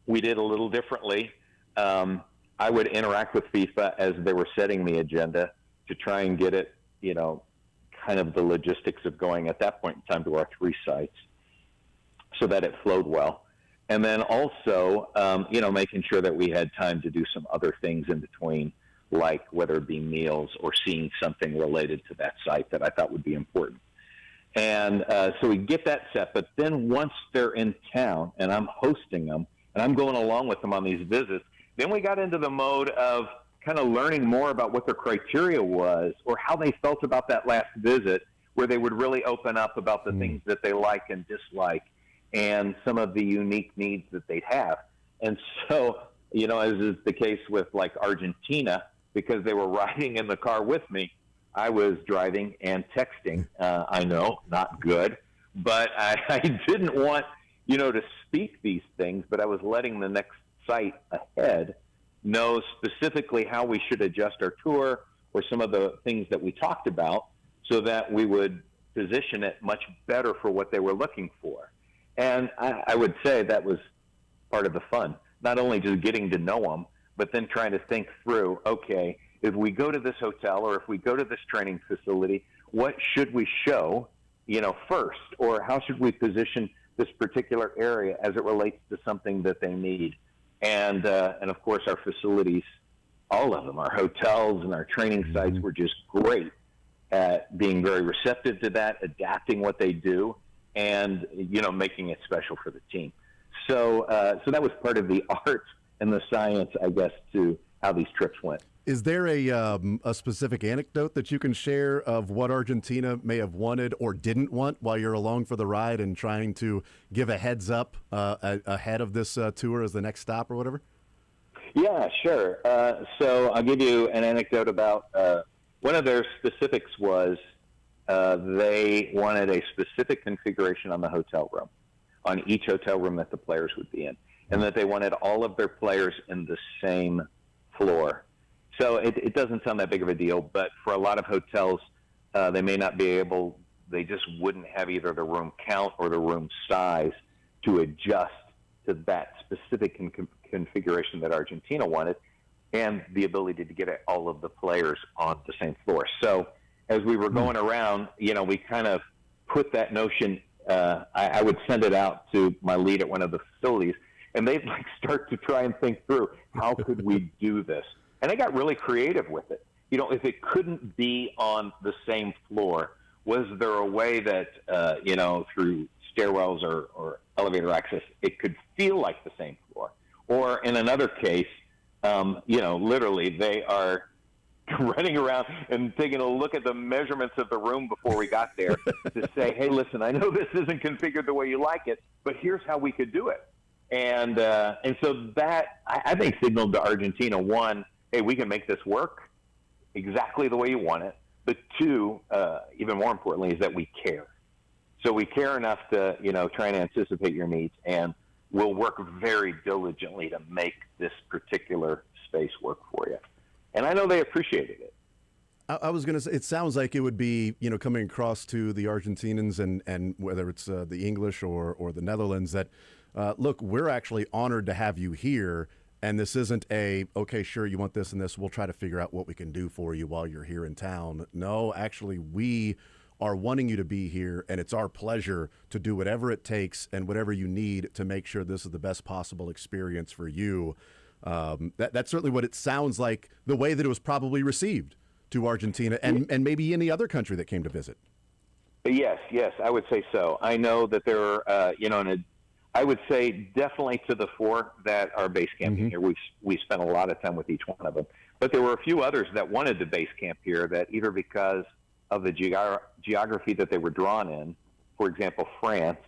We did a little differently. I would interact with FIFA as they were setting the agenda to try and get it, kind of the logistics of going at that point in time to our 3 sites so that it flowed well. And then also, making sure that we had time to do some other things in between, like whether it be meals or seeing something related to that site that I thought would be important. And so we get that set. But then once they're in town and I'm hosting them and I'm going along with them on these visits, then we got into the mode of kind of learning more about what their criteria was or how they felt about that last visit, where they would really open up about the things that they like and dislike, and some of the unique needs that they'd have. And so, as is the case with like Argentina, because they were riding in the car with me, I was driving and texting. I know, not good, but I didn't want, to speak these things, but I was letting the next site ahead know specifically how we should adjust our tour or some of the things that we talked about so that we would position it much better for what they were looking for. And I would say that was part of the fun. not only just getting to know them, but then trying to think through, okay, if we go to this hotel or if we go to this training facility, what should we show, first? Or how should we position this particular area as it relates to something that they need? And of course, our facilities, all of them, our hotels and our training sites were just great at being very receptive to that, adapting what they do, and, making it special for the team. So that was part of the art and the science, I guess, to how these trips went. Is there a specific anecdote that you can share of what Argentina may have wanted or didn't want while you're along for the ride and trying to give a heads up ahead of this tour as the next stop or whatever? Yeah, sure. So I'll give you an anecdote about one of their specifics was they wanted a specific configuration on the hotel room, on each hotel room that the players would be in, and that they wanted all of their players in the same floor. So it doesn't sound that big of a deal, but for a lot of hotels, they may not be able, they just wouldn't have either the room count or the room size to adjust to that specific configuration that Argentina wanted, and the ability to get all of the players on the same floor. So as we were going around, we kind of put that notion, I would send it out to my lead at one of the facilities, and they'd start to try and think through, how could we do this? And I got really creative with it. If it couldn't be on the same floor, was there a way that, through stairwells or elevator access, it could feel like the same floor? Or in another case, literally they are running around and taking a look at the measurements of the room before we got there to say, hey, listen, I know this isn't configured the way you like it, but here's how we could do it. And so that, I think, signaled to Argentina, one, hey, we can make this work exactly the way you want it. But two, even more importantly, is that we care. So we care enough to, try and anticipate your needs, and we'll work very diligently to make this particular space work for you. And I know they appreciated it. I was going to say, it sounds like it would be, coming across to the Argentinians and whether it's the English or the Netherlands, that, look, we're actually honored to have you here. And this isn't okay, sure, you want this and this, we'll try to figure out what we can do for you while you're here in town. No, actually, we are wanting you to be here, and it's our pleasure to do whatever it takes and whatever you need to make sure this is the best possible experience for you. That's certainly what it sounds like, the way that it was probably received to Argentina and maybe any other country that came to visit. Yes, I would say so. I know that there are, I would say definitely to the four that are base camping here. We spent a lot of time with each one of them. But there were a few others that wanted to base camp here that either because of the geography that they were drawn in, for example, France,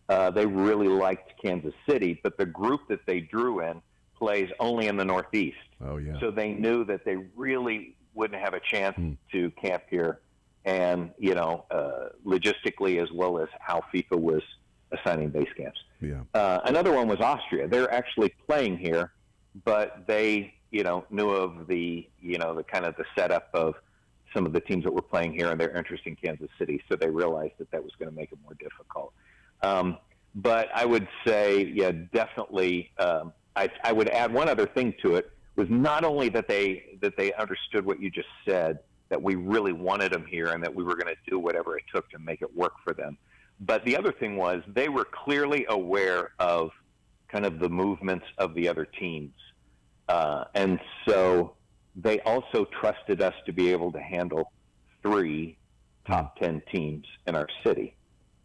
they really liked Kansas City, but the group that they drew in plays only in the Northeast. Oh, yeah. So they knew that they really wouldn't have a chance to camp here, and, logistically, as well as how FIFA was assigning base camps. Yeah. Another one was Austria. They're actually playing here, but they, knew of the, the kind of the setup of some of the teams that were playing here and their interest in Kansas City. So they realized that was going to make it more difficult. But I would say, yeah, definitely. I would add one other thing to it, was not only that they understood what you just said, that we really wanted them here and that we were going to do whatever it took to make it work for them. But the other thing was they were clearly aware of kind of the movements of the other teams. And so they also trusted us to be able to handle 3 top 10 teams in our city,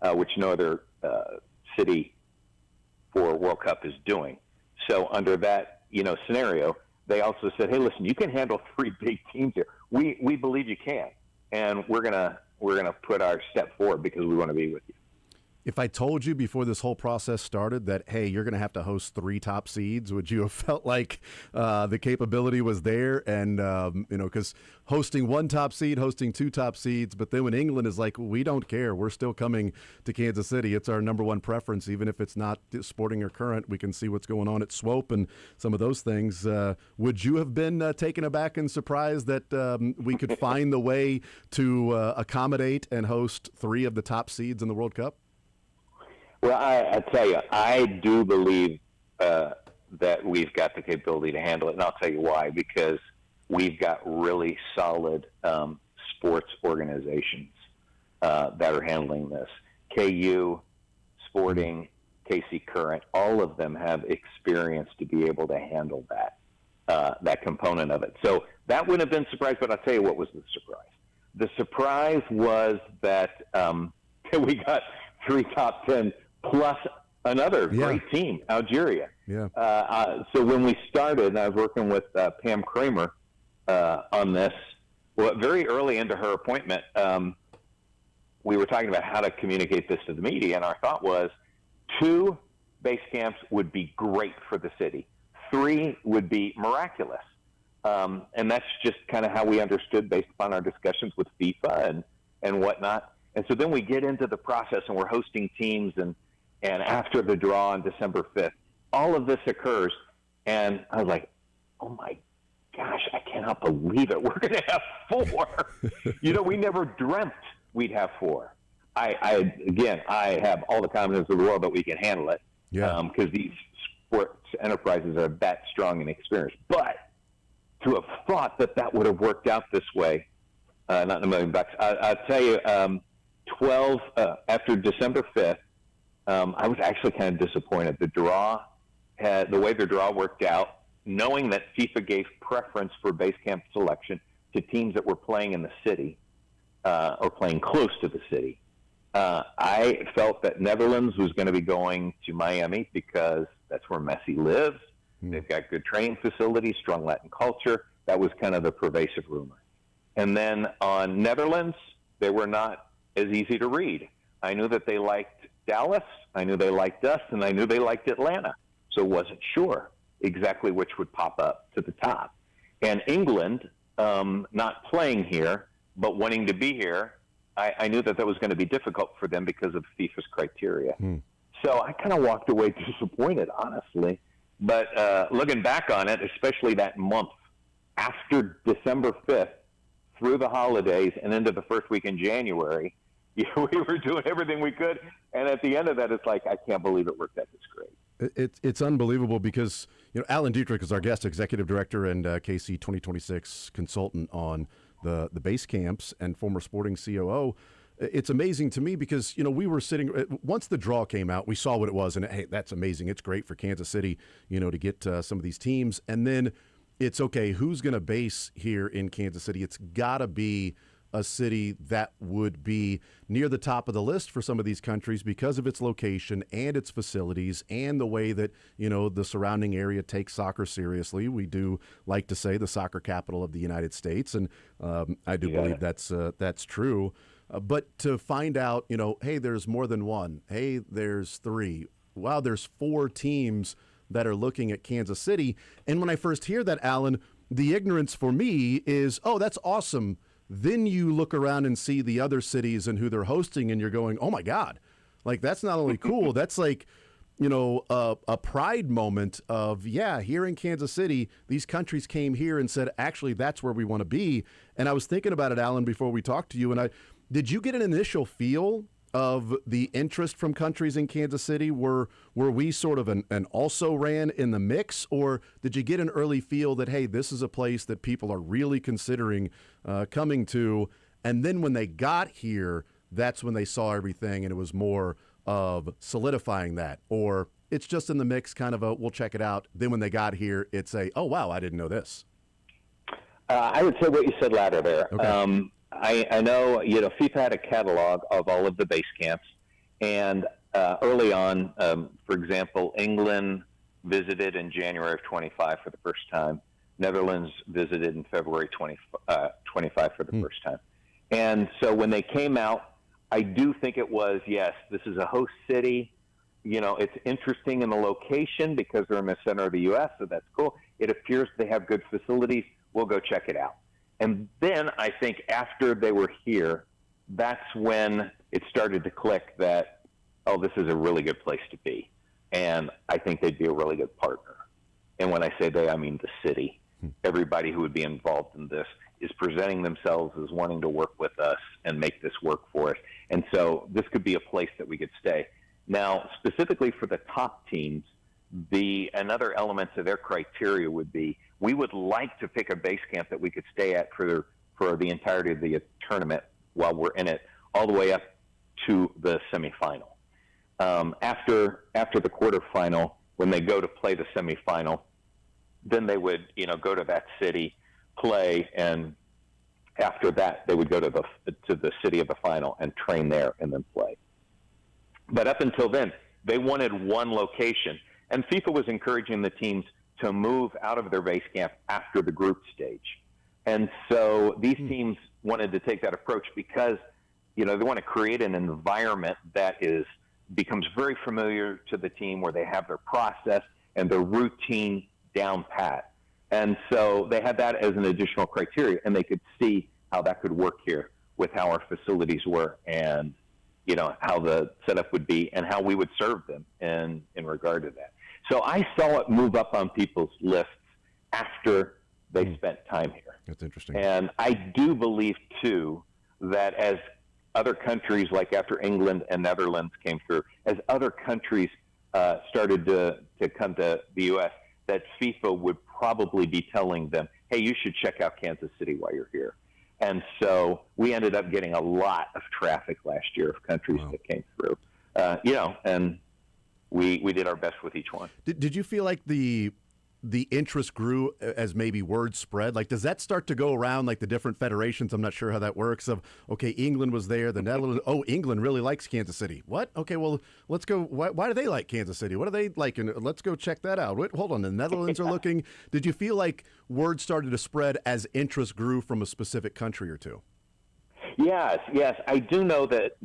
which no other city for World Cup is doing. So under that, scenario, they also said, hey, listen, you can handle 3 big teams here. We believe you can. And we're gonna put our step forward because we want to be with you. If I told you before this whole process started that, hey, you're going to have to host 3 top seeds, would you have felt like the capability was there? And, because hosting 1 top seed, hosting 2 top seeds, but then when England is like, we don't care, we're still coming to Kansas City. It's our number 1 preference, even if it's not Sporting or Current. We can see what's going on at Swope and some of those things. Would you have been taken aback and surprised that we could find the way to accommodate and host 3 of the top seeds in the World Cup? Well, I tell you, I do believe that we've got the capability to handle it. And I'll tell you why, because we've got really solid sports organizations that are handling this. KU, Sporting, KC Current, all of them have experience to be able to handle that component of it. So that wouldn't have been surprised, but I'll tell you what was the surprise. The surprise was that we got 3 top 10 plus another great team, Algeria. Yeah. So when we started, and I was working with Pam Kramer on this, well, very early into her appointment, we were talking about how to communicate this to the media, and our thought was 2 base camps would be great for the city. 3 would be miraculous. And that's just kind of how we understood based upon our discussions with FIFA and whatnot. And so then we get into the process, and we're hosting teams, and after the draw on December 5th, all of this occurs, and I was like, oh my gosh, I cannot believe it. We're going to have 4. We never dreamt we'd have 4. I have all the confidence in the world that we can handle it, because these sports enterprises are that strong and experienced. But to have thought that would have worked out this way, not in $1 million bucks. I'll tell you, 12 after December 5th, I was actually kind of disappointed. The way the draw worked out, knowing that FIFA gave preference for base camp selection to teams that were playing in the city or playing close to the city. I felt that Netherlands was going to be going to Miami because that's where Messi lives. They've got good training facilities, strong Latin culture. That was kind of the pervasive rumor. And then on Netherlands, they were not as easy to read. I knew that they liked Dallas, I knew they liked us, and I knew they liked Atlanta. So wasn't sure exactly which would pop up to the top. And England, not playing here, but wanting to be here, I knew that was going to be difficult for them because of FIFA's criteria. So I kind of walked away disappointed, honestly. But looking back on it, especially that month after December 5th, through the holidays and into the first week in January, we were doing everything we could. And at the end of that, it's like, I can't believe it worked out this great. It's unbelievable because, Alan Dietrich is our guest, executive director and KC 2026 consultant on the base camps and former Sporting COO. It's amazing to me because, we were sitting, once the draw came out, we saw what it was, and hey, that's amazing. It's great for Kansas City, to get some of these teams. And then it's okay, who's going to base here in Kansas City? It's got to be a city that would be near the top of the list for some of these countries because of its location and its facilities and the way that, the surrounding area takes soccer seriously. We do like to say the soccer capital of the United States, and I do believe that's true. But to find out, hey, there's more than one. Hey, there's 3. Wow, there's 4 teams that are looking at Kansas City. And when I first hear that, Alan, the ignorance for me is, oh, that's awesome. Then you look around and see the other cities and who they're hosting, and you're going, oh, my God. Like, that's not only cool, that's like, a pride moment of, here in Kansas City, these countries came here and said, actually, that's where we want to be. And I was thinking about it, Alan, before we talked to you, and did you get an initial feel of the interest from countries in Kansas City? Were we sort of an also ran in the mix, or did you get an early feel that, hey, this is a place that people are really considering coming to? And then when they got here, that's when they saw everything, and it was more of solidifying that, or it's just in the mix, kind of a we'll check it out. Then when they got here, it's a, oh, wow, I didn't know this. I would say what you said latter there. Okay. I know, FIFA had a catalog of all of the base camps, and early on, for example, England visited in January of 25 for the first time. Netherlands visited in February 25 for the first time. And so when they came out, I do think it was, yes, this is a host city. It's interesting in the location because they're in the center of the U.S., so that's cool. It appears they have good facilities. We'll go check it out. And then I think after they were here, that's when it started to click that, oh, this is a really good place to be. And I think they'd be a really good partner. And when I say they, I mean the city. Everybody who would be involved in this is presenting themselves as wanting to work with us and make this work for us. And so this could be a place that we could stay. Now, specifically for the top teams, another element to their criteria would be, we would like to pick a base camp that we could stay at for the entirety of the tournament while we're in it, all the way up to the semifinal. After the quarterfinal, when they go to play the semifinal, then they would, go to that city, play, and after that, they would go to the city of the final and train there and then play. But up until then, they wanted one location, and FIFA was encouraging the teams to move out of their base camp after the group stage. And so these teams wanted to take that approach because, they want to create an environment that becomes very familiar to the team, where they have their process and their routine down pat. And so they had that as an additional criteria, and they could see how that could work here with how our facilities were and, how the setup would be and how we would serve them in regard to that. So I saw it move up on people's lists after they spent time here. That's interesting. And I do believe, too, that as other countries, like after England and Netherlands came through, as other countries started to come to the U.S., that FIFA would probably be telling them, hey, you should check out Kansas City while you're here. And so we ended up getting a lot of traffic last year of countries that came through, and we did our best with each one. Did you feel like the interest grew as maybe word spread? Like, does that start to go around like the different federations? I'm not sure how that works. Of, okay, England was there, the Netherlands. Oh, England really likes Kansas City. What? Okay, well, let's go. Why do they like Kansas City? What do they like? And let's go check that out. Wait, hold on, the Netherlands are looking. Did you feel like word started to spread as interest grew from a specific country or two? Yes. I do know that,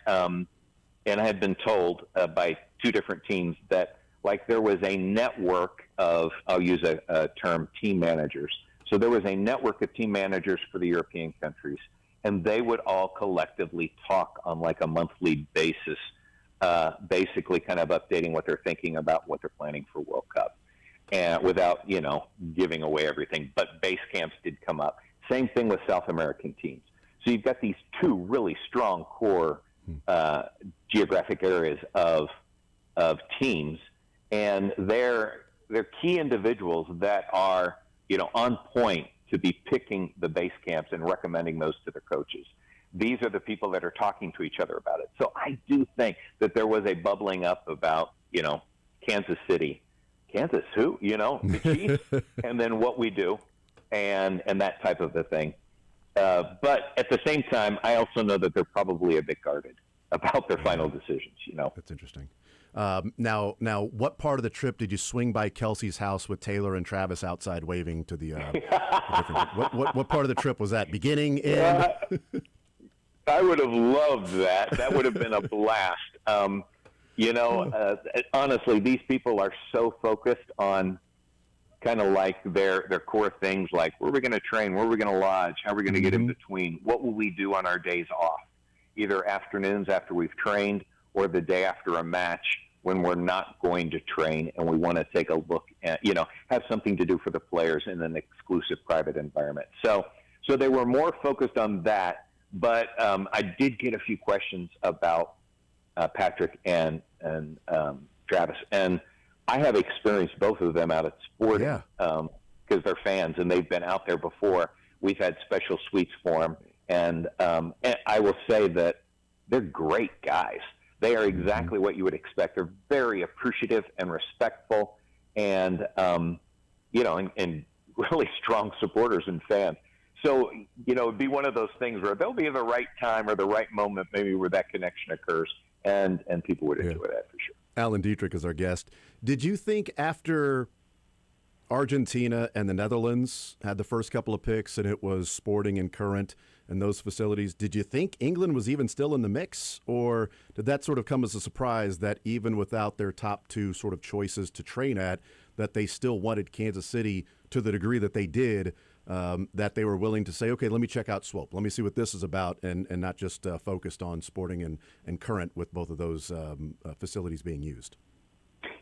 and I had been told by two different teams that, like, there was a network of, I'll use a term, team managers. So there was a network of team managers for the European countries, and they would all collectively talk on like a monthly basis, basically kind of updating what they're thinking about what they're planning for World Cup, and without, giving away everything. But base camps did come up. Same thing with South American teams. So you've got these two really strong core geographic areas of teams, and they're key individuals that are, on point to be picking the base camps and recommending those to their coaches. These are the people that are talking to each other about it. So I do think that there was a bubbling up about, Kansas City. Kansas who? The Chiefs, and then what we do, and that type of a thing. But at the same time, I also know that they're probably a bit guarded about their final decisions, That's interesting. Now, what part of the trip did you swing by Kelsey's house with Taylor and Travis outside waving to the what part of the trip was that? Beginning, end? I would have loved that. That would have been a blast. Honestly, these people are so focused on kind of like their core things, like where are we going to train, where are we going to lodge, how are we going to get in between, what will we do on our days off, either afternoons after we've trained or the day after a match when we're not going to train and we want to take a look at, have something to do for the players in an exclusive private environment. So they were more focused on that, but I did get a few questions about Patrick and Travis, and I have experienced both of them out at Sporting because they're fans and they've been out there before. We've had special suites for them, and I will say that they're great guys. They are exactly what you would expect. They're very appreciative and respectful, and and really strong supporters and fans. So it'd be one of those things where there'll be the right time or the right moment, maybe where that connection occurs, and people would enjoy that for sure. Alan Dietrich is our guest. Did you think after Argentina and the Netherlands had the first couple of picks and it was Sporting and Current and those facilities, did you think England was even still in the mix, or did that sort of come as a surprise that even without their top two sort of choices to train at, that they still wanted Kansas City to the degree that they did, that they were willing to say, okay, let me check out Swope, let me see what this is about, and not just focused on Sporting and Current with both of those facilities being used?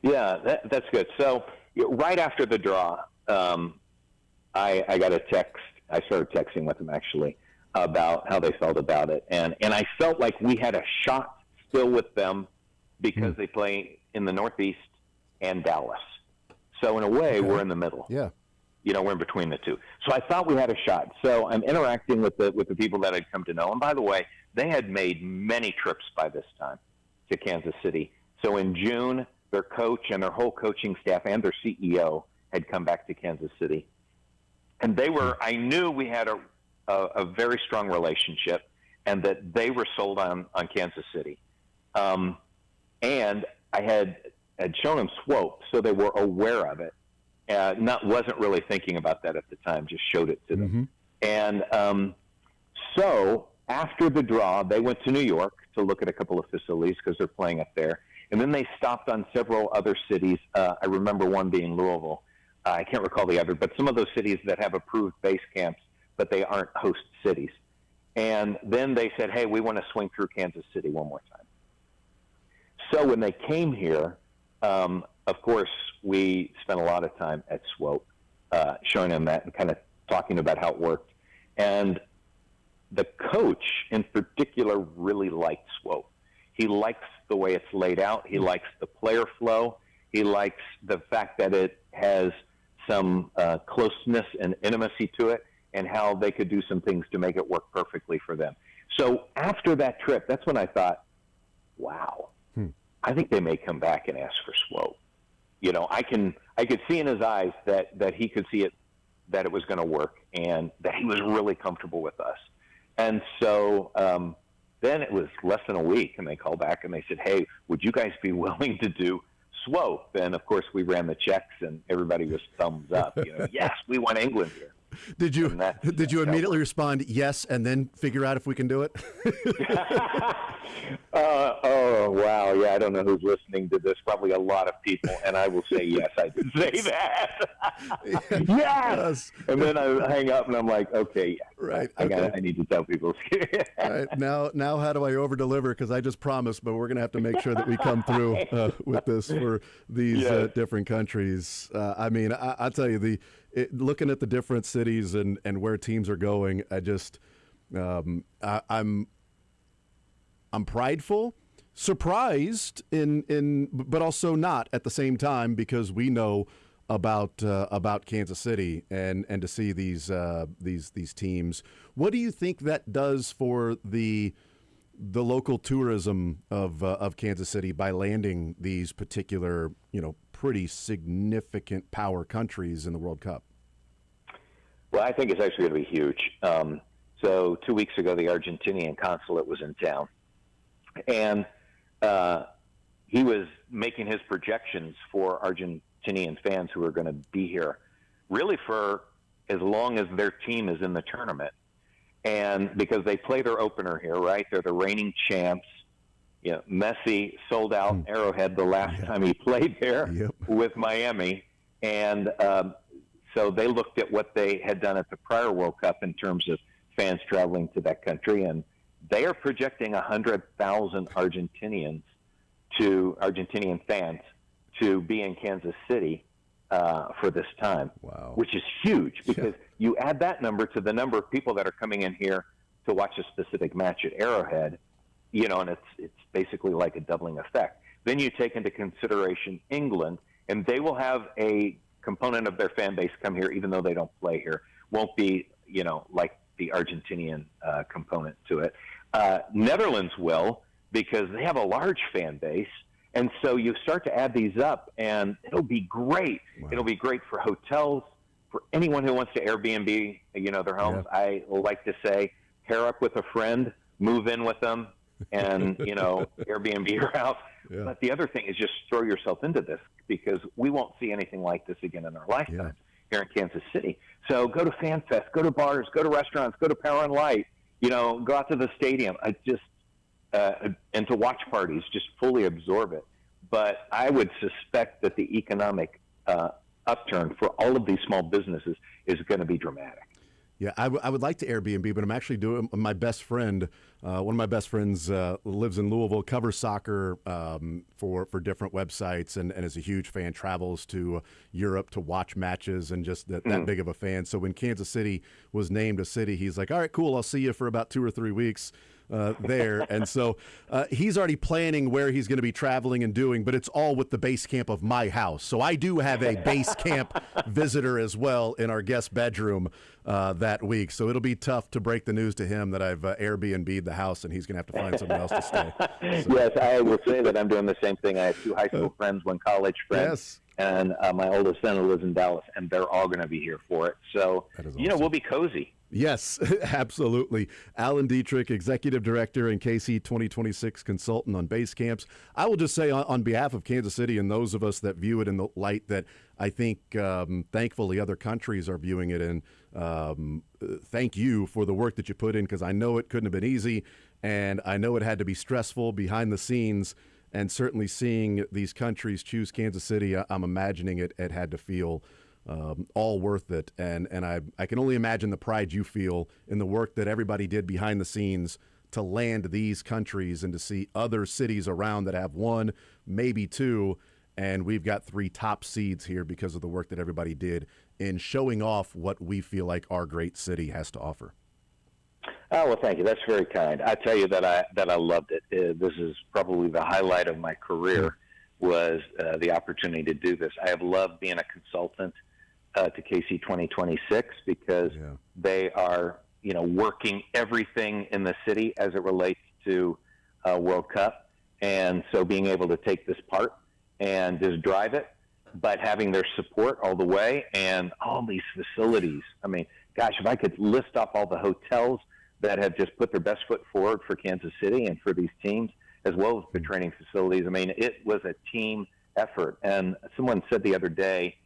Yeah, that's good. So right after the draw, I got a text. I started texting with them, actually, about how they felt about it. And I felt like we had a shot still with them because they play in the Northeast and Dallas. So in a way, we're in the middle. Yeah. We're in between the two. So I thought we had a shot. So I'm interacting with the people that I'd come to know. And by the way, they had made many trips by this time to Kansas City. So in June, their coach and their whole coaching staff and their CEO had come back to Kansas City. And I knew we had a very strong relationship and that they were sold on Kansas City. And I had shown them Swope, so they were aware of it. Wasn't really thinking about that at the time, just showed it to them. And so after the draw, they went to New York to look at a couple of facilities because they're playing up there. And then they stopped on several other cities. I remember one being Louisville. I can't recall the other, but some of those cities that have approved base camps, but they aren't host cities. And then they said, hey, we want to swing through Kansas City one more time. So when they came here, of course, we spent a lot of time at Swope, showing them that and kind of talking about how it worked. And the coach in particular really liked Swope. He likes the way it's laid out. He likes the player flow. He likes the fact that it has some closeness and intimacy to it and how they could do some things to make it work perfectly for them. So after that trip, that's when I thought, wow, I think they may come back and ask for Swope. I could see in his eyes that he could see it, that it was going to work and that he was really comfortable with us. And so then it was less than a week and they called back and they said, hey, would you guys be willing to do Swope? And of course we ran the checks and everybody was thumbs up. Yes, we want England here. Did you immediately respond yes and then figure out if we can do it? Oh, wow. Yeah, I don't know who's listening to this. Probably a lot of people. And I will say yes, I did say that. Yes! And then I hang up and I'm like, okay, yeah. Right. I need to tell people. All right. Now how do I over-deliver? Because I just promised, but we're going to have to make sure that we come through with this for these different countries. I'll tell you, looking at the different cities and where teams are going, I'm prideful, surprised, but also not at the same time because we know about Kansas City and to see these teams. What do you think that does for the local tourism of Kansas City by landing these particular pretty significant power countries in the World Cup? Well, I think it's actually going to be huge. So 2 weeks ago, the Argentinian consulate was in town, and he was making his projections for Argentinian fans who are going to be here really for as long as their team is in the tournament. And because they play their opener here, right? They're the reigning champs. Messi sold out Arrowhead the last time he played there with Miami. And so they looked at what they had done at the prior World Cup in terms of fans traveling to that country. And they are projecting 100,000 Argentinian fans to be in Kansas City for this time, which is huge because you add that number to the number of people that are coming in here to watch a specific match at Arrowhead, and it's basically like a doubling effect. Then you take into consideration England, and they will have a component of their fan base come here, even though they don't play here. Won't be, like the Argentinian component to it. Netherlands will, because they have a large fan base. And so you start to add these up, and it'll be great. Wow. It'll be great for hotels, for anyone who wants to Airbnb, their homes. Yeah. I like to say, pair up with a friend, move in with them, and, Airbnb your house. Yeah. But the other thing is just throw yourself into this because we won't see anything like this again in our lifetime here in Kansas City. So go to FanFest, go to bars, go to restaurants, go to Power and Light, go out to the stadium. And to watch parties, just fully absorb it. But I would suspect that the economic upturn for all of these small businesses is going to be dramatic. Yeah, I would like to Airbnb, but I'm actually doing my best friend. One of my best friends lives in Louisville, covers soccer for different websites, and is a huge fan. Travels to Europe to watch matches, and just that big of a fan. So when Kansas City was named a city, he's like, "All right, cool. I'll see you for about 2 or 3 weeks." there. And so he's already planning where he's going to be traveling and doing, but it's all with the base camp of my house. So I do have a base camp visitor as well in our guest bedroom that week. So it'll be tough to break the news to him that I've Airbnb'd the house and he's going to have to find someone else to stay. So. Yes, I will say that I'm doing the same thing. I have 2 high school friends, 1 college friend. Yes. And my oldest son lives in Dallas, and they're all going to be here for it. So, we'll be cozy. Yes, absolutely. Alan Dietrich, Executive Director and KC 2026 Consultant on base camps. I will just say on behalf of Kansas City and those of us that view it in the light that I think, thankfully, other countries are viewing it in, thank you for the work that you put in, because I know it couldn't have been easy, and I know it had to be stressful behind the scenes, and certainly seeing these countries choose Kansas City, I'm imagining it had to feel all worth it. And I can only imagine the pride you feel in the work that everybody did behind the scenes to land these countries and to see other cities around that have 1, maybe 2, and we've got 3 top seeds here because of the work that everybody did in showing off what we feel like our great city has to offer. Oh, well, thank you. That's very kind. I tell you that I loved it. This is probably the highlight of my career was the opportunity to do this. I have loved being a consultant to KC 2026 because they are, working everything in the city as it relates to World Cup. And so being able to take this part and just drive it, but having their support all the way and all these facilities. I mean, gosh, if I could list off all the hotels that have just put their best foot forward for Kansas City and for these teams, as well as the training facilities. I mean, it was a team effort. And someone said the other day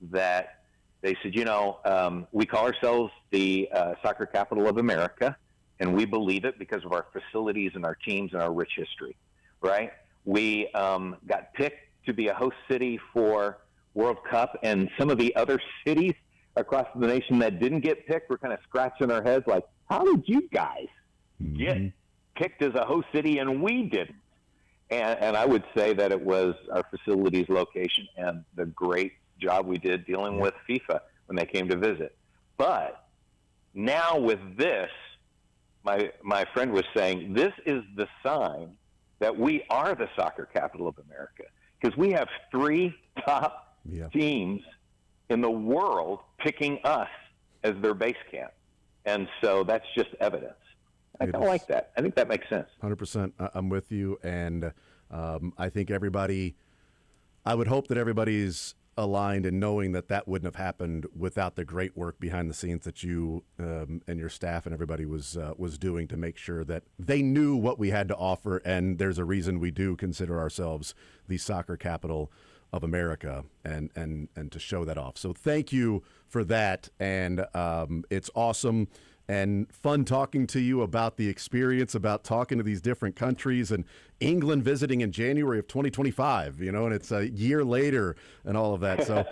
that they said, we call ourselves the soccer capital of America, and we believe it because of our facilities and our teams and our rich history, right? We got picked to be a host city for World Cup, and some of the other cities across the nation that didn't get picked were kind of scratching their heads like, how did you guys get picked as a host city and we didn't? And I would say that it was our facilities location and the great job we did dealing with FIFA when they came to visit. But now with this, my friend was saying, this is the sign that we are the soccer capital of America, because we have 3 top teams in the world picking us as their base camp. And so that's just evidence. I kind of like that. I think that makes sense. 100%. I'm with you. And I think I would hope that everybody's aligned in knowing that wouldn't have happened without the great work behind the scenes that you and your staff and everybody was doing to make sure that they knew what we had to offer. And there's a reason we do consider ourselves the soccer capital of America, and to show that off. So thank you for that. And it's awesome and fun talking to you about the experience, about talking to these different countries, and England visiting in January of 2025, and it's a year later and all of that. So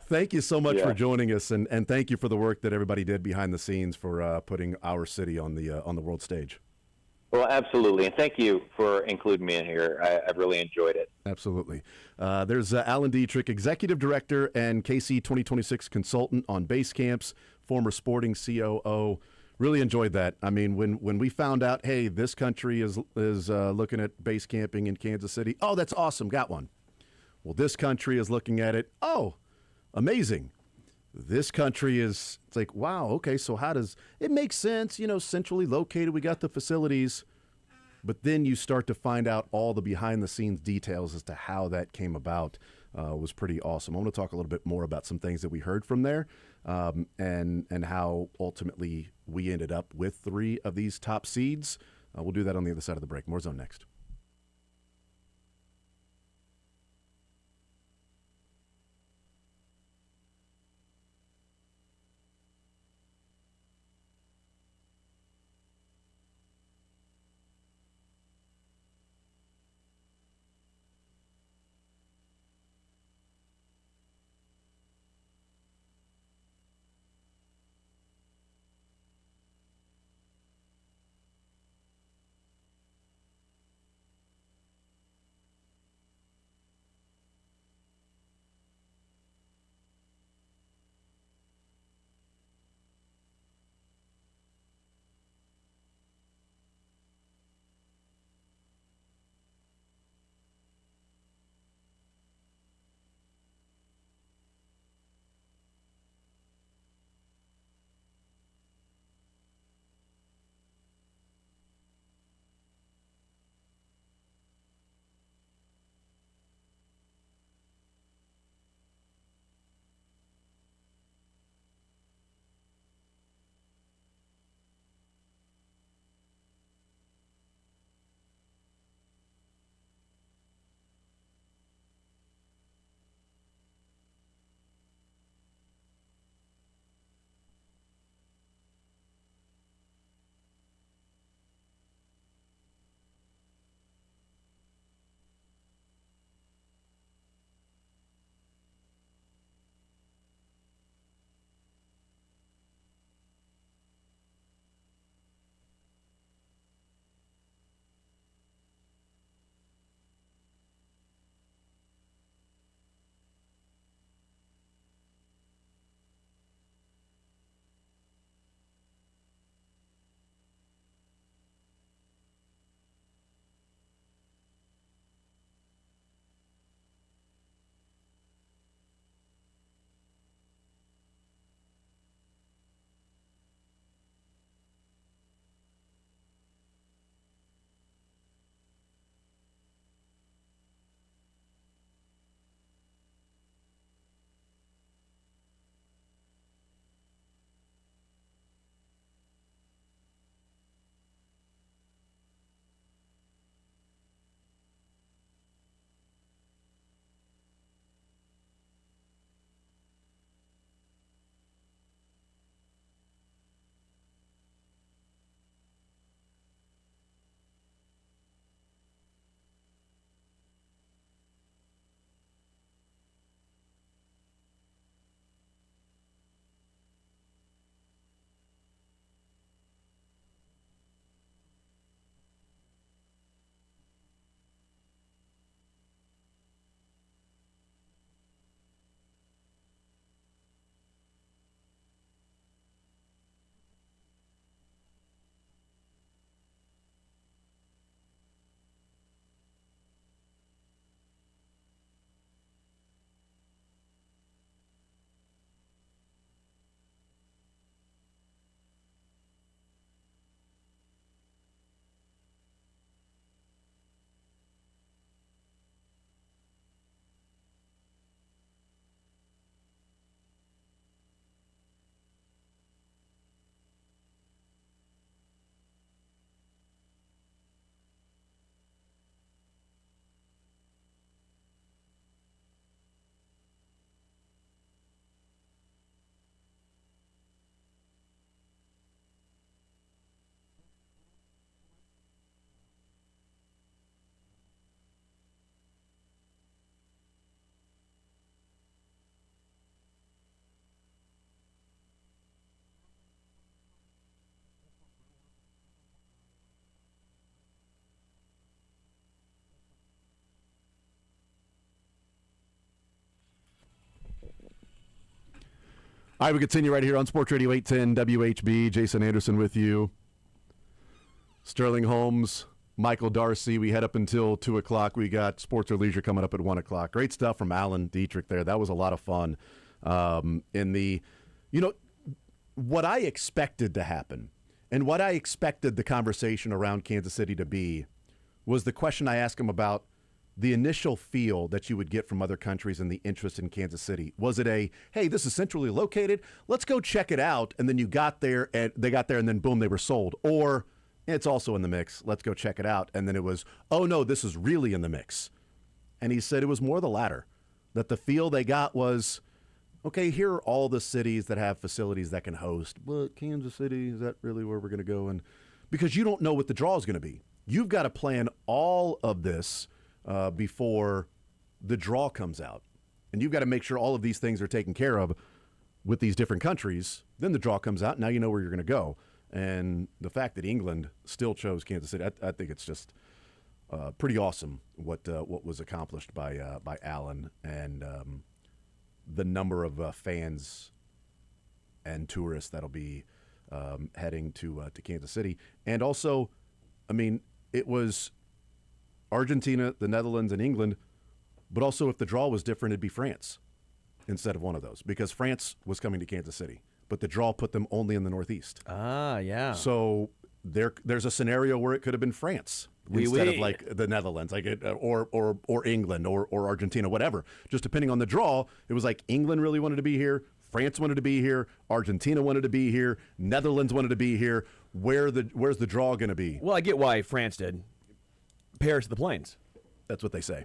thank you so much for joining us, and thank you for the work that everybody did behind the scenes for putting our city on the world stage. Well, absolutely. And thank you for including me in here. I've really enjoyed it. Absolutely. There's Alan Dietrich, Executive Director and KC 2026 Consultant on base camps, former sporting COO. Really enjoyed that. I mean, when we found out, hey, this country is looking at base camping in Kansas City. Oh, that's awesome. Got one. Well, this country is looking at it. Oh, amazing. This country it's like, wow, okay, so how does it make sense? Centrally located, we got the facilities, but then you start to find out all the behind the scenes details as to how that came about. Was pretty awesome. I want to talk a little bit more about some things that we heard from there, and how ultimately we ended up with 3 of these top seeds. We'll do that on the other side of the break. More Zone next. All right, we continue right here on Sports Radio 810 WHB. Jason Anderson with you. Sterling Holmes, Michael Darcy. We head up until 2 o'clock. We got Sports or Leisure coming up at 1 o'clock. Great stuff from Alan Dietrich there. That was a lot of fun. What I expected to happen and what I expected the conversation around Kansas City to be was the question I asked him about the initial feel that you would get from other countries and the interest in Kansas City. Was it a, hey, this is centrally located, let's go check it out, and then you got there, and they got there, and then boom, they were sold? Or it's also in the mix, let's go check it out, and then it was, oh no, this is really in the mix. And he said it was more the latter, that the feel they got was, okay, here are all the cities that have facilities that can host, but Kansas City, is that really where we're going to go? And because you don't know what the draw is going to be. You've got to plan all of this before the draw comes out. And you've got to make sure all of these things are taken care of with these different countries. Then the draw comes out. Now you know where you're going to go. And the fact that England still chose Kansas City, I think it's just pretty awesome what was accomplished by Allen and the number of fans and tourists that'll be heading to Kansas City. And also, I mean, it was Argentina, the Netherlands, and England, but also if the draw was different, it'd be France instead of one of those, because France was coming to Kansas City, but the draw put them only in the Northeast. Ah, yeah. So there's a scenario where it could have been France instead of like the Netherlands, like or England or Argentina, whatever. Just depending on the draw, it was like England really wanted to be here, France wanted to be here, Argentina wanted to be here, Netherlands wanted to be here. Where's the draw going to be? Well, I get why France did. Paris of the Plains. That's what they say.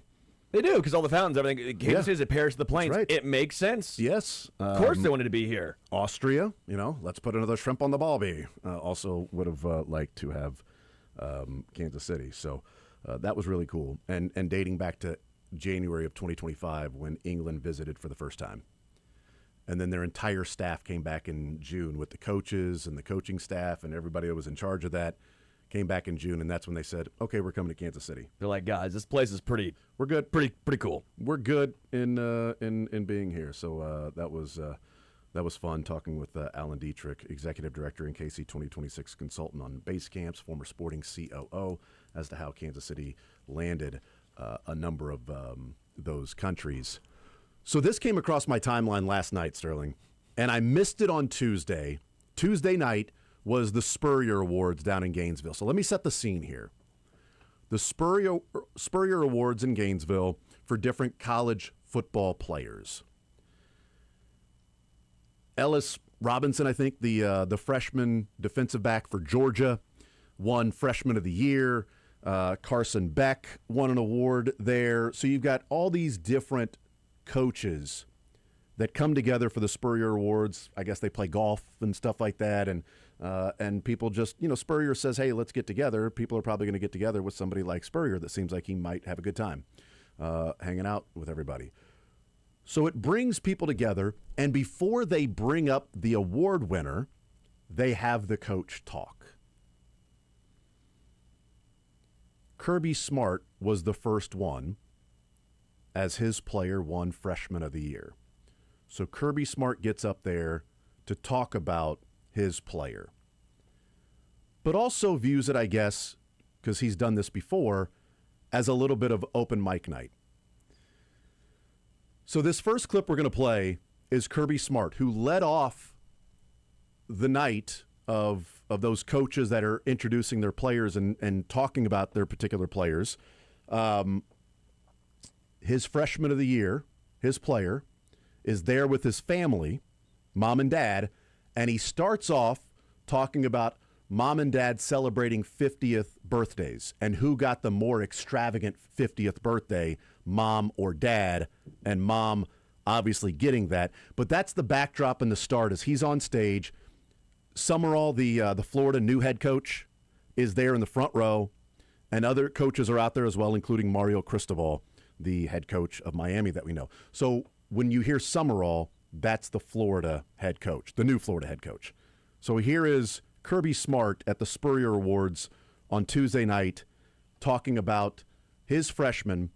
They do, because all the fountains, everything. Kansas City is at Paris of the Plains. That's right. It makes sense. Yes. Of course they wanted to be here. Austria, let's put another shrimp on the barbie. Also would have liked to have Kansas City. So that was really cool. And dating back to January of 2025 when England visited for the first time. And then their entire staff came back in June with the coaches and the coaching staff and everybody that was in charge of that. Came back in June, and that's when they said, "Okay, we're coming to Kansas City." They're like, "Guys, this place is we're good, pretty cool. We're good in being here." So that was fun talking with Alan Dietrich, executive director and KC 2026 consultant on base camps, former sporting COO, as to how Kansas City landed a number of those countries. So this came across my timeline last night, Sterling, and I missed it on Tuesday. Tuesday night was the Spurrier Awards down in Gainesville. So let me set the scene here. The Spurrier Awards in Gainesville for different college football players. Ellis Robinson, I think, the freshman defensive back for Georgia, won Freshman of the Year. Carson Beck won an award there. So you've got all these different coaches that come together for the Spurrier Awards. I guess they play golf and stuff like that, and people just, Spurrier says, hey, let's get together. People are probably going to get together with somebody like Spurrier that seems like he might have a good time hanging out with everybody. So it brings people together, and before they bring up the award winner, they have the coach talk. Kirby Smart was the first one, as his player won Freshman of the Year. So Kirby Smart gets up there to talk about his player, but also views it, I guess, because he's done this before, as a little bit of open mic night. So this first clip we're going to play is Kirby Smart, who led off the night of those coaches that are introducing their players and talking about their particular players. His Freshman of the Year, his player, is there with his family, mom and dad, and he starts off talking about mom and dad celebrating 50th birthdays and who got the more extravagant 50th birthday, mom or dad, and mom obviously getting that. But that's the backdrop and the start as he's on stage. Summerall, the Florida new head coach, is there in the front row, and other coaches are out there as well, including Mario Cristobal, the head coach of Miami that we know. So when you hear Summerall, that's the Florida head coach, the new Florida head coach. So here is Kirby Smart at the Spurrier Awards on Tuesday night talking about his freshman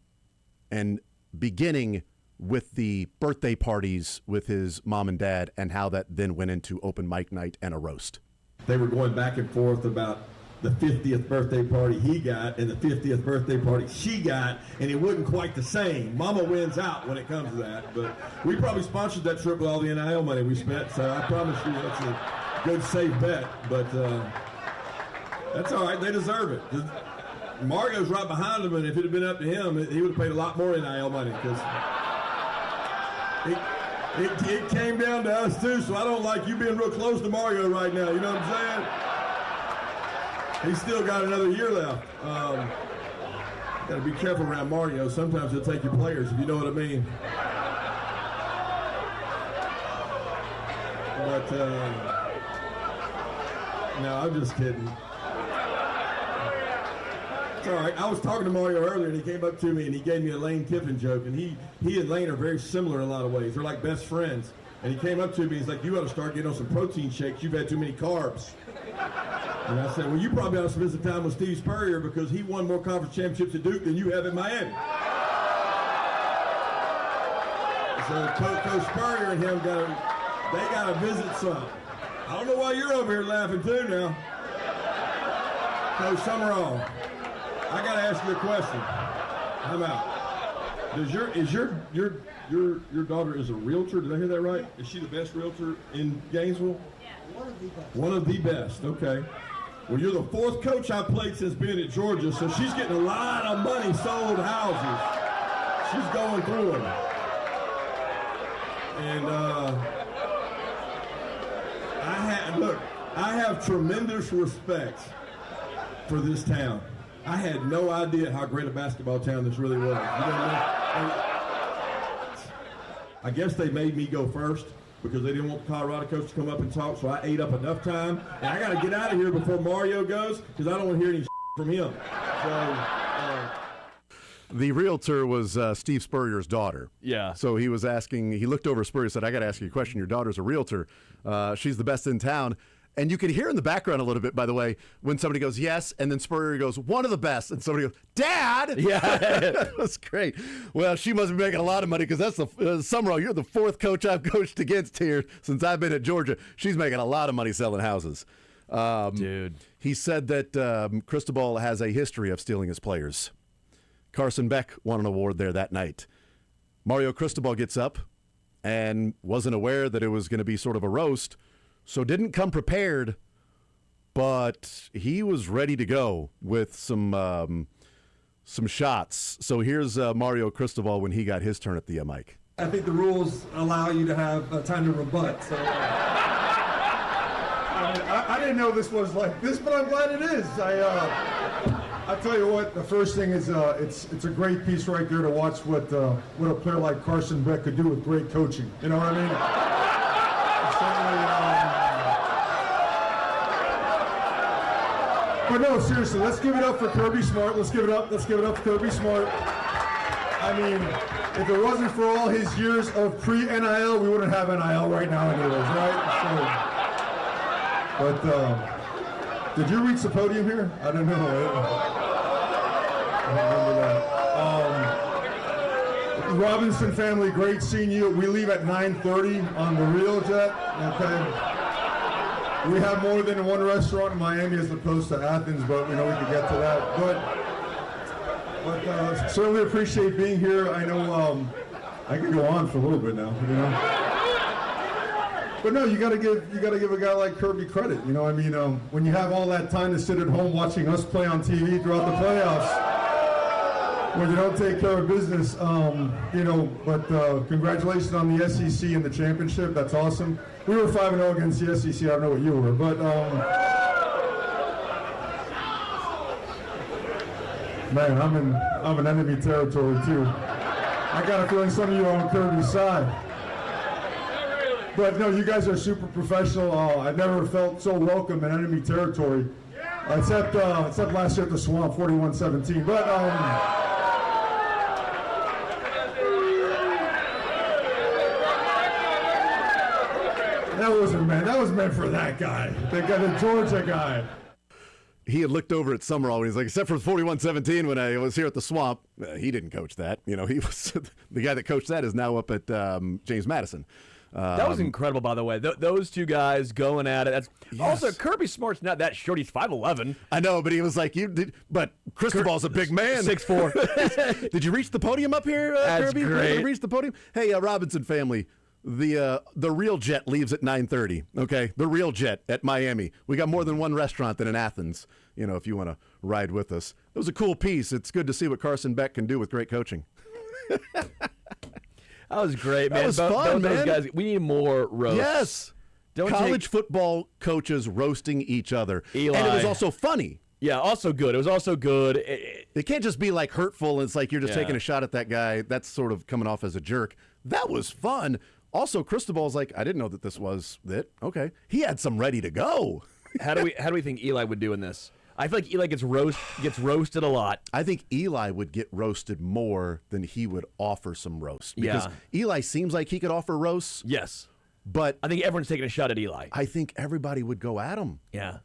and beginning with the birthday parties with his mom and dad and how that then went into open mic night and a roast. They were going back and forth about the 50th birthday party he got and the 50th birthday party she got, and it wasn't quite the same. Mama wins out when it comes to that, but we probably sponsored that trip with all the NIL money we spent, so I promise you that's a good, safe bet, but that's all right. They deserve it. Mario's right behind him, and if it had been up to him, he would have paid a lot more NIL money because it came down to us, too, so I don't like you being real close to Mario right now. You know what I'm saying? He's still got another year left. Got to be careful around Mario. Sometimes he'll take your players, if you know what I mean. But, no, I'm just kidding. It's all right. I was talking to Mario earlier, and he came up to me, and he gave me a Lane Kiffin joke. And he and Lane are very similar in a lot of ways. They're like best friends. And he came up to me, he's like, you ought to start getting on some protein shakes. You've had too many carbs. And I said, well, you probably ought to spend some time with Steve Spurrier because he won more conference championships at Duke than you have in Miami. So Coach Spurrier and him got to visit some. I don't know why you're over here laughing too now. Coach Summerall, I got to ask you a question. I'm out. Is your daughter is a realtor? Did I hear that right? Is she the best realtor in Gainesville? Yeah. One of the best. Okay. Well, you're the fourth coach I've played since being at Georgia, so she's getting a lot of money sold houses. She's going through them. And I have tremendous respect for this town. I had no idea how great a basketball town this really was. You know what I mean? I guess they made me go first because they didn't want the Colorado coach to come up and talk, so I ate up enough time. And I got to get out of here before Mario goes because I don't want to hear any from him. So, the realtor was Steve Spurrier's daughter. Yeah. So he was asking, he looked over at Spurrier and said, I got to ask you a question. Your daughter's a realtor. She's the best in town. And you could hear in the background a little bit, by the way, when somebody goes, yes, and then Spurrier goes, one of the best. And somebody goes, Dad! Yeah. That was great. Well, she must be making a lot of money because that's the Summerall, you're the fourth coach I've coached against here since I've been at Georgia. She's making a lot of money selling houses. Dude. He said that Cristobal has a history of stealing his players. Carson Beck won an award there that night. Mario Cristobal gets up and wasn't aware that it was going to be sort of a roast, so didn't come prepared, but he was ready to go with some shots. So here's Mario Cristobal when he got his turn at the mic. I think the rules allow you to have time to rebut. So I didn't know this was like this, but I'm glad it is. I tell you what, the first thing is it's a great piece right there to watch what a player like Carson Beck could do with great coaching. You know what I mean? But no, seriously, let's give it up for Kirby Smart. Let's give it up for Kirby Smart. I mean, if it wasn't for all his years of pre-NIL, we wouldn't have NIL right now anyways, right? So, but did you reach the podium here? I don't know. I don't remember that. Robinson family, great seeing you. We leave at 9:30 on the Real Jet, okay? We have more than one restaurant in Miami as opposed to Athens, but we know we can get to that. But certainly appreciate being here. I know I could go on for a little bit now, you know. But no, you got to give a guy like Kirby credit. You know, I mean, when you have all that time to sit at home watching us play on TV throughout the playoffs, when you don't take care of business, you know. But congratulations on the SEC and the championship. That's awesome. We were 5-0 against the SEC. I don't know what you were, but man, I'm in enemy territory too. I got a feeling some of you are on Kirby's side. But no, you guys are super professional. I never felt so welcome in enemy territory, except last year at the Swamp, 41-17. But that was meant for that guy, the Georgia guy. he had looked over at Summerall and he's like, except for 41-17 when I was here at the Swamp, he didn't coach that. He was the guy that coached that is now up at James Madison. That was incredible, by the way. Those two guys going at it. Also, Kirby Smart's not that short. He's 5'11". I know, but he was like, but Cristobal's a big man. 6'4". Did you reach the podium up here, That's Kirby? great. Did you reach the podium? Hey, Robinson family, the real jet leaves at 9:30. Okay, the real jet at Miami. We got more than one restaurant than in Athens. If you want to ride with us, it was a cool piece. It's good to see what Carson Beck can do with great coaching. That was great, man. That was fun, man. Those guys, we need more roasts. Yes. College football coaches roasting each other. Eli. And it was also funny. Yeah, also good. It was also good. It can't just be like hurtful. It's like you're just taking a shot at that guy. That's sort of coming off as a jerk. That was fun. Also, Cristobal's like, I didn't know that this was it. Okay. He had some ready to go. How do we think Eli would do in this? I feel like Eli gets roasted a lot. I think Eli would get roasted more than he would offer some roast. Because Eli seems like he could offer roasts. Yes. But I think everyone's taking a shot at Eli. I think everybody would go at him. Yeah.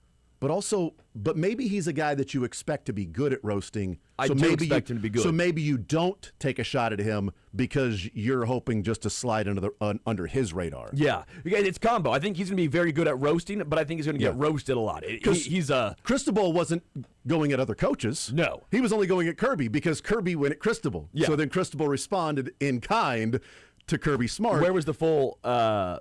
But maybe he's a guy that you expect to be good at roasting. I do expect him to be good. So maybe you don't take a shot at him because you're hoping just to slide under his radar. Yeah, it's combo. I think he's going to be very good at roasting, but I think he's going to get roasted a lot. He's Cristobal wasn't going at other coaches. No. He was only going at Kirby because Kirby went at Cristobal. Yeah. So then Cristobal responded in kind to Kirby Smart. Where was the full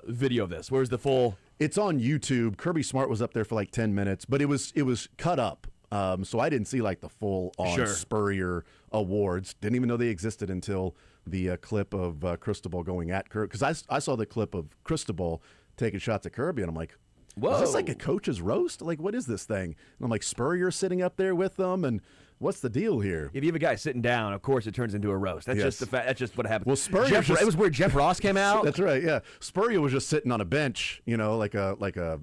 video of this? Where's the full... It's on YouTube. Kirby Smart was up there for like 10 minutes, but it was cut up. So I didn't see like the full on Spurrier awards. Didn't even know they existed until the clip of Cristobal going at Kirby. Because I saw the clip of Cristobal taking shots at Kirby, and I'm like, whoa. Is this like a coach's roast? Like, what is this thing? And I'm like, Spurrier sitting up there with them, and what's the deal here? If you have a guy sitting down, of course it turns into a roast. That's just the fact. That's just what happens. Well, Spurrier it was where Jeff Ross came out. That's right. Yeah, Spurrier was just sitting on a bench, like a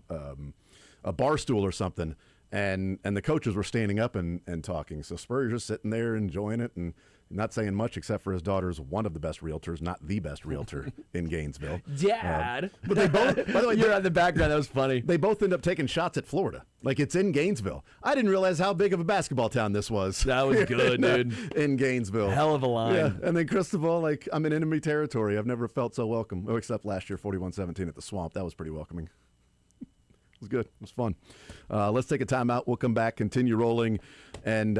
bar stool or something, and the coaches were standing up and talking. So Spurrier's just sitting there enjoying it and not saying much except for his daughter's one of the best realtors, not the best realtor in Gainesville. Dad. But they both, by the way, you're on the background. That was funny. They both end up taking shots at Florida. Like, it's in Gainesville. I didn't realize how big of a basketball town this was. That was good, dude. In Gainesville. Hell of a line. Yeah. And then Cristobal, like, I'm in enemy territory. I've never felt so welcome. Oh, except last year, 41-17 at the Swamp. That was pretty welcoming. It was good. It was fun. Let's take a timeout. We'll come back, continue rolling, and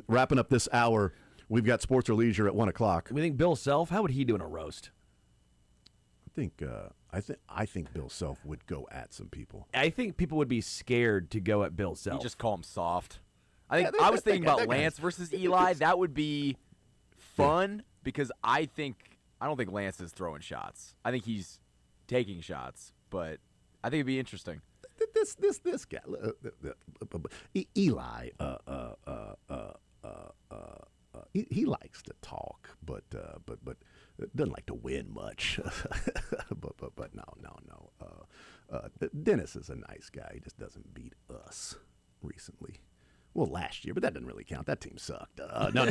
wrapping up this hour. We've got Sports or Leisure at 1 o'clock. We think Bill Self, how would he do in a roast? I think Bill Self would go at some people. I think people would be scared to go at Bill Self. You just call him soft. I was thinking about Lance versus Eli. That would be fun because I don't think Lance is throwing shots. I think he's taking shots, but I think it'd be interesting. This guy, Eli, he likes to talk, but doesn't like to win much. but no. Dennis is a nice guy. He just doesn't beat us recently. Well, last year, but that doesn't really count. That team sucked. No.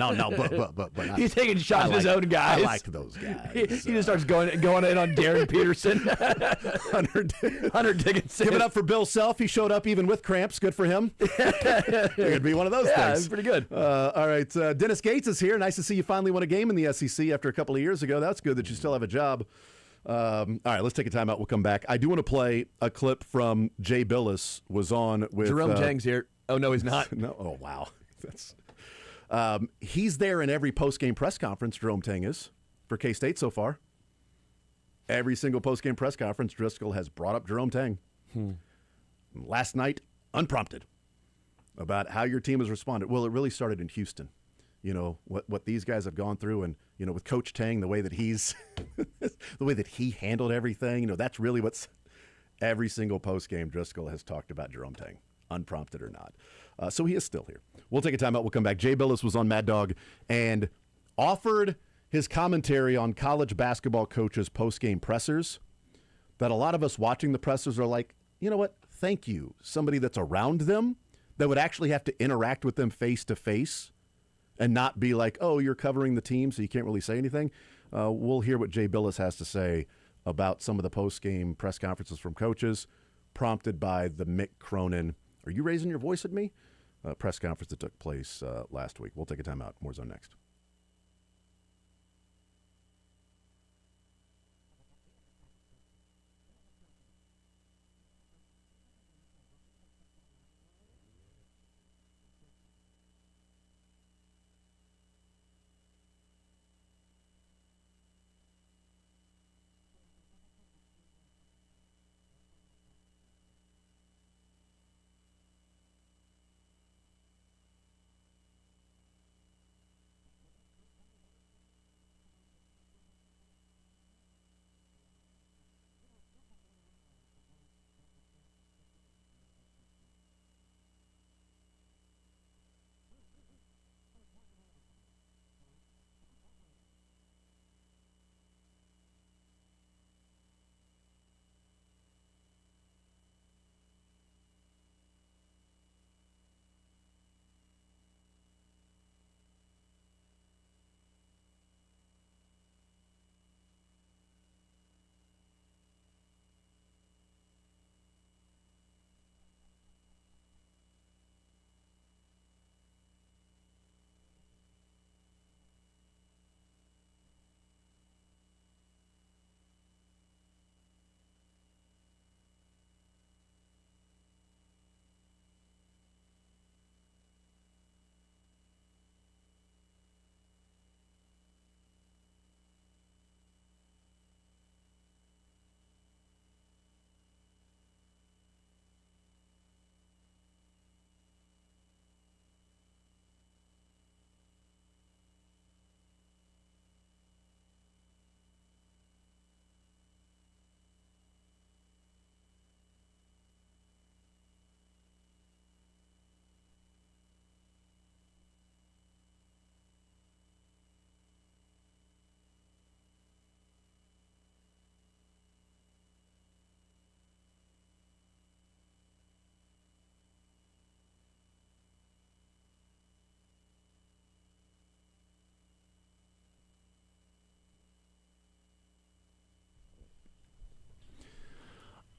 But he's taking shots at his own guys. I liked those guys. He just starts going in on Darren Peterson, Hunter Dickinson. Give it up for Bill Self. He showed up even with cramps. Good for him. It could be one of those things. Yeah, it's pretty good. All right, Dennis Gates is here. Nice to see you finally won a game in the SEC after a couple of years ago. That's good that you still have a job. All right, let's take a timeout. We'll come back. I do want to play a clip from Jay Billis. Was on with Jerome Tang's here. Oh, no, he's not. No. Oh, wow. He's there in every post-game press conference, Jerome Tang is, for K-State so far. Every single post-game press conference, Driscoll has brought up Jerome Tang. Last night, unprompted, about how your team has responded. Well, it really started in Houston. You know, what these guys have gone through, and, you know, with Coach Tang, the way that he's the way that he handled everything, you know, that's really what's every single post-game Driscoll has talked about Jerome Tang. Unprompted or not. So he is still here. We'll take a timeout. We'll come back. Jay Billis was on Mad Dog and offered his commentary on college basketball coaches' post-game pressers that a lot of us watching the pressers are like, you know what? Thank you. Somebody that's around them that would actually have to interact with them face-to-face and not be like, oh, you're covering the team, so you can't really say anything. We'll hear what Jay Billis has to say about some of the post-game press conferences from coaches prompted by the Mick Cronin. Are you raising your voice at me? press conference that took place last week. We'll take a timeout. More Zone next.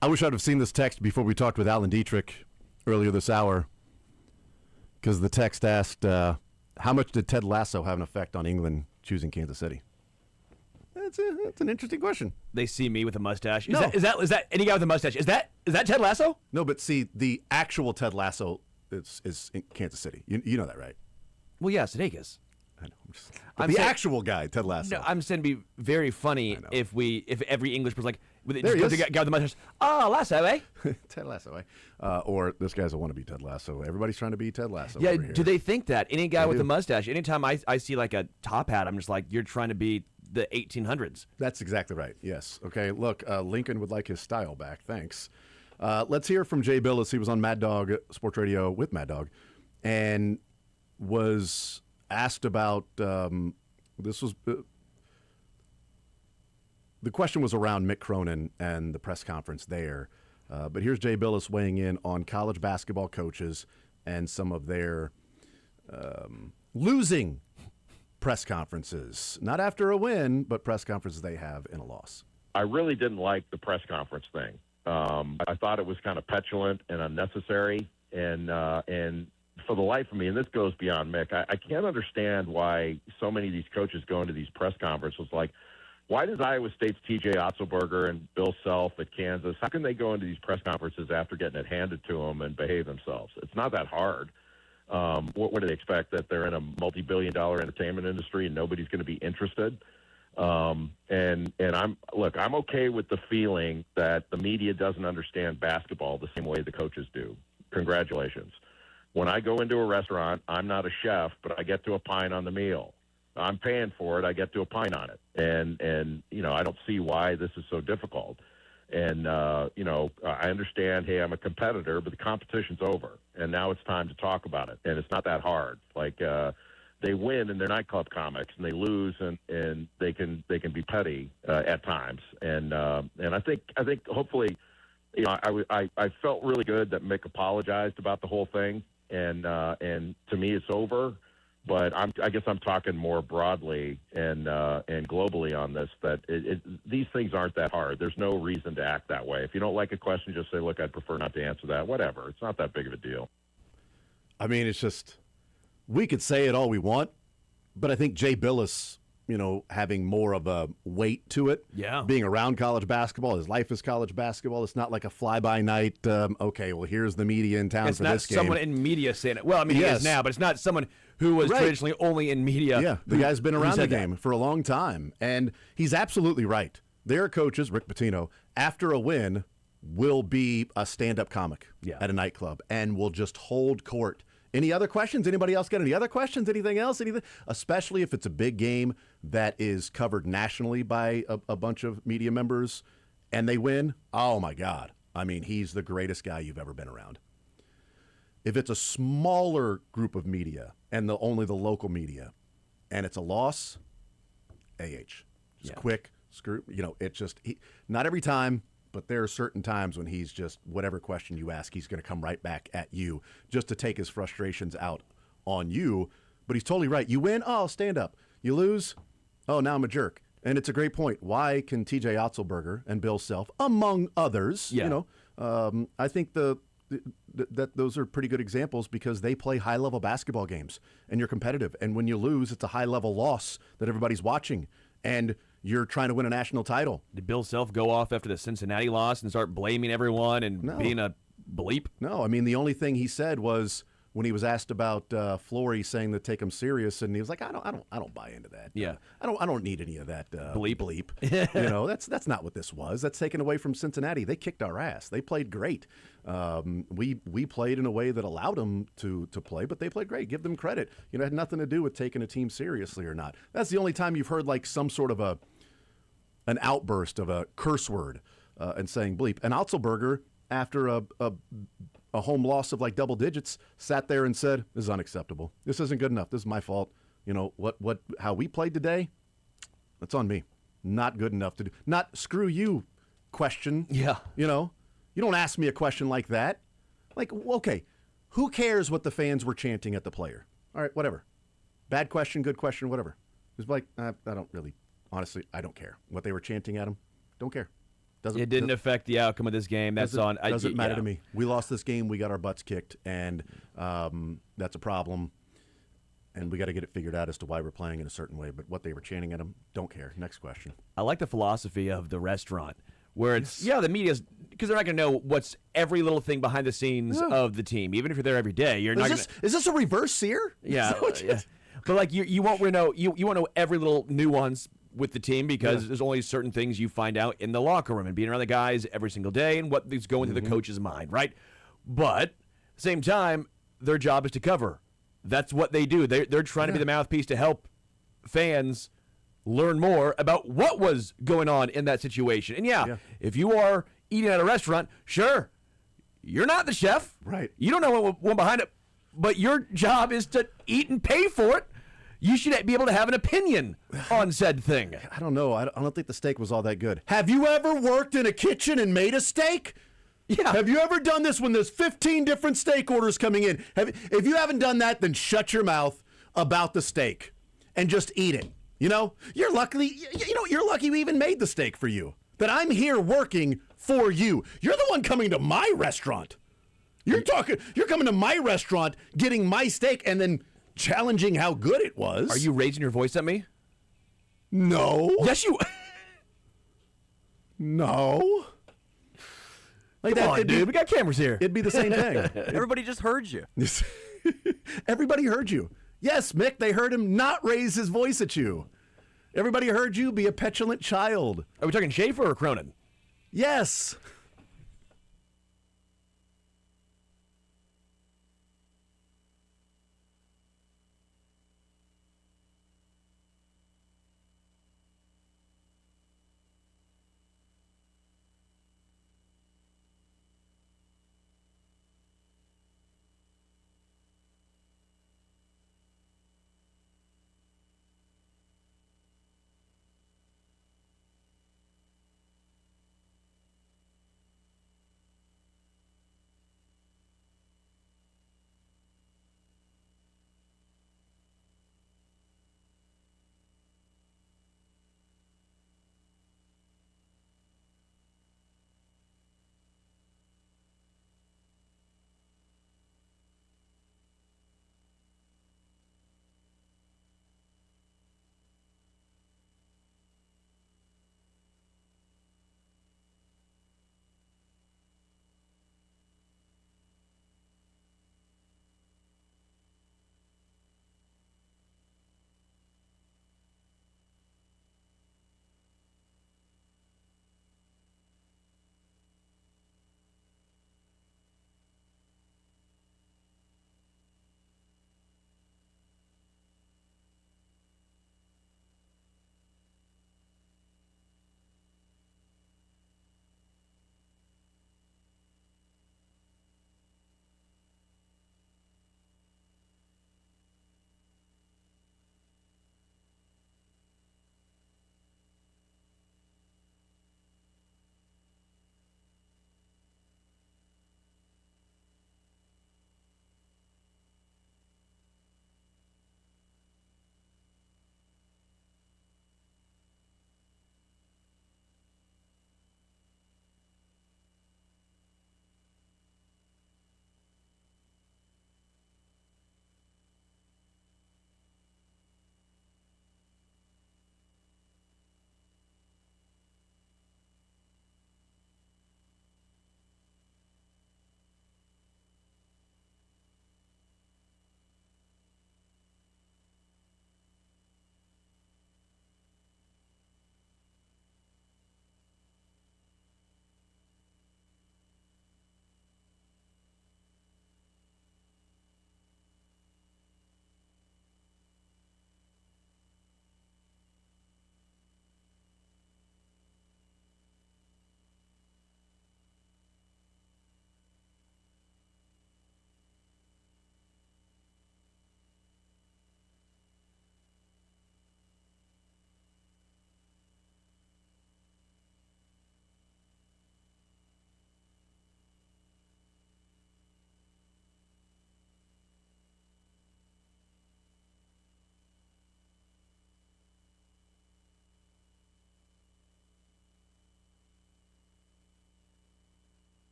I wish I'd have seen this text before we talked with Alan Dietrich earlier this hour, because the text asked, how much did Ted Lasso have an effect on England choosing Kansas City? That's an interesting question. They see me with a mustache. No. Is that any guy with a mustache? Is that Ted Lasso? No, but see, the actual Ted Lasso is in Kansas City. You know that, right? Well, yeah, Sudeikis. I know. I'm the actual guy, Ted Lasso. No, I'm saying it'd be very funny if every English person's like, with There he the is. guy with the mustache. Oh, Lasso, eh? Ted Lasso, eh? Or this guy's a wannabe Ted Lasso. Everybody's trying to be Ted Lasso. Yeah, over here. do they think that? Any guy They with do. a mustache, anytime I see like a top hat, I'm just like, you're trying to be the 1800s. That's exactly right. Yes. Okay. Look, Lincoln would like his style back. Thanks. Let's hear from Jay Billis. He was on Mad Dog Sports Radio with Mad Dog, and was asked about this was the question was around Mick Cronin and the press conference there. But here's Jay Billis weighing in on college basketball coaches and some of their losing press conferences, not after a win, but press conferences they have in a loss. I really didn't like the press conference thing. I thought it was kind of petulant and unnecessary, and for the life of me, and this goes beyond Mick, I can't understand why so many of these coaches go into these press conferences. Like, why does Iowa State's T.J. Otzelberger and Bill Self at Kansas, how can they go into these press conferences after getting it handed to them and behave themselves? It's not that hard. What do they expect, that they're in a multi-billion-dollar entertainment industry and nobody's going to be interested? And I'm okay with the feeling that the media doesn't understand basketball the same way the coaches do. Congratulations. When I go into a restaurant, I'm not a chef, but I get to opine on the meal. I'm paying for it. I get to opine on it. And I don't see why this is so difficult. And, I understand, hey, I'm a competitor, but the competition's over. And now it's time to talk about it. And it's not that hard. Like, they win and they're nightclub comics, and they lose and they can be petty at times. And I think hopefully, I felt really good that Mick apologized about the whole thing. And to me, it's over. But I guess I'm talking more broadly and globally on this, that these things aren't that hard. There's no reason to act that way. If you don't like a question, just say, look, I'd prefer not to answer that. Whatever. It's not that big of a deal. I mean, it's just, we could say it all we want, but I think Jay Billis, having more of a weight to it. Yeah. Being around college basketball, his life is college basketball. It's not like a fly-by-night, okay, well, here's the media in town it's for not this game. someone in media saying it. Well, I mean, he is now, but it's not someone who was traditionally only in media. Yeah, the guy's been around the game for a long time, and he's absolutely right. Their coaches, Rick Pitino, after a win, will be a stand-up comic at a nightclub and will just hold court. Any other questions? Anybody else got any other questions? Anything else? Anything? Especially if it's a big game that is covered nationally by a bunch of media members and they win. Oh, my God. I mean, he's the greatest guy you've ever been around. If it's a smaller group of media and only the local media and it's a loss, AH. Just quick, screw. It's just, not every time. But there are certain times when he's just, whatever question you ask, he's going to come right back at you just to take his frustrations out on you. But he's totally right. You win, oh, stand up. You lose, oh, now I'm a jerk. And it's a great point. Why can TJ Otzelberger and Bill Self, among others, I think that those are pretty good examples because they play high-level basketball games and you're competitive. And when you lose, it's a high-level loss that everybody's watching. And you're trying to win a national title. Did Bill Self go off after the Cincinnati loss and start blaming everyone and being a bleep? No, I mean, the only thing he said was when he was asked about Flory saying to take him serious, and he was like, I don't buy into that. Yeah. I don't need any of that bleep. That's not what this was. That's taken away from Cincinnati. They kicked our ass. They played great. We played in a way that allowed them to play, but they played great. Give them credit. It had nothing to do with taking a team seriously or not. That's the only time you've heard like some sort of an outburst of a curse word and saying bleep. And Otzelberger, after a home loss of like double digits, sat there and said, "This is unacceptable. This isn't good enough. This is my fault. How we played today, that's on me. Not good enough to do. Not screw you question. Yeah. You don't ask me a question like that. Like, okay, who cares what the fans were chanting at the player? All right, whatever. Bad question, good question, whatever. It's like, I don't really, honestly, I don't care what they were chanting at him. Don't care. It didn't affect the outcome of this game. Doesn't matter to me. We lost this game. We got our butts kicked, and that's a problem. And we got to get it figured out as to why we're playing in a certain way. But what they were chanting at him, don't care. Next question. I like the philosophy of the restaurant, where it's the media's because they're not going to know what's every little thing behind the scenes of the team, even if you're there every day. You're not. Is this a reverse sear? Yeah, but like you won't know you won't know every little nuance with the team because there's only certain things you find out in the locker room and being around the guys every single day and what is going through the coach's mind, right? But at the same time, their job is to cover. That's what they do. They're trying to be the mouthpiece to help fans learn more about what was going on in that situation. And if you are eating at a restaurant, sure, you're not the chef. Right. You don't know what went behind it, but your job is to eat and pay for it. You should be able to have an opinion on said thing. I don't know. I don't think the steak was all that good. Have you ever worked in a kitchen and made a steak? Yeah. Have you ever done this when there's 15 different steak orders coming in? If you haven't done that, then shut your mouth about the steak and just eat it. You're lucky. You're lucky we even made the steak for you. That I'm here working for you. You're the one coming to my restaurant. You're coming to my restaurant, getting my steak, and then challenging how good it was. Are you raising your voice at me? No. Yes, you. No. Like Come on, dude. We got cameras here. It'd be the same thing. Everybody just heard you. Everybody heard you. Yes, Mick, they heard him not raise his voice at you. Everybody heard you be a petulant child. Are we talking Schaefer or Cronin? Yes.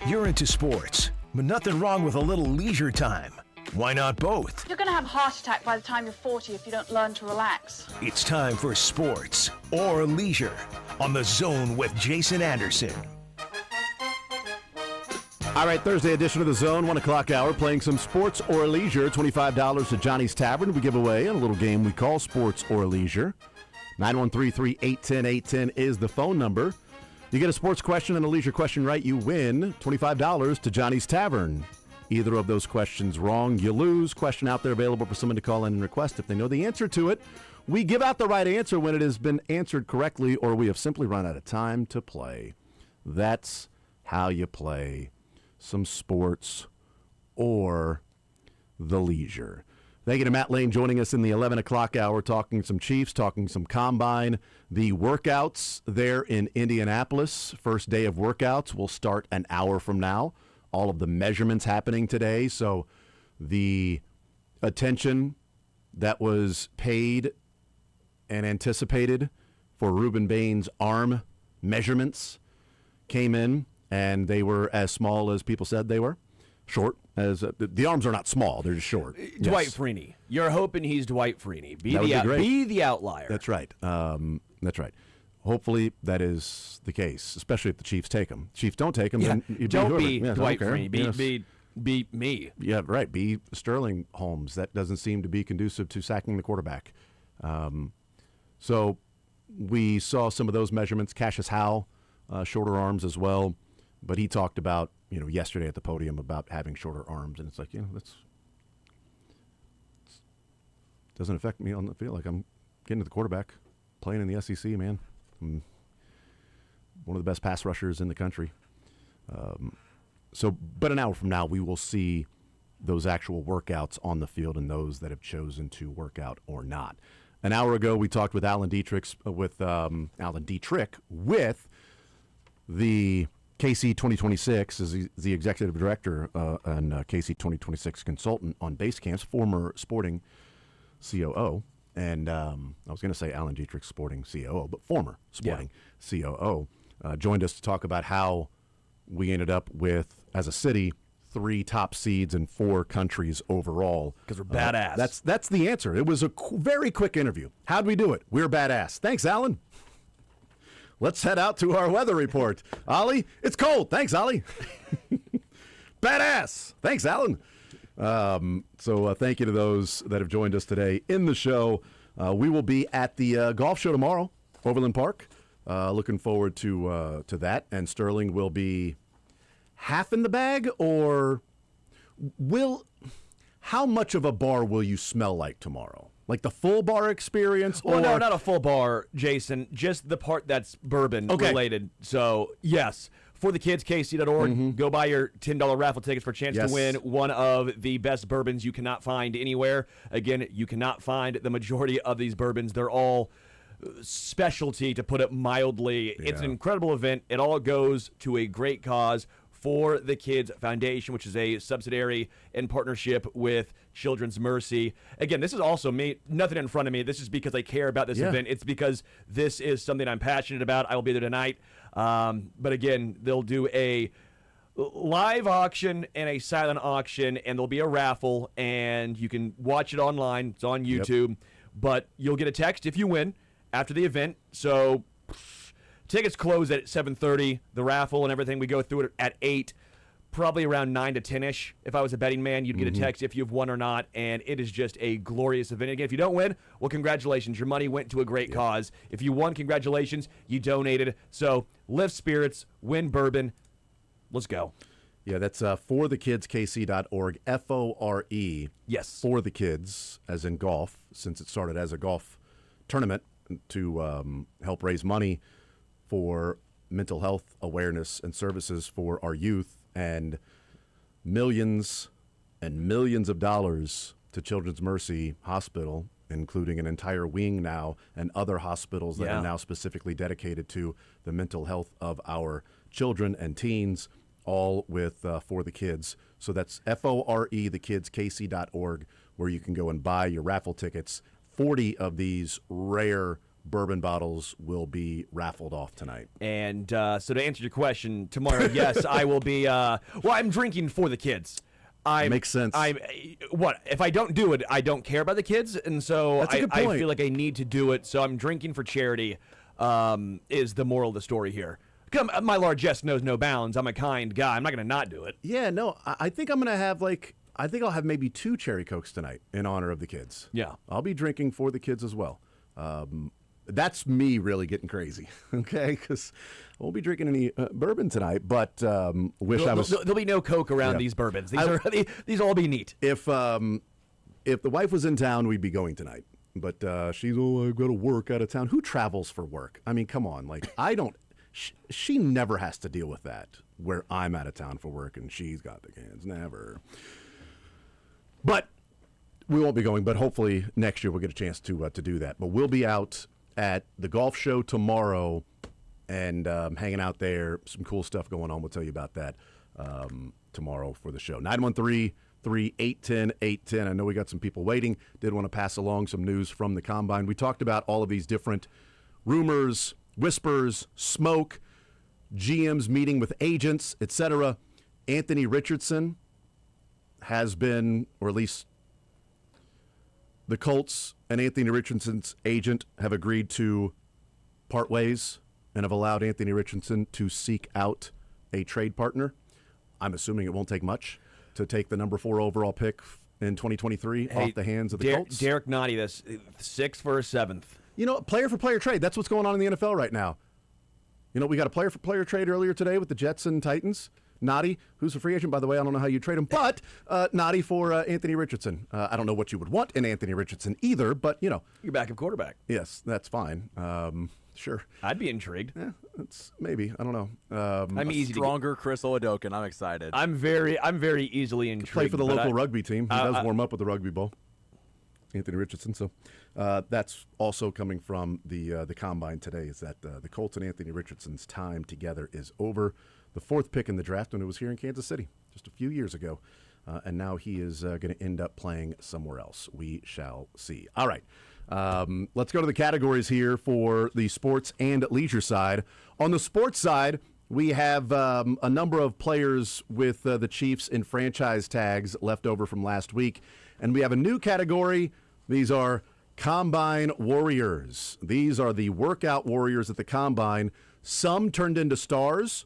You're into sports, but nothing wrong with a little leisure time. Why not both? You're going to have a heart attack by the time you're 40 if you don't learn to relax. It's time for sports or leisure on The Zone with Jason Anderson. All right, Thursday edition of The Zone, 1 o'clock hour, playing some sports or leisure. $25 to Johnny's Tavern. We give away a little game we call Sports or Leisure. 913-381-810 is the phone number. You get a sports question and a leisure question right, you win $25 to Johnny's Tavern. Either of those questions wrong, you lose. Question out there available for someone to call in and request if they know the answer to it. We give out the right answer when it has been answered correctly, or we have simply run out of time to play. That's how you play some sports or the leisure. Thank you to Matt Lane joining us in the 11 o'clock hour, talking some Chiefs, talking some Combine. The workouts there in Indianapolis, first day of workouts, will start an hour from now. All of the measurements happening today. So the attention that was paid and anticipated for Ruben Bain's arm measurements came in, and they were as small as people said they were. Short. As the arms are not small, they're just short. Dwight Freeney. You're hoping he's Dwight Freeney. Be the outlier. That's right. That's right. Hopefully that is the case, especially if the Chiefs take him. Chiefs don't take him, then you don't be Dwight Freeney. Be me. Yeah, right. Be Sterling Holmes. That doesn't seem to be conducive to sacking the quarterback. So we saw some of those measurements. Cassius Howe, shorter arms as well, but he talked about yesterday at the podium about having shorter arms, and it's like that's doesn't affect me on the field. Like, I'm getting to the quarterback, playing in the SEC, man. I'm one of the best pass rushers in the country. But an hour from now, we will see those actual workouts on the field and those that have chosen to work out or not. An hour ago, we talked with Alan Dietrich with the KC 2026 is the executive director and KC 2026 consultant on base camps, former Sporting COO. And I was going to say Alan Dietrich Sporting COO, but former Sporting COO, joined us to talk about how we ended up with, as a city, 3 top seeds in 4 countries overall. Because we're badass. That's the answer. It was a very quick interview. How'd we do it? We're badass. Thanks, Alan. Let's head out to our weather report. Ollie, it's cold. Thanks, Ollie. Badass. Thanks, Alan. So thank you to those that have joined us today in the show. We will be at the golf show tomorrow, Overland Park. Looking forward to that. And Sterling will be half in the bag, or how much of a bar will you smell like tomorrow? Like the full bar experience? Well, no, not a full bar, Jason. Just the part that's bourbon related. So, yes. For the kids, KC.org, go buy your $10 raffle tickets for a chance to win one of the best bourbons you cannot find anywhere. Again, you cannot find the majority of these bourbons. They're all specialty, to put it mildly. Yeah. It's an incredible event. It all goes to a great cause for the Kids Foundation, which is a subsidiary in partnership with Children's Mercy. Again, this is also me, nothing in front of me. This is because I care about this event. It's because this is something I'm passionate about. I will be there tonight. But again, they'll do a live auction and a silent auction, and there'll be a raffle, and you can watch it online. It's on YouTube. But you'll get a text if you win after the event. So tickets close at 7:30. The raffle and everything, we go through it at 8, probably around 9 to 10-ish. If I was a betting man, you'd get a text if you've won or not, and it is just a glorious event. Again, if you don't win, well, congratulations. Your money went to a great cause. If you won, congratulations. You donated. So lift spirits, win bourbon. Let's go. Yeah, that's forthekidskc.org, FORE. Yes. For the Kids, as in golf, since it started as a golf tournament to help raise money for mental health awareness and services for our youth, and millions and millions of dollars to Children's Mercy Hospital, including an entire wing now, and other hospitals that are now specifically dedicated to the mental health of our children and teens, all with For the Kids. So that's FORE, thekidskc.org, where you can go and buy your raffle tickets. 40 of these rare bourbon bottles will be raffled off tonight. And so to answer your question, tomorrow, yes, I will be. I'm drinking for the kids. Makes sense. If I don't do it, I don't care about the kids, and so That's a good point. I feel like I need to do it. So I'm drinking for charity. Is the moral of the story here? My largesse knows no bounds. I'm a kind guy. I'm not going to not do it. Yeah, no, I think I'm going to have I think I'll have maybe 2 cherry Cokes tonight in honor of the kids. Yeah. I'll be drinking for the kids as well. That's me really getting crazy, okay? Because I won't be drinking any bourbon tonight, but wish I was. There'll be no Coke around these bourbons. These all be neat. If the wife was in town, we'd be going tonight. But she's, I've got to work out of town. Who travels for work? I mean, come on. Like, I don't. She never has to deal with that where I'm out of town for work and she's got the cans. Never. But we won't be going. But hopefully next year we'll get a chance to do that. But we'll be out at the golf show tomorrow and hanging out there. Some cool stuff going on. We'll tell you about that tomorrow for the show. 913-810-810. I know we got some people waiting. Did want to pass along some news from the Combine. We talked about all of these different rumors, whispers, smoke, GMs meeting with agents, etc. Anthony Richardson has been, or at least the Colts and Anthony Richardson's agent have agreed to part ways and have allowed Anthony Richardson to seek out a trade partner. I'm assuming it won't take much to take the number 4 overall pick in 2023 off the hands of the Colts. Derek Nottie, this 6th for a 7th. You know, player-for-player trade. That's what's going on in the NFL right now. You know, we got a player-for-player trade earlier today with the Jets and Titans. Nottie, who's a free agent, by the way. I don't know how you trade him, but Nottie for Anthony Richardson. I don't know what you would want in Anthony Richardson either, but, you know. Your backup quarterback. Yes, that's fine. Sure. I'd be intrigued. Yeah, that's maybe. I don't know. I'm easy stronger Chris Oladokin. I'm excited. I'm very easily intrigued. Play for the local rugby team. He does warm up with the Rugby Bowl. Anthony Richardson. So that's also coming from the Combine today, is that the Colts and Anthony Richardson's time together is over. The 4th pick in the draft when it was here in Kansas City just a few years ago. And now he is going to end up playing somewhere else. We shall see. All right. Let's go to the categories here for the sports and leisure side. On the sports side, we have a number of players with the Chiefs in franchise tags left over from last week. And we have a new category. These are Combine Warriors. These are the workout warriors at the Combine. Some turned into stars.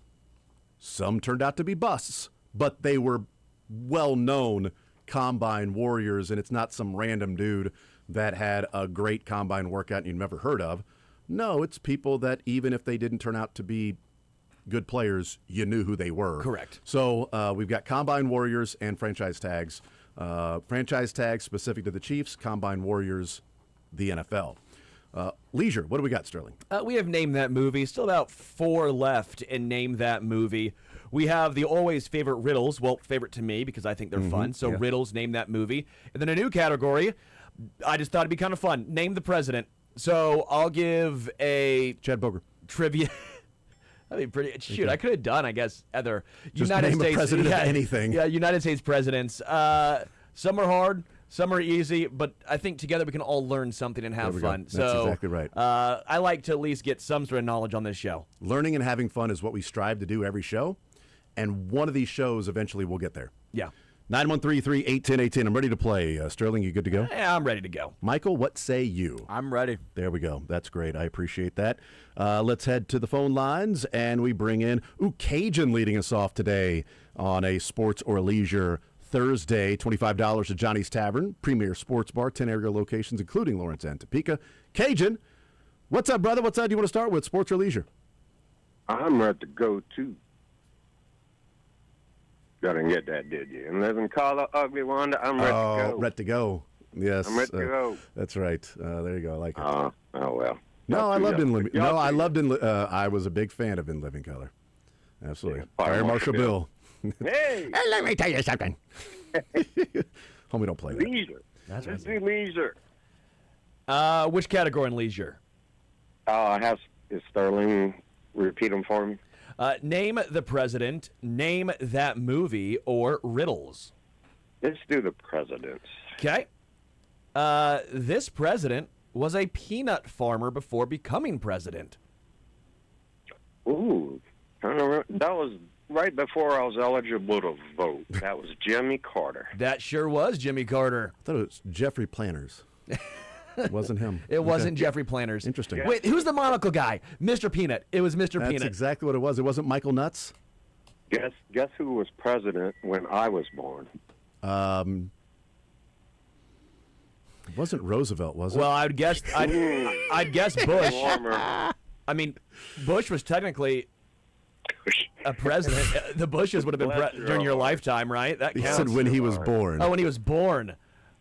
Some turned out to be busts. But they were well-known Combine Warriors, and it's not some random dude that had a great Combine workout you've never heard of. No, it's people that even if they didn't turn out to be good players, you knew who they were. Correct. So we've got Combine Warriors and franchise tags. Franchise tags specific to the Chiefs, Combine Warriors, the NFL. Leisure, what do we got, Sterling? We have Name That Movie. Still about 4 left in Name That Movie. We have the always favorite riddles. Well, favorite to me because I think they're fun. So riddles, Name That Movie. And then a new category. I just thought it'd be kind of fun. Name the president. So I'll give a Chad Boger trivia. That'd be pretty. Shoot, I could have done, I guess, other Just United name States a president of anything. Yeah, United States presidents. Some are hard, some are easy, but I think together we can all learn something and have fun. That's exactly right. I like to at least get some sort of knowledge on this show. Learning and having fun is what we strive to do every show, and one of these shows eventually will get there. Yeah. 913-381-0810. I'm ready to play. Sterling, you good to go? Yeah, I'm ready to go. Michael, what say you? I'm ready. There we go. That's great. I appreciate that. Let's head to the phone lines, and we bring in Cajun leading us off today on a sports or leisure Thursday. $25 at Johnny's Tavern, premier sports bar, 10 area locations, including Lawrence and Topeka. Cajun, what's up, brother? What side do you want to start with, sports or leisure? I'm ready to go, too. Y'all didn't get that, did you? And living color, ugly wonder, I'm ready to go. Ready to go. Yes. I'm ready to go. That's right. There you go. I like it. Oh, well. No, I loved In Living. No, I loved In. I was a big fan of In Living Color. Absolutely. Yeah, Fire Marshal Bill. Hey! Let me tell you something. Homie, don't play that. Leisure. That's Let's right. do leisure. Which category in leisure? Is Sterling repeat them for me? Name the president, name that movie, or riddles. Let's do the presidents. Okay. This president was a peanut farmer before becoming president? Ooh, that was right before I was eligible to vote. That was Jimmy Carter. That sure was Jimmy Carter. I thought it was Jeffrey Planners. It wasn't him. It wasn't Jeffrey Planners. Interesting. Yeah. Wait, who's the monocle guy? Mr. Peanut. It was Mr. That's Peanut. exactly what it was. It wasn't Michael Nuts? Guess who was president when I was born? It wasn't Roosevelt, was it? Well, I'd guess Bush. Warmer. I mean, Bush was technically a president. The Bushes would have been during your lifetime, right? That he counts. said when he was born. Oh, when he was born.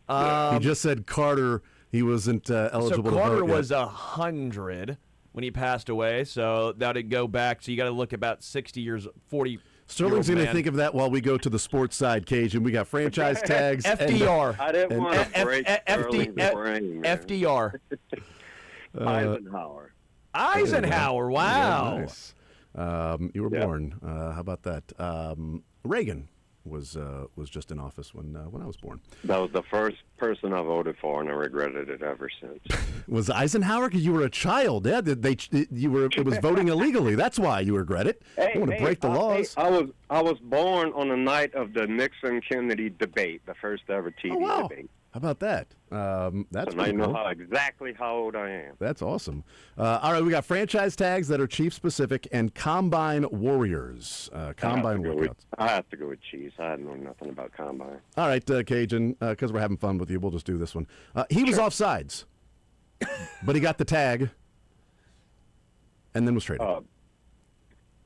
He just said Carter. He wasn't eligible so Carter to vote yet. was 100 when he passed away, so that would go back. So you got to look about 60 years, 40. Sterling's going to think of that while we go to the sports side, Cage, and we got franchise tags. FDR. I didn't want to break Sterling's brain, man. FDR. Eisenhower. Eisenhower. Wow. Yeah, nice. You were born. How about that? Reagan was just in office when I was born. That was the first person I voted for, and I regretted it ever since. Was Eisenhower? Because you were a child. Yeah, it was voting illegally. That's why you regret it. You want to break the laws. I was born on the night of the Nixon-Kennedy debate, the first ever TV debate. How about that? That's so now you pretty know cool. exactly how old I am. That's awesome. All right, we got franchise tags that are Chiefs specific and Combine Warriors. Combine workouts. I have to go with Chiefs. I know nothing about Combine. All right, Cajun, because we're having fun with you, we'll just do this one. He was offsides, but he got the tag and then was traded.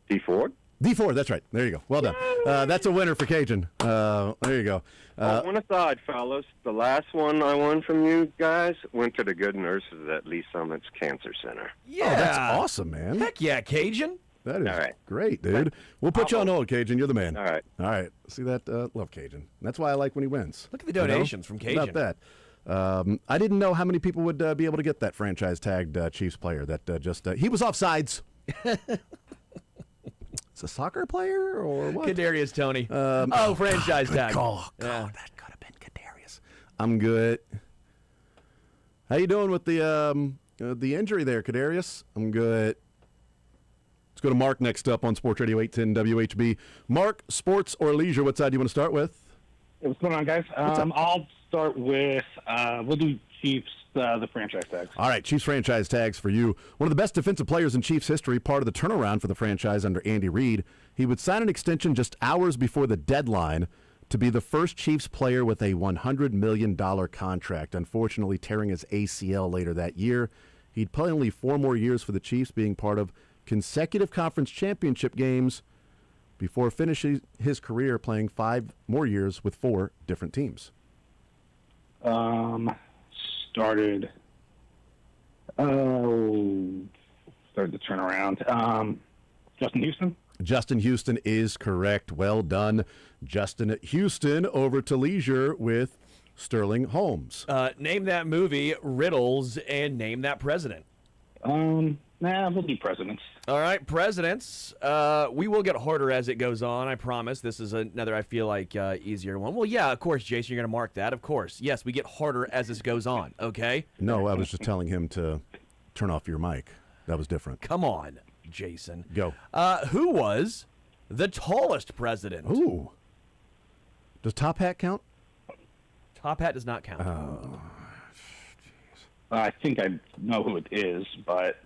D Ford? D Ford, that's right. There you go. Well done. That's a winner for Cajun. There you go. One aside, fellas. The last one I won from you guys went to the good nurses at Lee Summit's Cancer Center. Yeah. Oh, that's awesome, man. Heck yeah, Cajun. That is great, dude. We'll put you on hold, Cajun. You're the man. All right. All right. See that? Love Cajun. That's why I like when he wins. Look at the donations from Cajun. About that. I didn't know how many people would be able to get that franchise-tagged Chiefs player that he was offsides. It's a soccer player or what? Kadarius Toney. Franchise tag. That could have been Kadarius. I'm good. How you doing with the injury there, Kadarius? I'm good. Let's go to Mark next up on Sports Radio 810 WHB. Mark, sports or leisure? What side do you want to start with? Hey, what's going on, guys? I'll start with we'll do Chiefs, the franchise tags. All right, Chiefs franchise tags for you. One of the best defensive players in Chiefs history, part of the turnaround for the franchise under Andy Reid. He would sign an extension just hours before the deadline to be the first Chiefs player with a $100 million contract, unfortunately tearing his ACL later that year. He'd play only 4 more years for the Chiefs, being part of consecutive conference championship games before finishing his career playing 5 more years with 4 different teams. Started the turnaround. Justin Houston? Justin Houston is correct. Well done. Justin Houston over to leisure with Sterling Holmes. Name that movie, Riddles, and name that president. We'll be presidents. All right, presidents. We will get harder as it goes on, I promise. This is another, I feel like, easier one. Well, yeah, of course, Jason, you're going to mark that. Of course. Yes, we get harder as this goes on, okay? No, I was just telling him to turn off your mic. That was different. Come on, Jason. Go. Who was the tallest president? Ooh. Does Top Hat count? Top Hat does not count. Oh. I think I know who it is, but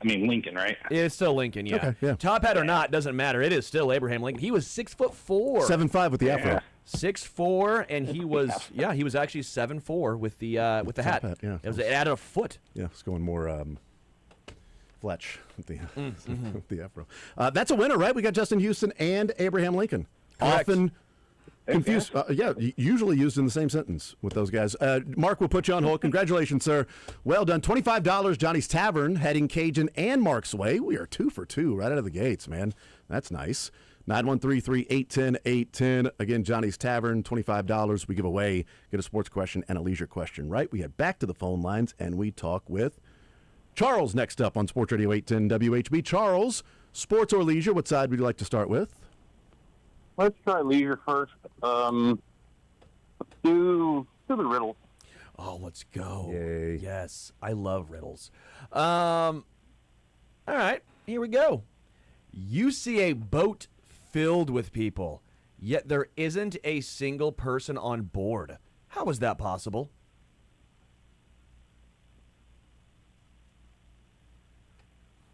Lincoln, right? It's still Lincoln, yeah. Okay, yeah. Top Hat or not, doesn't matter. It is still Abraham Lincoln. He was 6'4". 7'5" with the afro. 6'4", and he was he was actually 7'4" with the hat. Hat, yeah. It added a foot. Yeah, it's going more Fletch with the afro. That's a winner, right? We got Justin Houston and Abraham Lincoln. Correct. Often confused. Usually used in the same sentence with those guys. Mark, we'll put you on hold. Congratulations, sir. Well done. $25, Johnny's Tavern, heading Cajun and Mark's way. We are 2 for 2 right out of the gates, man. That's nice. 913-381-810. Again, Johnny's Tavern, $25 we give away. Get a sports question and a leisure question, right? We head back to the phone lines, and we talk with Charles next up on Sports Radio 810 WHB. Charles, sports or leisure, what side would you like to start with? Let's try leisure first. Let's do the riddle. Oh, let's go. Yay. Yes, I love riddles. All right, here we go. You see a boat filled with people, yet there isn't a single person on board. How is that possible?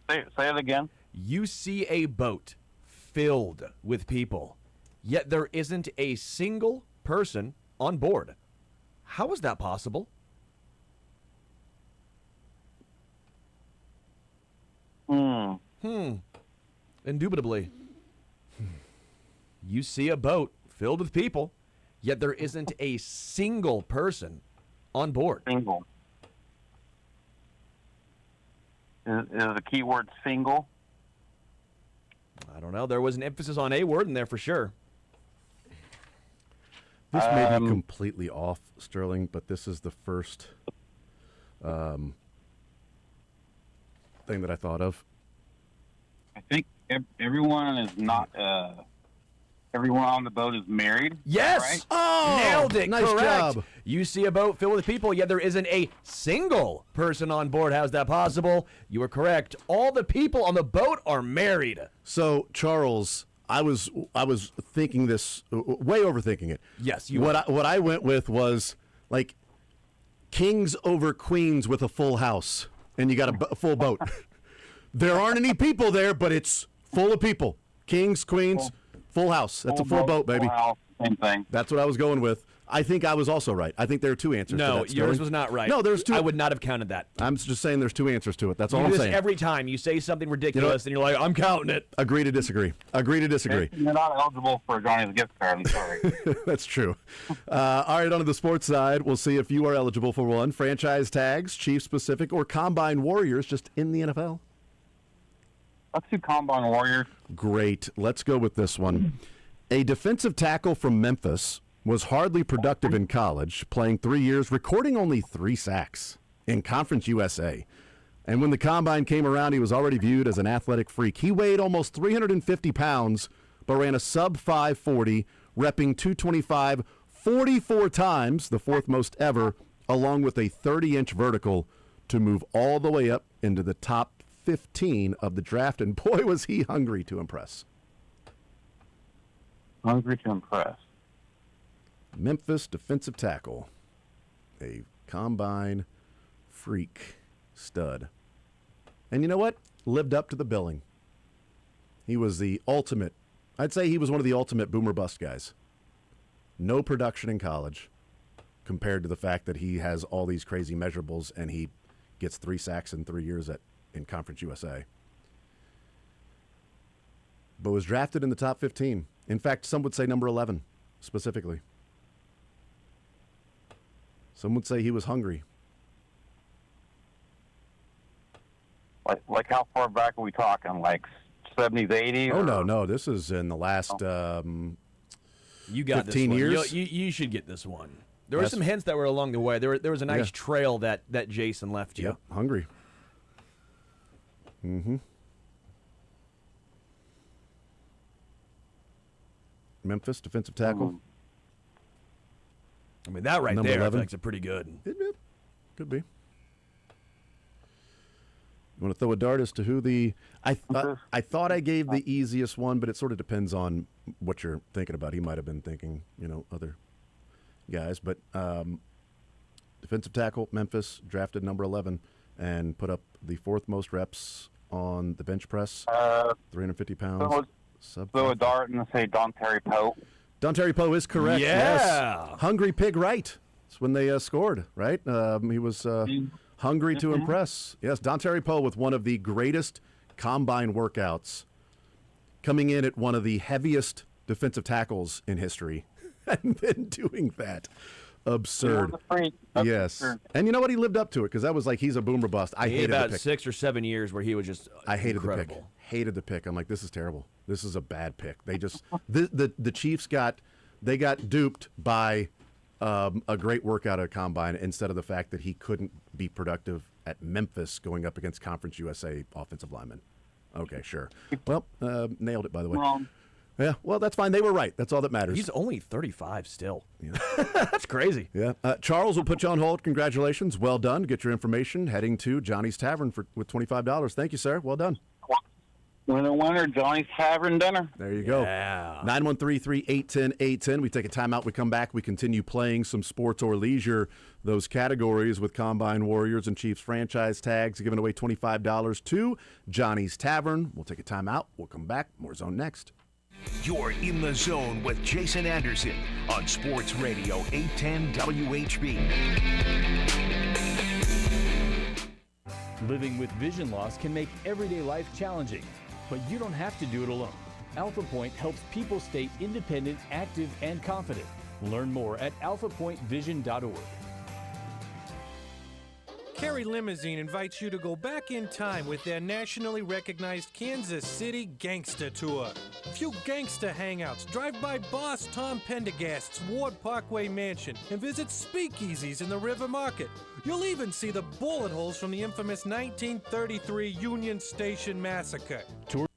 Say it again. You see a boat filled with people, yet there isn't a single person on board. How is that possible? Indubitably. You see a boat filled with people, yet there isn't a single person on board. Single. Is the key word single? I don't know. There was an emphasis on a word in there for sure. This may be completely off, Sterling, but this is the first thing that I thought of. I think everyone is not. Everyone on the boat is married. Yes. Right? Oh, nailed it. Nice Correct. job. You see a boat filled with people, yet there isn't a single person on board. How's that possible? You are correct. All the people on the boat are married. So, Charles, I was thinking this, way overthinking it. Yes, What I went with was like kings over queens with a full house, and you got a full boat. There aren't any people there, but it's full of people. Kings, queens, full house. That's a full boat, baby. Full house, same thing. That's what I was going with. I think I was also right. I think there are two answers to No, that, Sterling. yours was not right. No, there's two. I would not have counted that. I'm just saying there's two answers to it. That's all You I'm do this saying. every time you say something ridiculous, and you're like, I'm counting it. Agree to disagree. Agree to disagree. You're not eligible for Johnny's gift card. I'm sorry. That's true. All right, on to the sports side. We'll see if you are eligible for one. Franchise tags, Chiefs specific, or Combine Warriors just in the NFL. Let's do Combine Warriors. Great. Let's go with this one. A defensive tackle from Memphis was hardly productive in college, playing 3 years, recording only 3 sacks in Conference USA. And when the Combine came around, he was already viewed as an athletic freak. He weighed almost 350 pounds, but ran a sub-540, repping 225 44 times, the fourth most ever, along with a 30-inch vertical to move all the way up into the top 15 of the draft. And boy, was he hungry to impress. Hungry to impress. Memphis defensive tackle, a Combine freak stud. And you know what? Lived up to the billing. He was the ultimate, I'd say he was one of the ultimate boomer bust guys. No production in college compared to the fact that he has all these crazy measurables and he gets 3 sacks in 3 years in Conference USA. But was drafted in the top 15. In fact, some would say number 11 specifically. Some would say he was hungry. Like how far back are we talking? Like 70s, 80s? Oh, no. This is in the last You got 15 this one. years. You should get this one. There were some hints that were along the way. There was a nice trail that Jason left you. Yep, hungry. Mm-hmm. Memphis defensive tackle. I mean, that right Number there 11. I think is pretty good. Could be. You want to throw a dart as to who the... I thought I gave the easiest one, but it sort of depends on what you're thinking about. He might have been thinking, other guys. But defensive tackle, Memphis, drafted number 11, and put up the 4th most reps on the bench press, 350 pounds. Throw a dart and say Don Terry Poe. Don Terry Poe is correct. Yeah. Yes. Hungry Pig Right. That's when they scored, right? He was hungry to impress. Yes, Don Terry Poe with one of the greatest combine workouts, coming in at one of the heaviest defensive tackles in history, and then doing that. Absurd. Yes. Absurd. And you know what? He lived up to it because that was like, he's a boomer bust. I hated about the pick. 6 or 7 years where he was just I hated incredible. the pick. Hated the pick. I'm like, this is terrible. This is a bad pick. They just the Chiefs got duped by a great workout at Combine instead of the fact that he couldn't be productive at Memphis going up against Conference USA offensive linemen. Okay, sure. Well, nailed it, by the way. Wrong. Yeah, well, that's fine. They were right. That's all that matters. He's only 35 still. Yeah. That's crazy. Yeah. Charles, will put you on hold. Congratulations. Well done. Get your information heading to Johnny's Tavern with $25. Thank you, sir. Well done. Winner, Johnny's Tavern dinner. There you go. Yeah. 913-381-0810. We take a timeout. We come back. We continue playing some sports or leisure, those categories with Combine Warriors and Chiefs franchise tags, giving away $25 to Johnny's Tavern. We'll take a timeout. We'll come back. More Zone next. You're in the zone with Jason Anderson on Sports Radio 810 WHB. Living with vision loss can make everyday life challenging, but you don't have to do it alone. Alpha Point helps people stay independent, active, and confident. Learn more at alphapointvision.org. Kerry Limousine invites you to go back in time with their nationally recognized Kansas City Gangsta Tour. Few gangsta hangouts, drive by boss Tom Pendergast's Ward Parkway mansion, and visit speakeasies in the River Market. You'll even see the bullet holes from the infamous 1933 Union Station massacre. Tour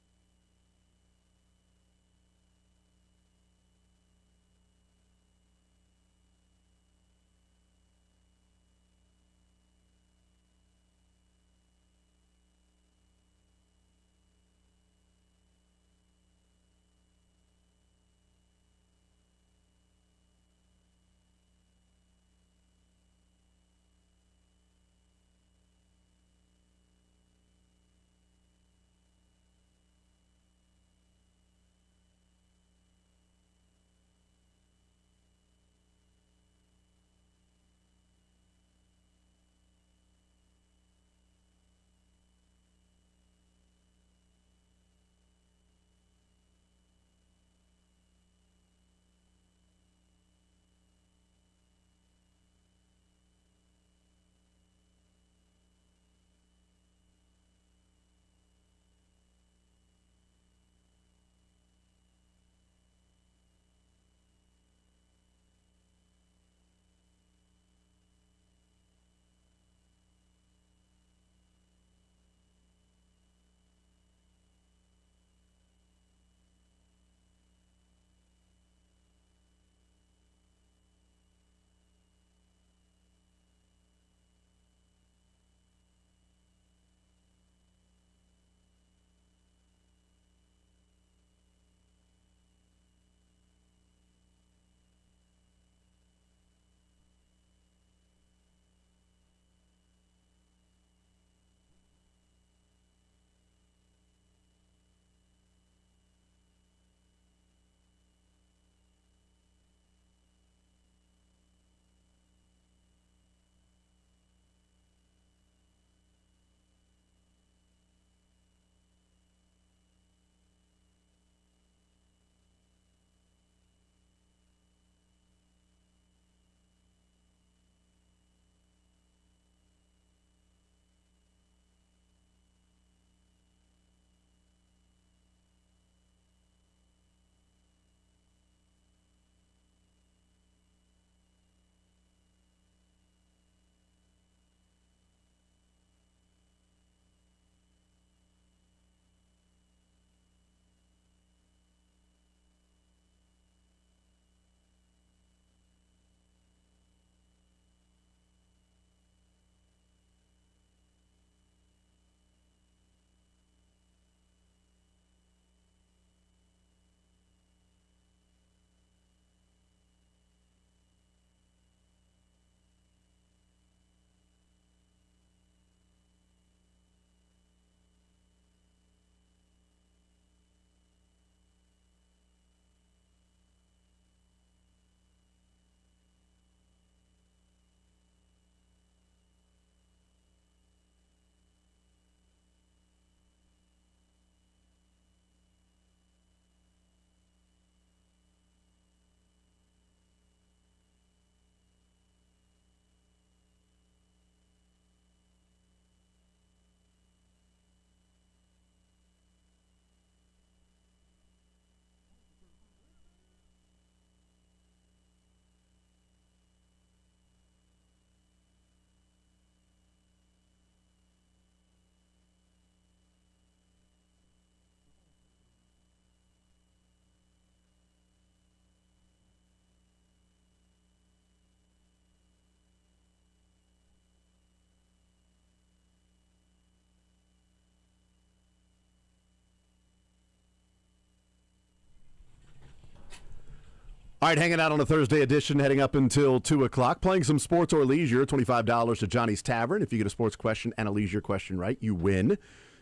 All right, hanging out on a Thursday edition, heading up until 2 o'clock, playing some sports or leisure, $25 to Johnny's Tavern. If you get a sports question and a leisure question right, you win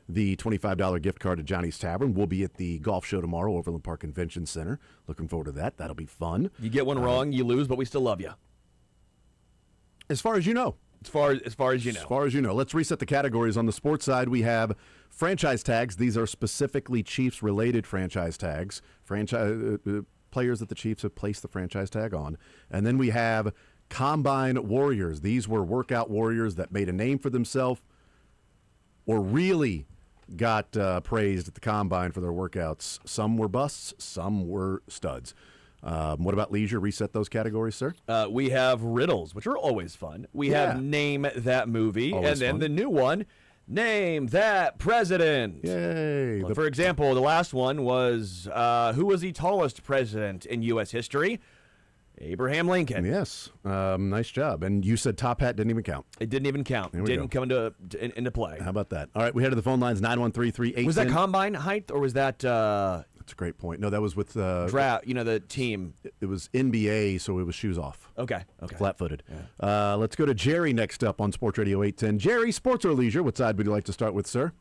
the $25 gift card to Johnny's Tavern. We'll be at the golf show tomorrow, Overland Park Convention Center. Looking forward to that. That'll be fun. You get one wrong, you lose, but we still love you. As far as you know. As far as you know. As far as you know. Let's reset the categories. On the sports side, we have franchise tags. These are specifically Chiefs-related franchise tags. Players that the Chiefs have placed the franchise tag on. And then we have Combine Warriors. These were workout warriors that made a name for themselves or really got praised at the Combine for their workouts. Some were busts, some were studs. What about leisure? Reset those categories, sir. We have riddles, which are always fun. We have Name That Movie. Always and then fun. the new one, Name That President. Yay. For example, the last one was, who was the tallest president in U.S. history? Abraham Lincoln. Yes. Nice job. And you said top hat didn't even count. It didn't even count. Didn't come into play. How about that? All right, we head to the phone lines, 913-3810. Was that combine height or was that... That's a great point. No, that was with... draft, the team. It was NBA, so it was shoes off. Okay. Flat-footed. Yeah. Let's go to Jerry next up on Sports Radio 810. Jerry, sports or leisure? What side would you like to start with, sir?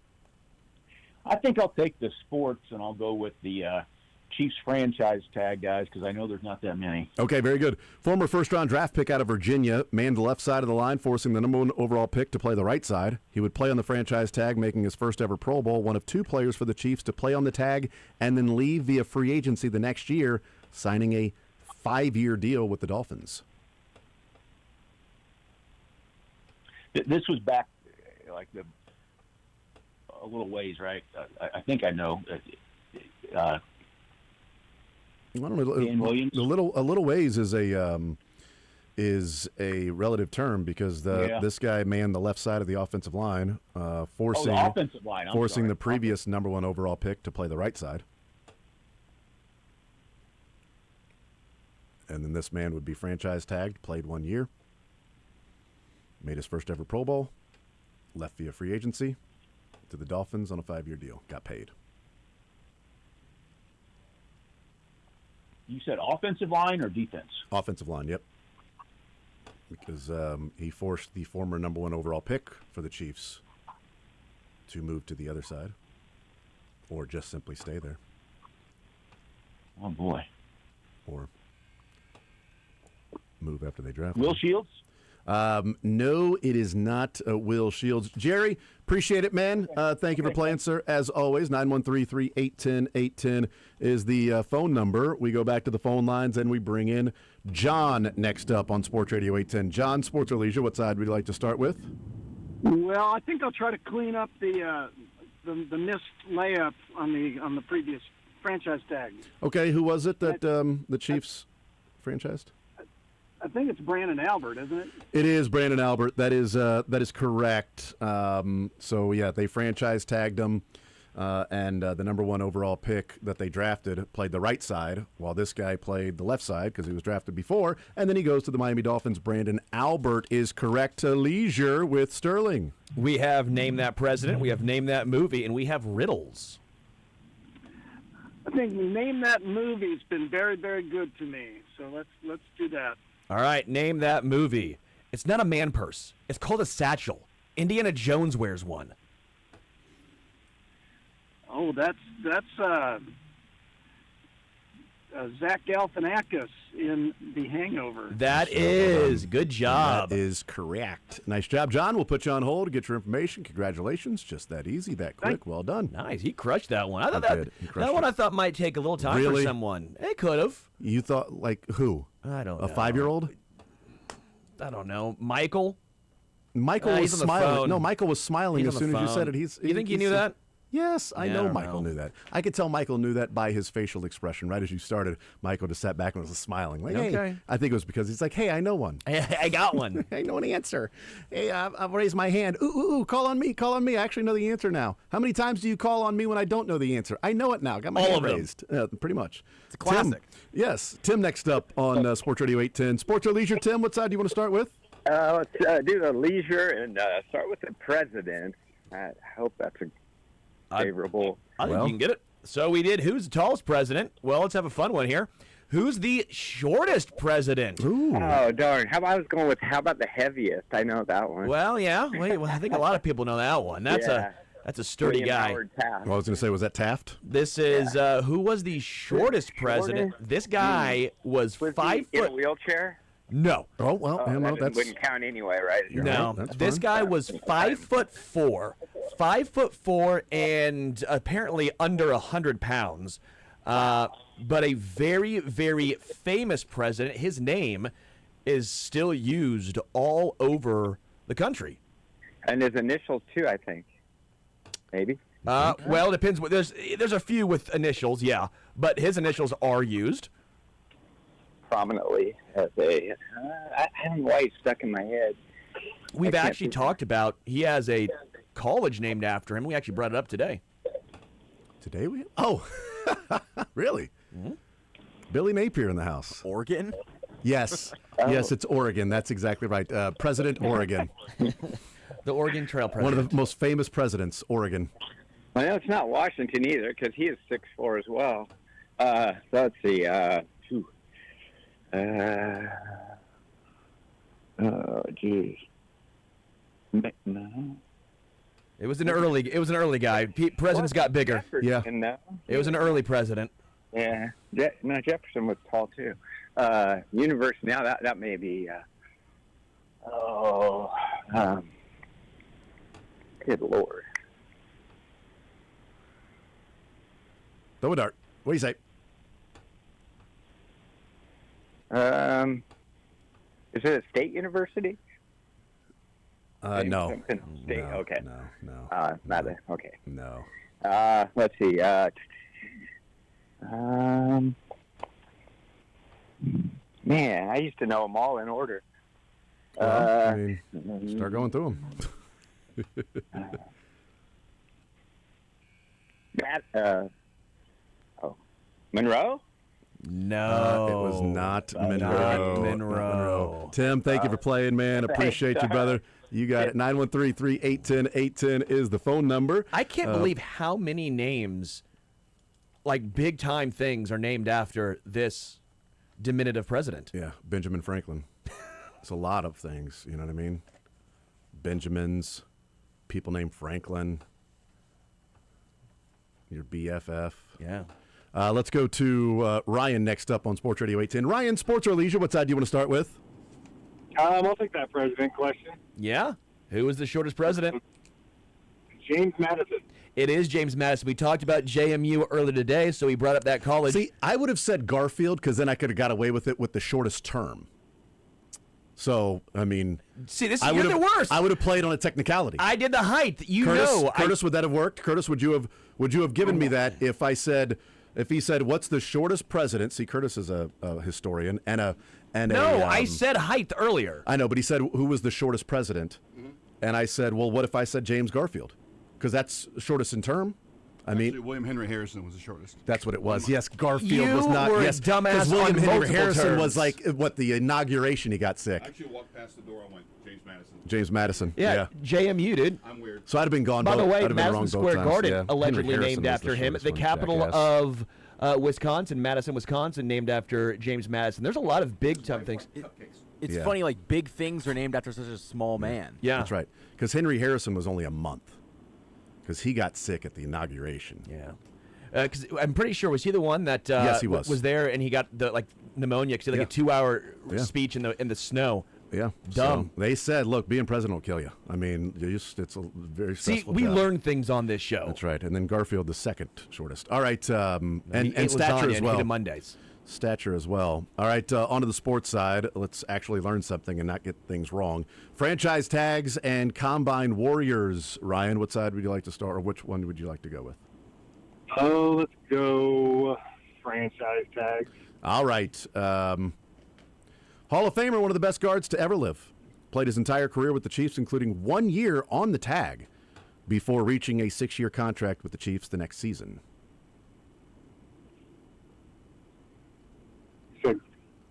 I think I'll take the sports, and I'll go with the Chiefs franchise tag, guys, because I know there's not that many. Okay, very good. Former first-round draft pick out of Virginia, manned the left side of the line, forcing the number 1 overall pick to play the right side. He would play on the franchise tag, making his first-ever Pro Bowl, one of 2 players for the Chiefs to play on the tag and then leave via free agency the next year, signing a 5-year deal with the Dolphins. This was back a little ways, right? I think I know. I don't know. A little ways is a relative term because this guy manned the left side of the offensive line, forcing the offensive line. the previous number 1 overall pick to play the right side. And then this man would be franchise tagged, played 1 year, made his first ever Pro Bowl, left via free agency to the Dolphins on a 5-year deal, got paid. You said offensive line or defense? Offensive line, yep. Because he forced the former number 1 overall pick for the Chiefs to move to the other side or just simply stay there. Oh, boy. Or move after they draft. Will Shields? No, it is not Will Shields. Jerry, appreciate it, man. Thank you for playing, sir. As always, 913-381-810 is the phone number. We go back to the phone lines and we bring in John next up on Sports Radio 810. John, sports or leisure, what side would you like to start with? Well, I think I'll try to clean up the missed layup on the previous franchise tag. Okay, who was it that the Chiefs franchised? I think it's Brandon Albert, isn't it? It is Brandon Albert. That is correct. So yeah, they franchise tagged him, and the number 1 overall pick that they drafted played the right side, while this guy played the left side because he was drafted before. And then he goes to the Miami Dolphins. Brandon Albert is correct to leisure with Sterling. We have Name That President. We have Name That Movie, and we have riddles. I think Name That Movie's been very, very good to me. So let's do that. All right, name that movie. It's not a man purse. It's called a satchel. Indiana Jones wears one. Oh, that's Zach Galifianakis in The Hangover. That is. Good job. That is correct. Nice job, John. We'll put you on hold to get your information. Congratulations. Just that easy, that quick. Well done. Nice. He crushed that one. I thought that one I thought might take a little time for someone. It could have. You thought, like, who? I don't know. A 5-year-old? I don't know. Michael? Michael was smiling. No, Michael was smiling as soon as you said it. You think he knew that? Yes, I know Michael knew that. I could tell Michael knew that by his facial expression. Right as you started, Michael just sat back and was smiling. Like, okay. Hey. I think it was because he's like, hey, I know one. I got one. I know an answer. Hey, I've raised my hand. Ooh, call on me. Call on me. I actually know the answer now. How many times do you call on me when I don't know the answer? I know it now. Got my hand raised. Pretty much. It's a classic. Tim, yes. Tim next up on Sports Radio 810. Sports or leisure, Tim? What side do you want to start with? Let's do the leisure and start with the president. I hope that's a favorable. I think you can get it. So we did Who's the Tallest President? Well, let's have a fun one here. Who's the shortest president? Ooh. Oh, darn. How about the heaviest? I know that one. Well, yeah. Well, I think a lot of people know that one. That's a sturdy William guy. Howard Taft. Well, I was going to say, was that Taft? This is who was the shortest president? This guy was 5 foot. In a wheelchair? No. Oh well, that wouldn't count anyway, right? No, That's this fine. guy was 5'4", 5'4", and apparently under 100 pounds. But a very, very famous president. His name is still used all over the country. And his initials too, I think. Maybe. Well, it depends. There's a few with initials, yeah, but his initials are used prominently as a. I don't know why he's stuck in my head. We've actually talked about. He has a college named after him. We actually brought it up today. Today we? Oh, really? Mm-hmm. Billy Napier in the house. Oregon? Yes. Yes, it's Oregon. That's exactly right. President Oregon. The Oregon Trail president. One of the most famous presidents, Oregon. Well, no, it's not Washington either, because he is 6'4" as well. So let's see. Oh, geez. No. It was an early guy. Presidents got bigger. Jefferson, no? It was an early president. Yeah. No, Jefferson was tall too. University. Now that may be. Good Lord. Throw a dart. What do you say? Is it a state university? No. State. No, Okay. No. Not a, okay. No. Let's see. Man, I used to know them all in order. Well, I mean, start going through them. Monroe? No. It was not Monroe. Not Monroe. Tim, thank you for playing, man. Appreciate you, brother. You got it. 913-381-0810 is the phone number. I can't believe how many names, like big-time things, are named after this diminutive president. Yeah, Benjamin Franklin. It's a lot of things, you know what I mean? Benjamins, people named Franklin, your BFF. Yeah. Let's go to Ryan next up on Sports Radio 810. Ryan, sports or leisure, what side do you want to start with? I'll take that president question. Yeah? Who was the shortest president? James Madison. It is James Madison. We talked about JMU earlier today, so he brought up that college. See, I would have said Garfield because then I could have got away with it with the shortest term. So, I mean... See, you're the worst. I would have played on a technicality. I did the height. Curtis, would that have worked? Curtis, would you have given me that if he said, what's the shortest president? See, Curtis is a historian I said height earlier. I know, but he said who was the shortest president, and I said, well, what if I said James Garfield? Because that's shortest in term. Actually, William Henry Harrison was the shortest. That's what it was. Yes, Garfield was not. Were yes, a dumbass because William on Henry multiple Harrison terms. was like the inauguration. He got sick. I actually walked past the door. I went, James Madison. James Madison. Yeah, JMU, dude. I'm weird. So I'd have been gone. By the way, I'd have been Madison wrong Square both times. Garden Yeah. allegedly Henry Harrison named was after him. shortest The one, capital jackass. of Wisconsin, Madison, Wisconsin, named after James Madison. There's a lot of big-time things. It's funny, like, big things are named after such a small man. Yeah. That's right. Because Henry Harrison was only a month. Because he got sick at the inauguration. Yeah. Because I'm pretty sure, was he the one that yes, he was there and he got the pneumonia because he had a 2-hour speech in the snow. Yeah. Dumb. So they said, look, being president will kill you. I mean, it's a very stressful See, we job. learn things on this show. That's right. And then Garfield, the second shortest. All right. And ate stature lasagna as and well. hated Mondays. Stature as well. All right. On to the sports side. Let's actually learn something and not get things wrong. Franchise tags and combine warriors. Ryan, what side would you like to start, or which one would you like to go with? Oh, let's go franchise tags. All right. Hall of Famer, one of the best guards to ever live. Played his entire career with the Chiefs, including 1 year on the tag, before reaching a 6-year contract with the Chiefs the next season.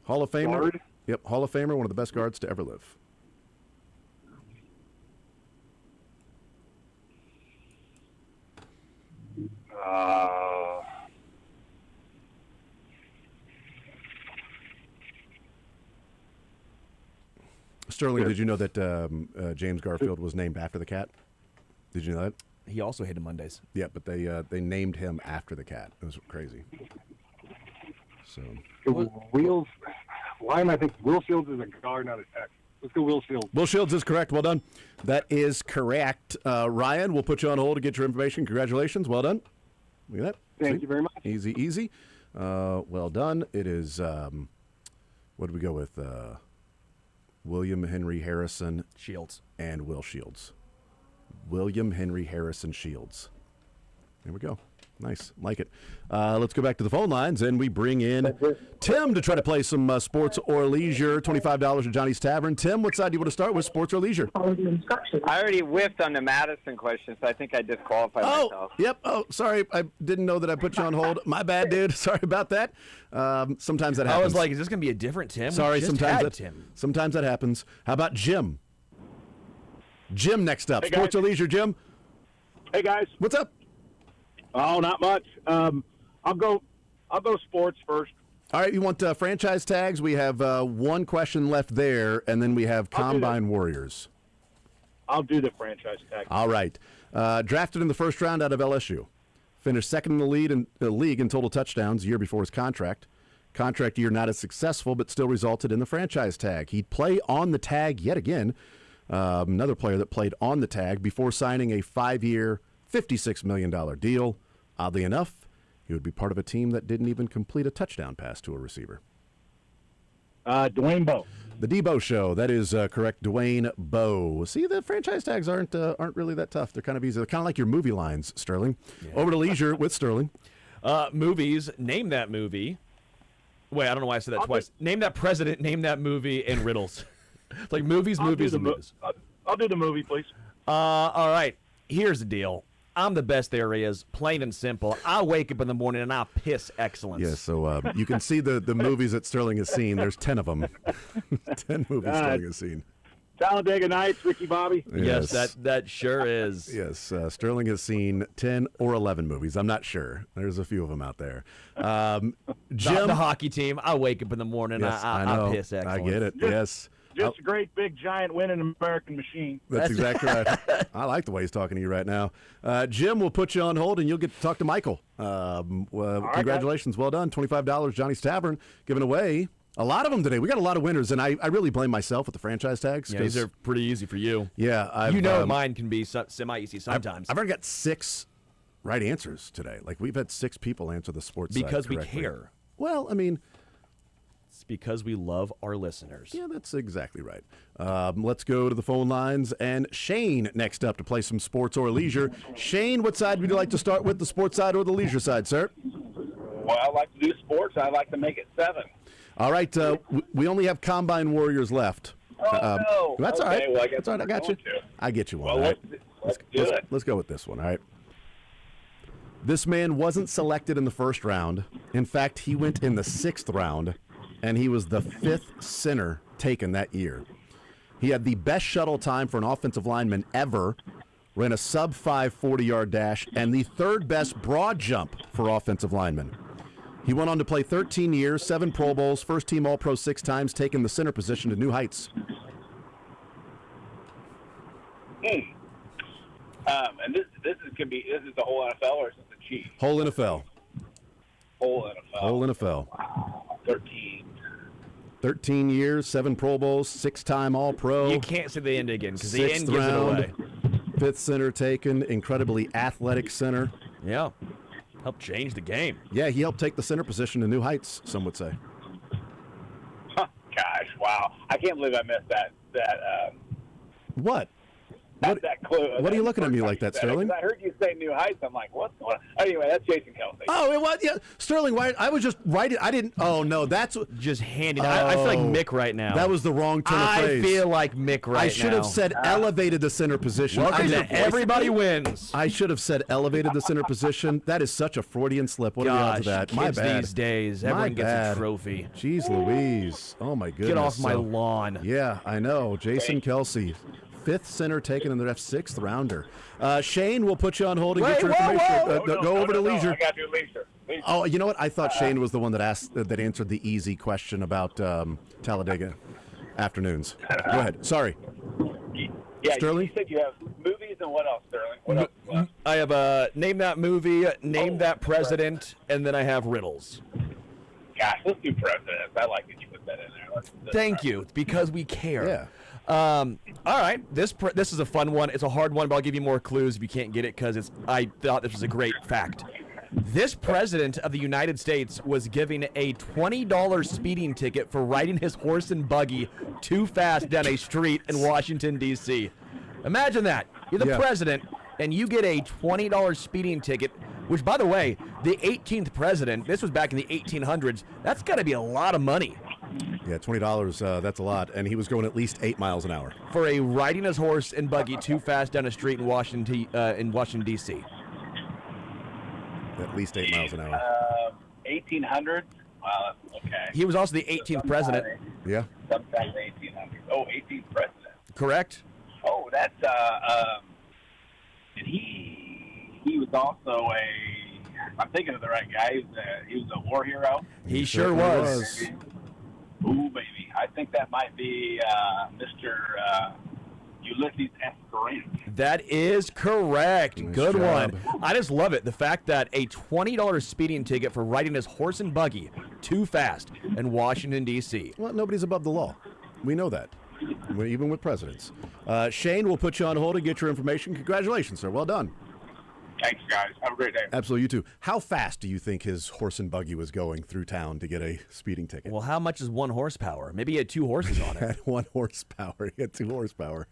Hall of Famer. Guard? Yep, Hall of Famer, one of the best guards to ever live. Sterling, did you know that James Garfield was named after the cat? Did you know that? He also hated Mondays. Yeah, but they named him after the cat. It was crazy. So Wheels. Why am I thinking Will Shields is a guard, not a tech? Let's go Will Shields. Will Shields is correct. Well done. That is correct. Ryan, we'll put you on hold to get your information. Congratulations. Well done. Look at that. Thank you very much. Easy, easy. Well done. It is, what did we go with? William Henry Harrison. Shields. And Will Shields. William Henry Harrison Shields. There we go. Nice. Like it. Let's go back to the phone lines, and we bring in Tim to try to play some sports or leisure. $25 at Johnny's Tavern. Tim, what side do you want to start with, sports or leisure? I already whiffed on the Madison question, so I think I disqualified myself. Yep. Oh, sorry. I didn't know that I put you on hold. My bad, dude. Sorry about that. Sometimes that happens. I was like, is this going to be a different Tim? Sorry, sometimes Tim. Sometimes that happens. How about Jim? Jim next up. Hey, sports guys. or leisure, Jim? Hey guys. What's up? Oh, not much. I'll go sports first. All right, you want franchise tags? We have one question left there, and then we have Combine Warriors. I'll do the franchise tag. All right. Drafted in the first round out of LSU. Finished second in the league in total touchdowns the year before his contract. Contract year not as successful, but still resulted in the franchise tag. He'd play on the tag yet again. Another player that played on the tag before signing a 5-year, $56 million deal. Oddly enough, he would be part of a team that didn't even complete a touchdown pass to a receiver. Dwayne Bowe. The Debo Show. That is correct. Dwayne Bowe. See, the franchise tags aren't really that tough. They're kind of easy. They're kind of like your movie lines, Sterling. Yeah. Over to leisure with Sterling. Movies. Name that movie. Wait, I don't know why I said that twice. Name that president. Name that movie. And riddles. It's like movies, movies, and movies. I'll do the movie, please. All right. Here's the deal. I'm the best there is, plain and simple. I wake up in the morning and I piss excellence. Yeah, so you can see the movies that Sterling has seen. There's 10 of them. 10 movies Sterling has seen. Talladega Nights, Ricky Bobby. Yes, that sure is. Yes, Sterling has seen 10 or 11 movies. I'm not sure. There's a few of them out there. Jim, the hockey team. I wake up in the morning. Yes, I piss excellence. I get it. Yes. Just a great big giant winning American machine. That's exactly right. I like the way he's talking to you right now. Jim, we'll put you on hold, and you'll get to talk to Michael. Congratulations. Well done. $25, Johnny's Tavern, giving away a lot of them today. We got a lot of winners, and I really blame myself with the franchise tags. Yeah, these are pretty easy for you. Yeah. Mine can be semi-easy sometimes. I've already got 6 right answers today. Like, we've had 6 people answer the sports side because we correctly. care. Well, I mean, it's because we love our listeners. Yeah, that's exactly right. Let's go to the phone lines. And Shane next up to play some sports or leisure. Shane, what side would you like to start with, the sports side or the leisure side, sir? Well, I like to do sports. I like to make it 7. All right. We only have Combine Warriors left. No. That's all right. Well, I guess that's all right. I got you. I get you one. Well, all right. Let's go with this one. All right. This man wasn't selected in the first round. In fact, he went in the 6th round. And he was the 5th center taken that year. He had the best shuttle time for an offensive lineman ever, ran a sub-5 40-yard dash, and the 3rd best broad jump for offensive linemen. He went on to play 13 years, 7 Pro Bowls, first-team All-Pro 6 times, taking the center position to new heights. And this is the whole NFL or is this the Chiefs? Whole NFL. Whole NFL. Whole NFL. Wow. 13 years, 7 Pro Bowls, 6-time All-Pro. You can't say the end again because the end 6th gives it round, away. 5th center taken, incredibly athletic center. Yeah. Helped change the game. Yeah, he helped take the center position to new heights, some would say. Gosh, wow. I can't believe I missed that. What? That clue. What are you looking at me like that, Sterling? I heard you say new heights. I'm like, what's going on? Anyway, that's Jason Kelsey. Oh, it was, yeah. Sterling, why? I was just writing. I didn't. Oh, no. That's just handing. I feel like Mick right now. That was the wrong turn of phrase. I feel like Mick right now. I should have said elevated the center position. Welcome to Everybody Wins. I should have said elevated the center position. That is such a Freudian slip. What are the odds of that? My bad. These days, everyone gets a trophy. Jeez Louise. Oh, my goodness. Get off my lawn. Yeah, I know. Jason Kelsey. 5th center taken in the 6th rounder. Shane, we'll put you on hold and get your information. Go over to leisure. I got to do leisure. Oh, you know what? I thought Shane was the one that answered the easy question about Talladega. afternoons. Go ahead. Sorry. Yeah, Sterling? you said you have movies and what else, Sterling? What else? is left? I have name that movie, name that president, and then I have riddles. Gosh, let's do presidents. I like that you put that in there. Thank you. It's because we care. Yeah. All right. This is a fun one. It's a hard one, but I'll give you more clues if you can't get it because I thought this was a great fact. This president of the United States was giving a $20 speeding ticket for riding his horse and buggy too fast down a street in Washington, D.C. Imagine that. You're the president, and you get a $20 speeding ticket, which, by the way, the 18th president, this was back in the 1800s, that's got to be a lot of money. Yeah, $20, that's a lot. And he was going at least 8 miles an hour. For a riding his horse and buggy too fast down a street in Washington, D.C. At least 8 miles an hour. 1800s? Wow, that's okay. He was also the 18th president. Yeah. Sometime 1800s. Oh, 18th president. Correct. Oh, that's, and he was also I'm thinking of the right guy. He was a war hero. He sure was. Ooh, baby. I think that might be Mr. Ulysses S. Grant. That is correct. Nice Good job. one. I just love it. The fact that a $20 speeding ticket for riding his horse and buggy too fast in Washington, D.C. Well, nobody's above the law. We know that, even with presidents. Shane, we'll put you on hold and get your information. Congratulations, sir. Well done. Thanks, guys. Have a great day. Absolutely, you too. How fast do you think his horse and buggy was going through town to get a speeding ticket? Well, how much is 1 horsepower? Maybe he had 2 horses on He it. had 1 horsepower. He had 2 horsepower.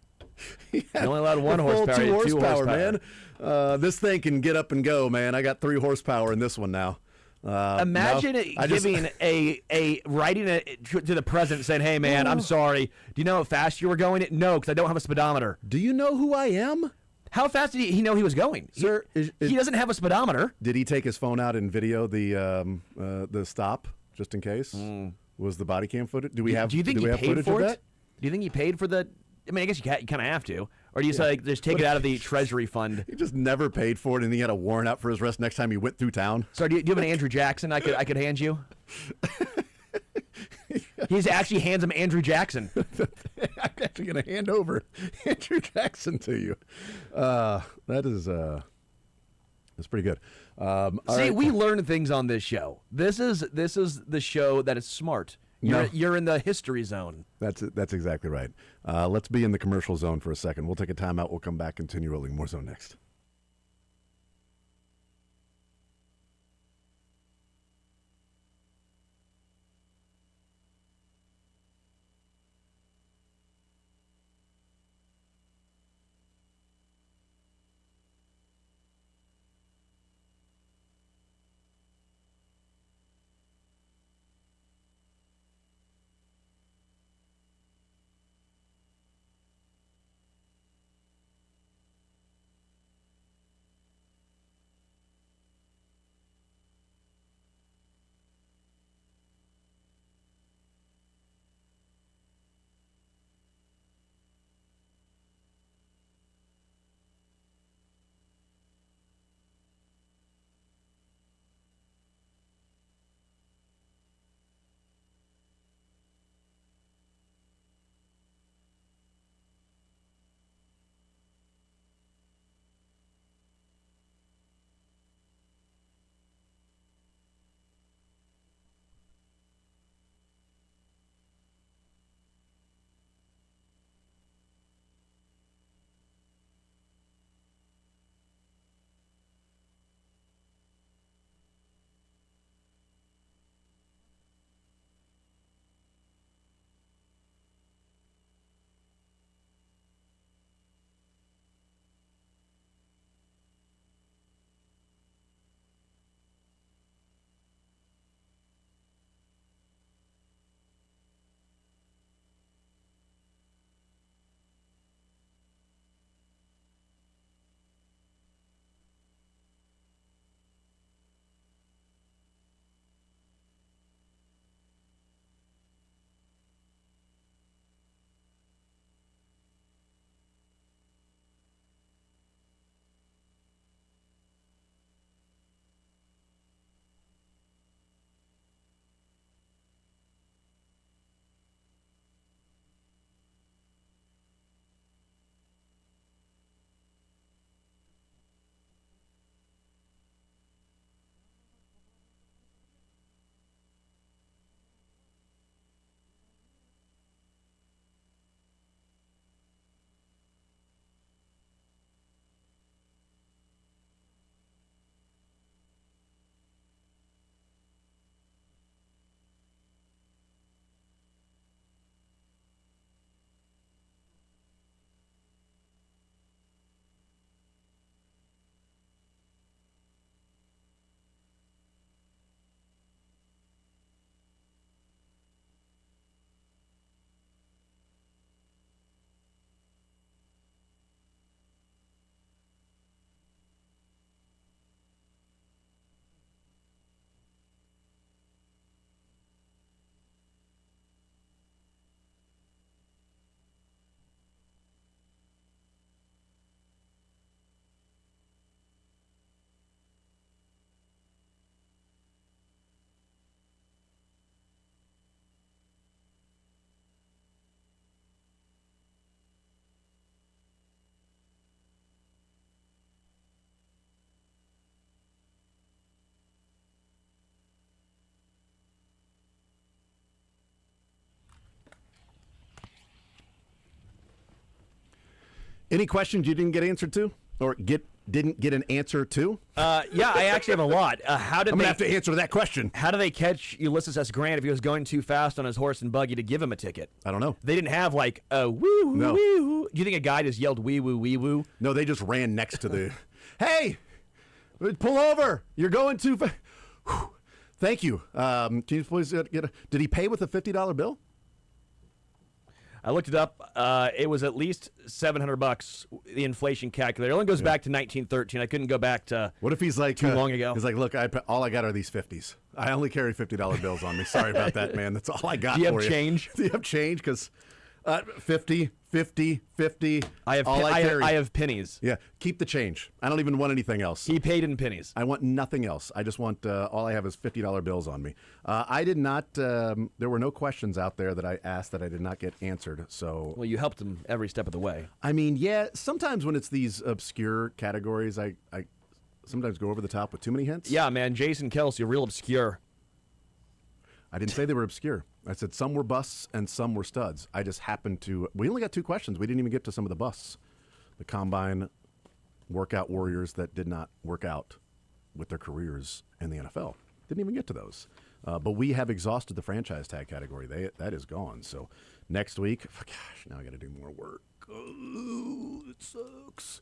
You're only allowed 1 The full horsepower. 2 He had 2 horsepower, horsepower. man. This thing can get up and go, man. I got 3 horsepower in this one now. Imagine giving a writing it to the president saying, "Hey, man, I'm sorry. Do you know how fast you were going? No, because I don't have a speedometer. Do you know who I am? How fast did he know he was going, Sir? He doesn't have a speedometer. Did he take his phone out and video the stop just in case? Was the body cam footage? Do we have? Do you think he have paid footage for of it? that? Do you think he paid for the? I mean, I guess you kind of have to, or do you just take it out of the treasury fund? He just never paid for it, and he had a warrant out for his arrest next time he went through town. So do you have an Andrew Jackson I could hand you? He's actually hands him Andrew Jackson. I'm actually going to hand over Andrew Jackson to you. That's pretty good. We learn things on this show. This is the show that is smart. You're in the history zone. That's exactly right. Let's be in the commercial zone for a second. We'll take a timeout. We'll come back, continue rolling. More zone next. Any questions you didn't get answered to, or didn't get an answer to? Yeah, I actually have a lot. How did I'm they gonna have to answer that question. How do they catch Ulysses S. Grant if he was going too fast on his horse and buggy to give him a ticket? I don't know. They didn't have like a wee woo No. wee woo. Do you think a guy just yelled wee woo wee woo? No, they just ran next to the. Hey, pull over! You're going too fast. Thank you. Can you please get a? Did he pay with a $50 bill? I looked it up. It was at least $700. The inflation calculator. It only goes back to 1913. I couldn't go back to. What if he's like too long ago? He's like, look, all I got are these 50s. I only carry $50 bills on me. Sorry about that, man. That's all I got. Do you have for change? Do you have change? Because 50. I have all I carry. I have pennies. Yeah, keep the change. I don't even want anything else. He paid in pennies. I want nothing else. I just want all I have is $50 bills on me. I did not. There were no questions out there that I asked that I did not get answered. So Well, you helped him every step of the way. I mean, yeah. Sometimes when it's these obscure categories, I sometimes go over the top with too many hints. Yeah, man. Jason Kelsey, real obscure. I didn't say they were obscure. I said some were busts and some were studs. I just happened to. We only got 2 questions. We didn't even get to some of the busts. The combine workout warriors that did not work out with their careers in the NFL. Didn't even get to those. But we have exhausted the franchise tag category. That is gone. So next week, gosh, now I got to do more work. Oh, it sucks.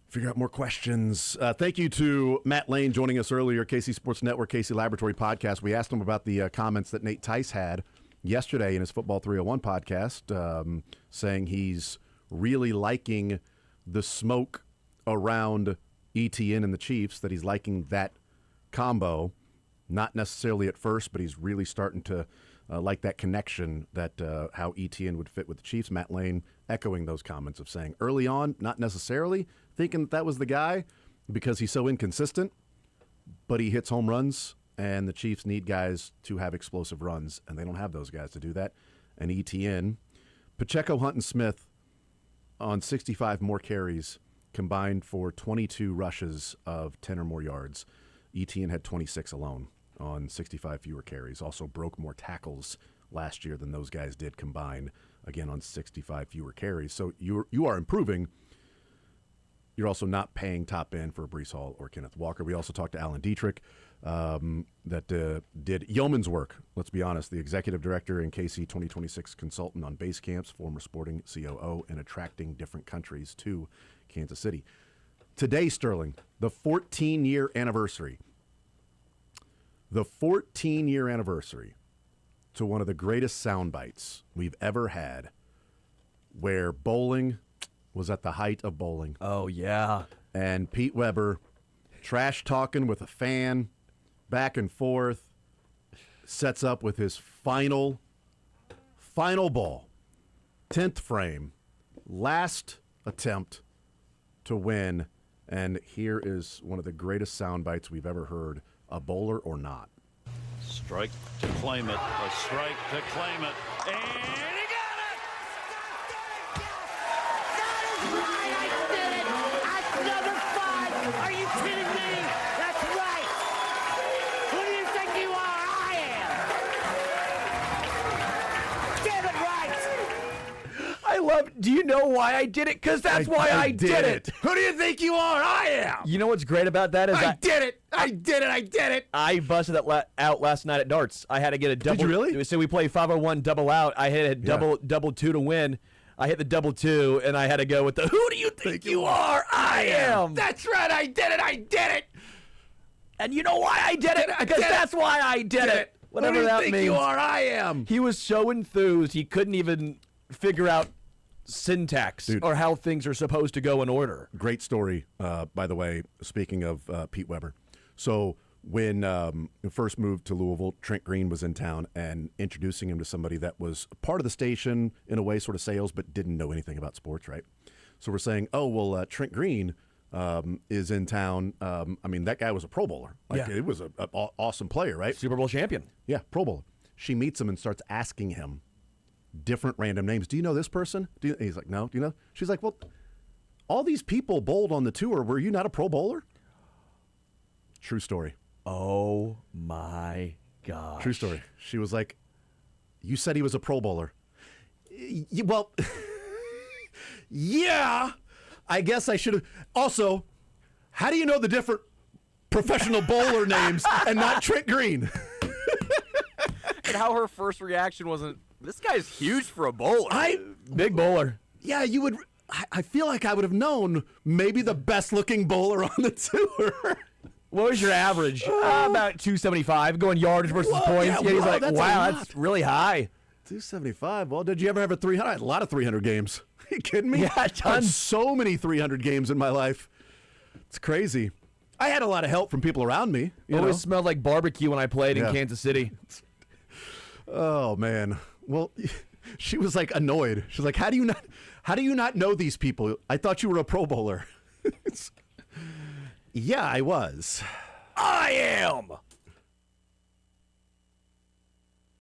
Figure out more questions. Thank you to Matt Lane joining us earlier, KC Sports Network, KC Laboratory Podcast. We asked him about the comments that Nate Tice had yesterday in his Football 301 podcast, saying he's really liking the smoke around ETN and the Chiefs, that he's liking that combo. Not necessarily at first, but he's really starting to like that connection, that how ETN would fit with the Chiefs. Matt Lane echoing those comments of saying early on, not necessarily thinking that was the guy because he's so inconsistent, but he hits home runs, and the Chiefs need guys to have explosive runs, and they don't have those guys to do that. And ETN, Pacheco, Hunt, and Smith on 65 more carries combined for 22 rushes of 10 or more yards. ETN had 26 alone on 65 fewer carries. Also broke more tackles last year than those guys did combined, again on 65 fewer carries. So you are improving. You're also not paying top end for Breece Hall or Kenneth Walker. We also talked to Alan Dietrich that did yeoman's work, let's be honest, the executive director and KC 2026 consultant on base camps, former Sporting COO, and attracting different countries to Kansas City. Today, Sterling, the 14-year anniversary. The 14-year anniversary to one of the greatest sound bites we've ever had, where bowling was at the height of bowling. Oh, yeah. And Pete Weber, trash talking with a fan, back and forth, sets up with his final ball, 10th frame, last attempt to win. And here is one of the greatest sound bites we've ever heard, a bowler or not. Strike to claim it, a strike to claim it, and he got it! That is right, I did it! That's number 5! Are you kidding me? That's right! Who do you think you are? I am! Get it right! I love. Do you know why I did it? Because that's why I did it. Who do you think you are? I am. You know what's great about that is I did it. I did it. I busted that out last night at darts. I had to get a double. Did you really? So we play 501 double out. I hit a double 2 to win. I hit the double 2, and I had to go with the "Who do you think you are? I am." That's right. I did it. And you know why I did it? Because that's why I did it. Whatever Who do you that think means. you are? I am. He was so enthused he couldn't even figure out syntax or how things are supposed to go in order. Great story, by the way, speaking of Pete Weber. So when we first moved to Louisville, Trent Green was in town, and introducing him to somebody that was part of the station, in a way, sort of sales, but didn't know anything about sports, right? So we're saying, oh, well, Trent Green is in town. I mean, that guy was a Pro Bowler. It was an awesome player, right? Super Bowl champion. Yeah, Pro Bowler. She meets him and starts asking him different random names. Do you know this person? He's like, no. Do you know? She's like, well, all these people bowled on the tour. Were you not a Pro Bowler? True story. Oh, my gosh. True story. She was like, you said he was a Pro Bowler. Well, Yeah, I guess I should have. Also, how do you know the different professional bowler names and not Trent Green? And how her first reaction wasn't, this guy's huge for a bowler. Big bowler. Yeah, you would. I feel like I would have known maybe the best looking bowler on the tour. What was your average? About 275, going yardage versus points. Yeah, he's like, wow, that's really high. 275. Well, did you ever have a 300? I had a lot of 300 games. Are you kidding me? Yeah, I had tons. so many 300 games in my life. It's crazy. I had a lot of help from people around me. You Always know? smelled like barbecue when I played in Kansas City. Oh man. Well, she was like annoyed. She's like, "How do you not know these people? I thought you were a Pro Bowler." Yeah, I was. I am.